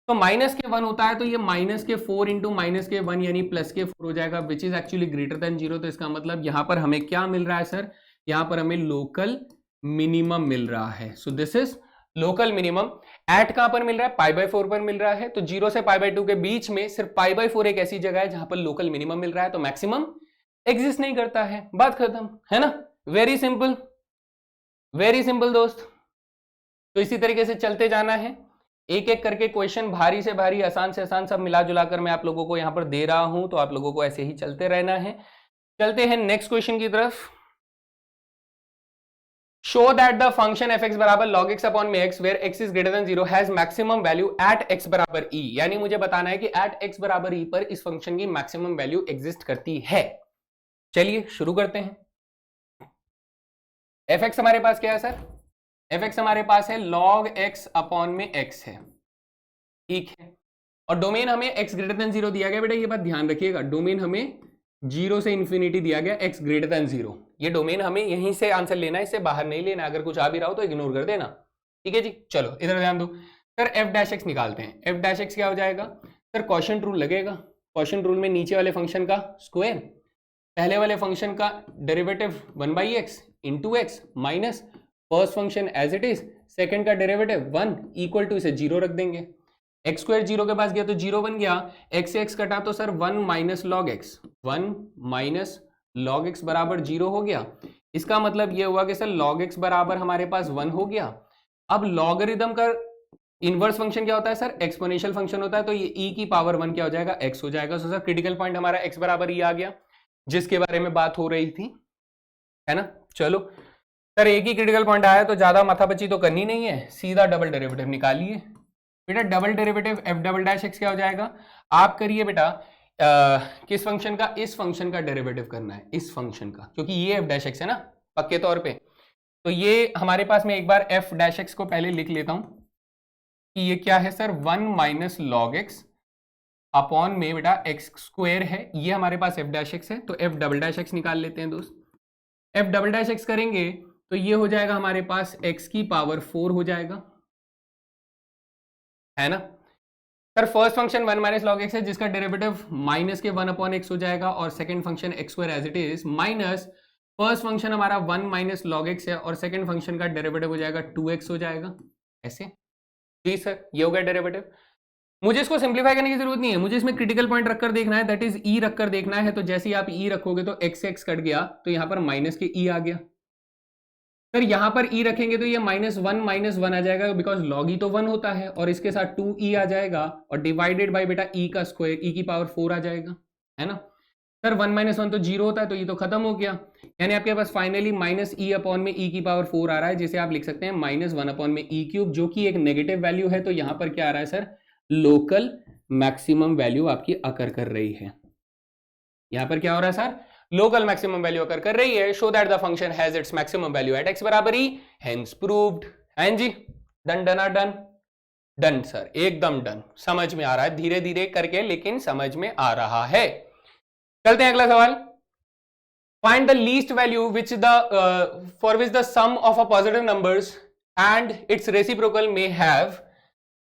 तो माइनस के 1 होता है, तो ये माइनस के 4 इंटू माइनस के 1 यानी प्लस के 4 हो जाएगा, which is actually greater than 0। तो इसका मतलब यहां पर हमें क्या मिल रहा है सर, यहां पर हमें लोकल मिनिमम मिल रहा है। So this is local minimum. At कहां पर मिल रहा है, पाई बाई 4 पर मिल रहा है, तो 0 से पाई बाई 2 के बीच में सिर्फ पाई बाई 4 एक ऐसी जगह है जहां पर लोकल मिनिमम मिल रहा है, तो मैक्सिमम एग्जिस्ट नहीं करता है, बात खत्म, है ना। वेरी सिंपल, वेरी सिंपल दोस्त। तो इसी तरीके से चलते जाना है, एक एक करके क्वेश्चन, भारी से भारी, आसान से आसान, सब मिला जुला कर मैं आप लोगों को यहां पर दे रहा हूं, तो आप लोगों को ऐसे ही चलते रहना है। चलते हैं नेक्स्ट क्वेश्चन की तरफ। Show that the function f x बराबर लॉग एक्स अपॉन में x where x is greater than 0 has maximum value at x बराबर ई, यानी मुझे बताना है कि एट एक्स बराबर ई पर इस फंक्शन की मैक्सिमम वैल्यू एग्जिस्ट करती है। चलिए शुरू करते हैं। एफ एक्स हमारे पास क्या है सर, एफ एक्स हमारे पास है लॉग एक्स अपॉन में एक्स है, ठीक है, और डोमेन हमें एक्स ग्रेटर देन 0 दिया गया। बेटा ये बात ध्यान रखिएगा, डोमेन हमें 0 से इंफिनिटी दिया गया, एक्स ग्रेटर देन 0, ये डोमेन हमें यहीं से आंसर लेना है, इससे बाहर नहीं लेना। अगर कुछ आ भी रहा हो तो इग्नोर कर देना, ठीक है जी। चलो इधर ध्यान दो सर, एफ डैश एक्स निकालते हैं। एफ डैश एक्स क्या हो जाएगा सर, क्वोशिएंट रूल लगेगा। क्वोशिएंट रूल में नीचे वाले फंक्शन का स्क्वायर, पहले वाले फंक्शन का derivative 1/x into x minus first function as it is, second का डेरिवेटिव 1 इक्वल टू, इसे 0 रख देंगे। एक्स स्क्वायर 0 के पास गया तो 0 बन गया, एक्स से एक्स कटा तो sir 1 minus log x, 1 minus log x बराबर 0 हो गया। इसका मतलब ये हुआ कि सर लॉग एक्स बराबर हमारे पास 1 हो गया। अब लॉगरिथम का इनवर्स फंक्शन क्या होता है सर, एक्सपोनेंशियल फंक्शन होता है, तो ये e की पावर 1 क्या हो जाएगा, x हो जाएगा। सो सर क्रिटिकल पॉइंट हमारा x बराबर e आ गया, जिसके बारे में बात हो रही थी, है ना। चलो सर एक ही क्रिटिकल पॉइंट आया तो ज्यादा माथापच्ची तो करनी नहीं है, सीधा डबल डेरिवेटिव निकालिए। बेटा double derivative F double dash x क्या हो जाएगा, आप करिए बेटा किस फंक्शन का, इस फंक्शन का डेरिवेटिव करना है, इस फंक्शन का, क्योंकि ये एफ डैश एक्स है ना पक्के तौर पे। तो ये हमारे पास में एक बार एफ डैश एक्स को पहले लिख लेता हूं कि ये क्या है sir, 1 minus log x upon में बेटा एक्स स्क्वायर है, ये हमारे पास एफ डैश एक्स है। तो एफ डबल डैश एक्स निकाल लेते हैं दोस्त। एफ डबल डैश एक्स करेंगे तो ये हो जाएगा हमारे पास x की पावर 4 हो जाएगा, है ना sir. First function 1 minus log x है, जिसका डेरिवेटिव माइनस के 1 अपॉन एक्स हो जाएगा, और second function x square as it is minus first function हमारा 1 माइनस लॉग एक्स है, और सेकंड फंक्शन का डेरिवेटिव हो जाएगा 2x हो जाएगा, ऐसे। जी सर ये हो गया डेरिवेटिव। मुझे इसको सिंप्लीफाई करने की जरूरत नहीं है, मुझे इसमें क्रिटिकल पॉइंट रखकर देखना है, दैट इज ई रखकर देखना है। तो जैसे ही आप ई रखोगे तो एक्स से एक्स कट गया, तो यहां पर माइनस के ई आ गया। सर यहां पर ई रखेंगे तो ये -1 आ जाएगा, बिकॉज लॉग ई तो 1 होता है, और इसके साथ 2e आ जाएगा, और डिवाइडेड बाय बेटा e का स्क्वायर, e की पावर 4 आ जाएगा, है ना सर। 1 - 1 तो 0 होता है, तो ये तो खत्म हो गया, यानी आपके पास फाइनली -e अपॉन में e की पावर 4 आ रहा है, जिसे आप लिख सकते हैं -1 अपॉन में e क्यूब, जो कि एक नेगेटिव वैल्यू है। तो यहां पर क्या आ रहा है सर, लोकल मैक्सिमम वैल्यू आपकी अकर कर रही है। यहां पर क्या हो रहा है sir, local maximum value occur कर रही है। Show that the function has its maximum value at x बराबर e, हेंस प्रूव्ड। हैं जी, done done done done sir, एकदम डन। समझ में आ रहा है धीरे धीरे करके, लेकिन समझ में आ रहा है। चलते हैं अगला सवाल। Find the least value which the for which the sum of a positive numbers and its reciprocal may have.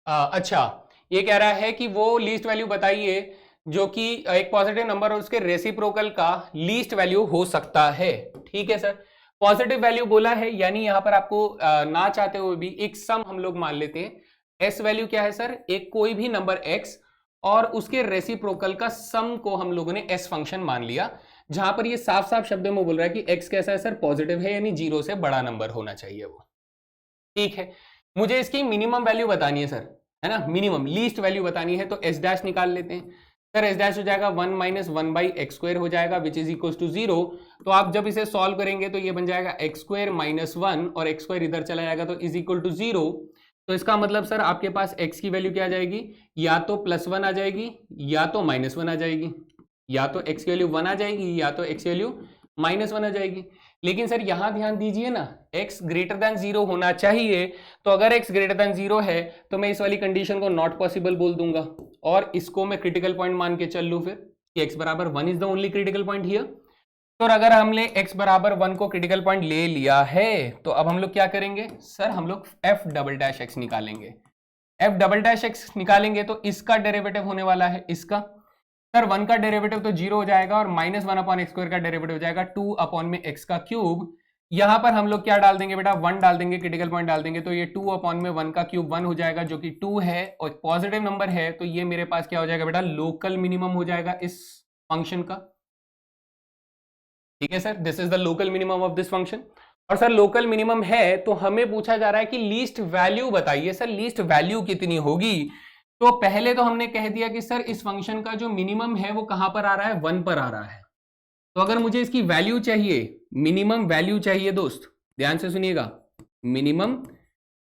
अच्छा ये कह रहा है कि वो लीस्ट वैल्यू बताइए जो कि एक पॉजिटिव नंबर और उसके रेसिप्रोकल का लीस्ट वैल्यू हो सकता है। ठीक है सर, पॉजिटिव वैल्यू बोला है, यानी यहां पर आपको ना चाहते हुए भी एक सम हम लोग मान लेते हैं। एस वैल्यू क्या है सर, एक कोई भी नंबर एक्स और उसके रेसिप्रोकल का सम को हम लोगों ने एस फंक्शन मान लिया, जहां पर ये साफ साफ शब्दों में बोल रहा है कि एक्स कैसा है सर, पॉजिटिव है, यानी 0 से बड़ा नंबर होना चाहिए वो। ठीक है, मुझे इसकी मिनिमम वैल्यू बतानी है सर, है ना, मिनिमम लीस्ट वैल्यू बतानी है, तो एस डैश निकाल लेते हैं। सर एस डैश हो जाएगा 1 माइनस 1 बाई एक्स स्क्वायर हो जाएगा, विच इज इक्वल टू 0। तो आप जब इसे सॉल्व करेंगे तो ये बन जाएगा एक्स स्क्वायर माइनस 1 और एक्स स्क्वायर इधर चला जाएगा तो इज इक्वल टू 0। तो इसका मतलब सर आपके पास x की वैल्यू क्या आ जाएगी, या तो +1 आ जाएगी या तो -1 आ जाएगी, या तो x की वैल्यू 1 आ जाएगी या तो x की वैल्यू -1 आ जाएगी। लेकिन सर यहां ध्यान दीजिए ना, x ग्रेटर देन 0 होना चाहिए, तो अगर x ग्रेटर देन 0 है तो मैं इस वाली कंडीशन को नॉट पॉसिबल बोल दूंगा और इसको मैं क्रिटिकल पॉइंट मान के चल लूं फिर कि x बराबर 1 is the only critical point here. तो अगर हमने x बराबर 1 को क्रिटिकल पॉइंट ले लिया है तो अब हम लोग क्या करेंगे सर, हम लोग f डबल डैश x निकालेंगे। f डबल डैश x निकालेंगे तो इसका डेरिवेटिव होने वाला है इसका, सर 1 का डेरिवेटिव तो 0 हो जाएगा और -1 अपॉन एक्स स्क्वायर का डेरिवेटिव हो जाएगा 2 अपॉन में x का क्यूब। यहां पर हम लोग क्या डाल देंगे बेटा, 1 डाल देंगे, क्रिटिकल पॉइंट डाल देंगे, तो ये 2 अपॉन में 1 का क्यूब 1 हो जाएगा जो कि 2 है और पॉजिटिव नंबर है, तो ये मेरे पास क्या हो जाएगा बेटा, लोकल मिनिमम हो जाएगा इस फंक्शन का। ठीक है sir, this is the local minimum of this function. और सर लोकल मिनिमम है तो हमें पूछा जा रहा है कि लीस्ट वैल्यू बताइए, सर लीस्ट वैल्यू कितनी होगी। तो पहले तो हमने कह दिया कि सर इस फंक्शन का जो मिनिमम है वो कहां पर आ रहा है, 1 पर आ रहा है। तो अगर मुझे इसकी वैल्यू चाहिए, मिनिमम वैल्यू चाहिए दोस्त, ध्यान से सुनिएगा, मिनिमम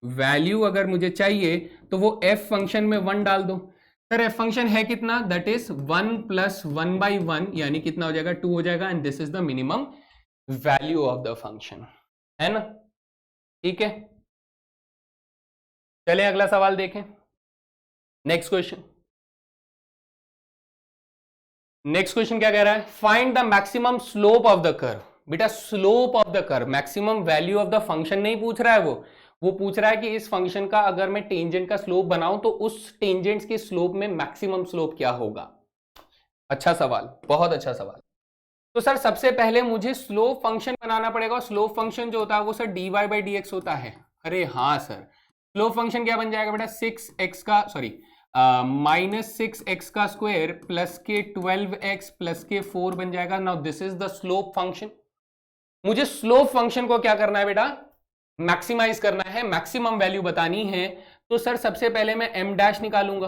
वैल्यू अगर मुझे चाहिए तो वो f फंक्शन में 1 डाल दो। सर एफ फंक्शन है कितना, दैट इज 1 + 1/1 यानी कितना हो जाएगा, 2 हो जाएगा, and this is the minimum value of the function, है ना। ठीक है, चलिए अगला सवाल देखें, नेक्स्ट क्वेश्चन। नेक्स्ट क्वेश्चन क्या कह रहा है, find the maximum slope of the curve. बेटा slope of the curve, maximum value of the function नहीं पूछ रहा है वो पूछ रहा है कि इस फंक्शन का अगर मैं टेंजेंट का स्लोप बनाऊं तो उस टेंजेंट के स्लोप में मैक्सिमम स्लोप क्या होगा। अच्छा सवाल, बहुत अच्छा सवाल। तो सर सबसे पहले मुझे स्लोप फंक्शन बनाना पड़ेगा। स्लोप फंक्शन जो होता है वो सर dy/dx होता है। अरे हाँ सर, स्लोप फंक्शन क्या बन जाएगा बेटा, -6x का स्क्वायर प्लस के 12x प्लस के 4 बन जाएगा। Now this is the slope function. मुझे स्लोप फंक्शन को क्या करना है बेटा, मैक्सिमाइज करना है, मैक्सिमम वैल्यू बतानी है। तो सर सबसे पहले मैं m डैश निकालूंगा।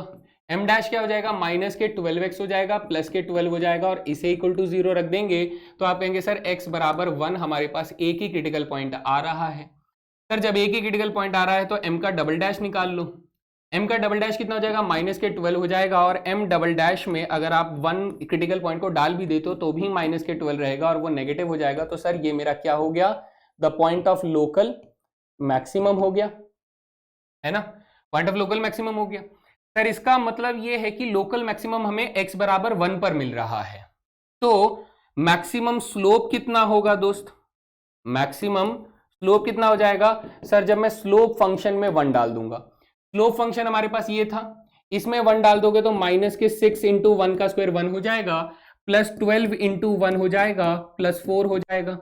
m डैश क्या हो जाएगा, -12x हो जाएगा प्लस के 12 हो जाएगा और इसे इक्वल टू 0 रख देंगे तो आप कहेंगे सर x बराबर 1, हमारे पास एक ही क्रिटिकल पॉइंट आ रहा है। सर जब एक ही क्रिटिकल पॉइंट आ रहा है तो m का डबल डैश निकाल लो। m का डबल डैश कितना हो जाएगा, -12 हो जाएगा और m डबल डैश में अगर आप 1 क्रिटिकल पॉइंट को डाल भी देते हो तो भी -12 रहेगा और वो नेगेटिव हो जाएगा। तो सर ये मेरा क्या हो गया, the point of local maximum हो गया, है ना, पॉइंट ऑफ लोकल मैक्सिमम हो गया। सर इसका मतलब ये है कि लोकल मैक्सिमम हमें x बराबर 1 पर मिल रहा है। तो मैक्सिमम स्लोप कितना होगा दोस्त, मैक्सिमम स्लोप कितना हो जाएगा सर, जब मैं स्लोप फंक्शन में 1 डाल दूंगा। स्लोप फंक्शन हमारे पास ये था, इसमें 1 डाल दोगे तो -6 × 1 का स्क्वायर 1 हो जाएगा, प्लस 12 × 1 हो जाएगा, प्लस 4 हो जाएगा।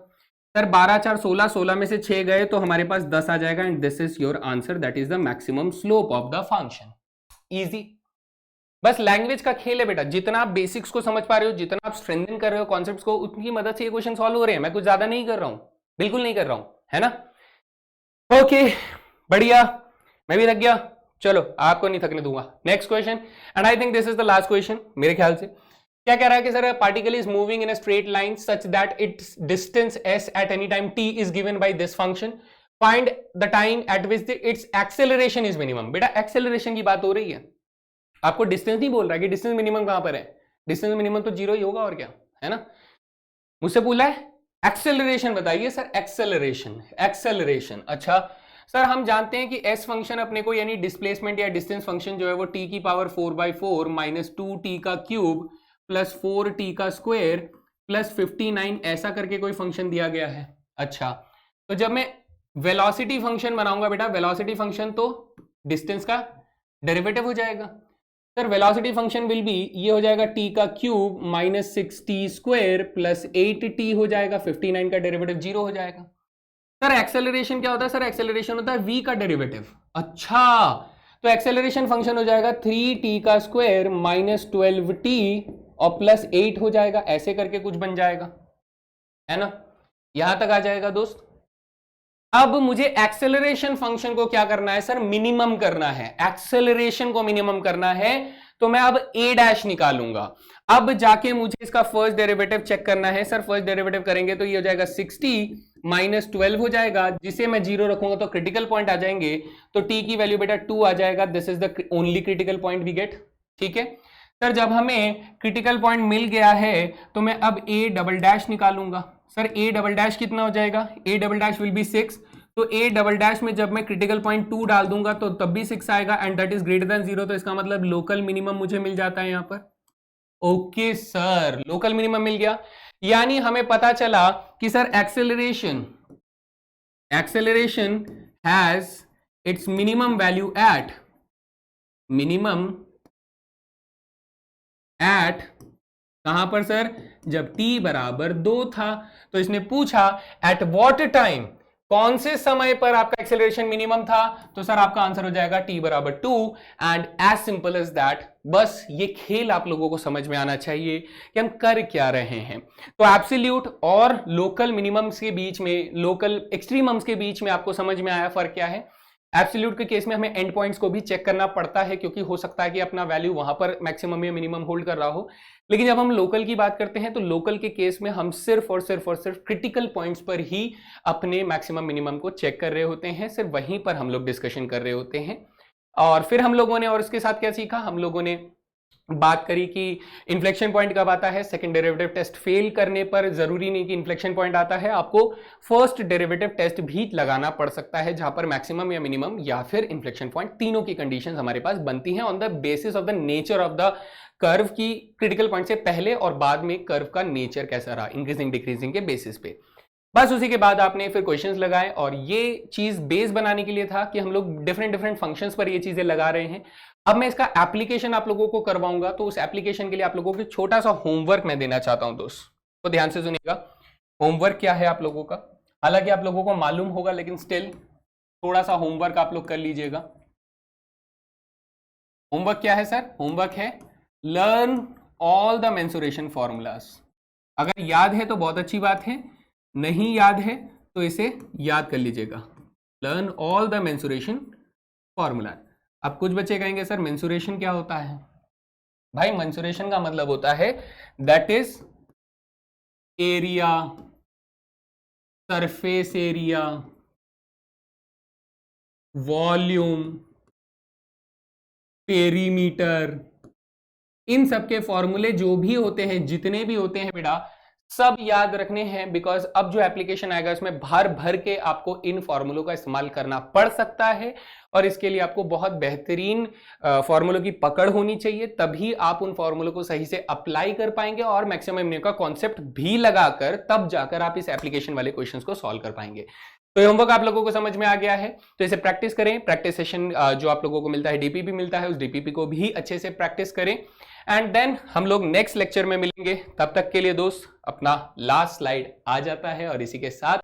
सर 12 4 16, 16 में से 6 गए तो हमारे पास 10 आ जाएगा, and this is your answer, that is the maximum slope of the function. Easy, बस लैंग्वेज का खेल है बेटा, जितना आप बेसिक्स को समझ पा रहे हो, जितना आप स्ट्रेंथन कर रहे हो कॉन्सेप्ट्स को, उतनी मदद से ये क्वेश्चन सॉल्व हो रहे हैं। मैं कुछ ज्यादा नहीं कर रहा हूं, बिल्कुल नहीं कर रहा हूं, है ना। ओके बढ़िया, मैं भी थक गया, चलो आपको नहीं थकने दूंगा। Next question, and I think this is the last question मेरे ख्याल से। क्या कह रहा है कि sir particle is moving in a straight line such that it's distance s at any time t is given by this function, find the time eight which it's acceleration is minimum. बेटा acceleration की बात हो रही है, आपको distance नहीं बोल रहा है कि डिस्टेंस मिनिमम कहां पर है, डिस्टेंस मिनिमम तो 0 ही होगा और क्या, है ना। मुझसे बोला है एक्सेलरेशन बताइए सर, एक्सेलरेशन। अच्छा सर हम जानते हैं कि s फंक्शन अपने को यानी डिस्प्लेसमेंट या डिस्टेंस फंक्शन जो है वो t की पावर 4/4 -2t का क्यूब प्लस 4t का स्क्वायर प्लस 59 ऐसा करके कोई फंक्शन दिया गया है। अच्छा तो जब मैं वेलोसिटी फंक्शन बनाऊंगा बेटा, वेलोसिटी फंक्शन तो डिस्टेंस का डेरिवेटिव हो जाएगा। Sir velocity function will be, ये हो जाएगा t का cube -6t square plus 8t हो जाएगा, 59 का डेरिवेटिव 0 हो जाएगा। सर एक्सेलरेशन क्या होता है, सर एक्सेलरेशन होता है v का डेरिवेटिव। अच्छा तो एक्सेलरेशन फंक्शन हो जाएगा 3t का स्क्वायर माइनस 12t और प्लस 8 हो जाएगा, ऐसे करके कुछ बन जाएगा, है ना। यहां तक आ जाएगा दोस्त। अब मुझे एक्सेलरेशन फंक्शन को क्या करना है सर, मिनिमम करना है, एक्सेलरेशन को मिनिमम करना है, तो मैं अब a डैश निकालूंगा। अब जाके मुझे इसका फर्स्ट डेरिवेटिव चेक करना है सर। फर्स्ट डेरिवेटिव करेंगे तो ये हो जाएगा 60 माइनस 12 हो जाएगा, जिसे मैं 0 रखूंगा तो क्रिटिकल पॉइंट आ जाएंगे, तो t की वैल्यू बेटा 2 आ जाएगा। This is the only critical point we get. ठीक है सर, जब हमें क्रिटिकल पॉइंट मिल गया है तो मैं अब a डबल डैश निकालूंगा। सर a डबल डैश कितना हो जाएगा, a double dash will be 6, तो a डबल डैश में जब मैं क्रिटिकल पॉइंट 2 डाल दूंगा तो तब भी 6 आएगा, and that is greater than 0, तो इसका मतलब लोकल मिनिमम मुझे मिल जाता है यहां पर। ओके सर, लोकल मिनिमम मिल गया, यानी हमें पता चला कि sir acceleration has its minimum value at कहां पर सर, जब t बराबर 2 था। तो इसने पूछा एट व्हाट टाइम, कौन से समय पर आपका एक्सेलरेशन मिनिमम था, तो सर आपका आंसर हो जाएगा t बराबर 2, and as simple as that. बस ये खेल आप लोगों को समझ में आना चाहिए कि हम कर क्या रहे हैं। तो एब्सोल्यूट और लोकल मिनिमम्स के बीच में, लोकल एक्सट्रीमम्स के बीच में आपको समझ में आया फर्क क्या है। एब्सोल्यूट के केस में हमें एंड पॉइंट्स को भी चेक करना पड़ता है, क्योंकि हो सकता है कि अपना वैल्यू वहां पर मैक्सिमम या मिनिमम होल्ड कर रहा हो, लेकिन जब हम लोकल की बात करते हैं तो लोकल के केस में हम सिर्फ और सिर्फ क्रिटिकल पॉइंट्स पर ही अपने मैक्सिमम मिनिमम को चेक कर रहे होते हैं, सिर्फ वहीं पर हम लोग डिस्कशन कर रहे होते हैं। और फिर हम लोगों ने और इसके साथ क्या सीखा, हम लोगों ने बात करी कि इन्फ्लेक्शन पॉइंट कब आता है। सेकंड डेरिवेटिव टेस्ट फेल करने पर जरूरी नहीं कि इन्फ्लेक्शन पॉइंट आता है, आपको फर्स्ट डेरिवेटिव टेस्ट भी लगाना पड़ सकता है, जहां पर मैक्सिमम या मिनिमम या फिर इन्फ्लेक्शन पॉइंट, तीनों की कंडीशंस हमारे पास बनती हैं on the basis of the nature of the curve की, क्रिटिकल पॉइंट से पहले और बाद में कर्व का नेचर कैसा रहा, इंक्रीजिंग डिक्रीजिंग के बेसिस पे। बस उसी के बाद आपने फिर क्वेश्चंस लगाए, और ये चीज बेस बनाने के लिए था कि हम लोग डिफरेंट फंक्शंस पर ये चीजें लगा रहे हैं। अब मैं इसका एप्लीकेशन आप लोगों को करवाऊंगा, तो उस एप्लीकेशन के लिए आप लोगों को छोटा सा होमवर्क मैं देना चाहता हूं दोस्त, तो ध्यान से सुनिएगा। होमवर्क क्या है आप लोगों का, हालांकि आप लोगों को मालूम होगा, लेकिन स्टिल थोड़ा सा होमवर्क आप लोग कर लीजिएगा। होमवर्क क्या है सर, होमवर्क है learn all the mensuration formulas. अगर याद है तो बहुत अच्छी बात है, नहीं याद है तो इसे याद कर लीजिएगा। Learn all the mensuration formula. अब कुछ बच्चे कहेंगे सर मेंसुरेशन क्या होता है। भाई मेंसुरेशन का मतलब होता है that is area, surface area, volume, perimeter, इन सब के फॉर्मूले जो भी होते हैं, जितने भी होते हैं बेटा, सब याद रखने हैं, बिकॉज अब जो एप्लीकेशन आएगा उसमें भर भर के आपको इन फॉर्मूलों का इस्तेमाल करना पड़ सकता है, और इसके लिए आपको बहुत बेहतरीन फॉर्मूलों की पकड़ होनी चाहिए, तभी आप उन फॉर्मूलों को सही से अप्लाई कर पाएंगे, और मैक्सिमम मिनिमम का कॉन्सेप्ट भी लगाकर तब जाकर आप इस एप्लीकेशन वाले क्वेश्चंस को सॉल्व कर पाएंगे। तो होमवर्क आप लोगों को समझ में आ गया है, तो इसे प्रैक्टिस करें। प्रैक्टिस सेशन जो आप लोगों को मिलता है, डीपीपी मिलता है, उस डीपीपी को भी अच्छे से प्रैक्टिस करें, एंड देन हम लोग नेक्स्ट लेक्चर में मिलेंगे। तब तक के लिए दोस्त अपना लास्ट स्लाइड आ जाता है, और इसी के साथ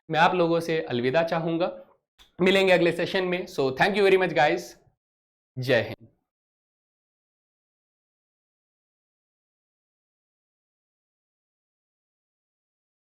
मैं आप लोगों से अलविदा चाहूंगा। मिलेंगे अगले सेशन में। So thank you very much guys, जय हिंद।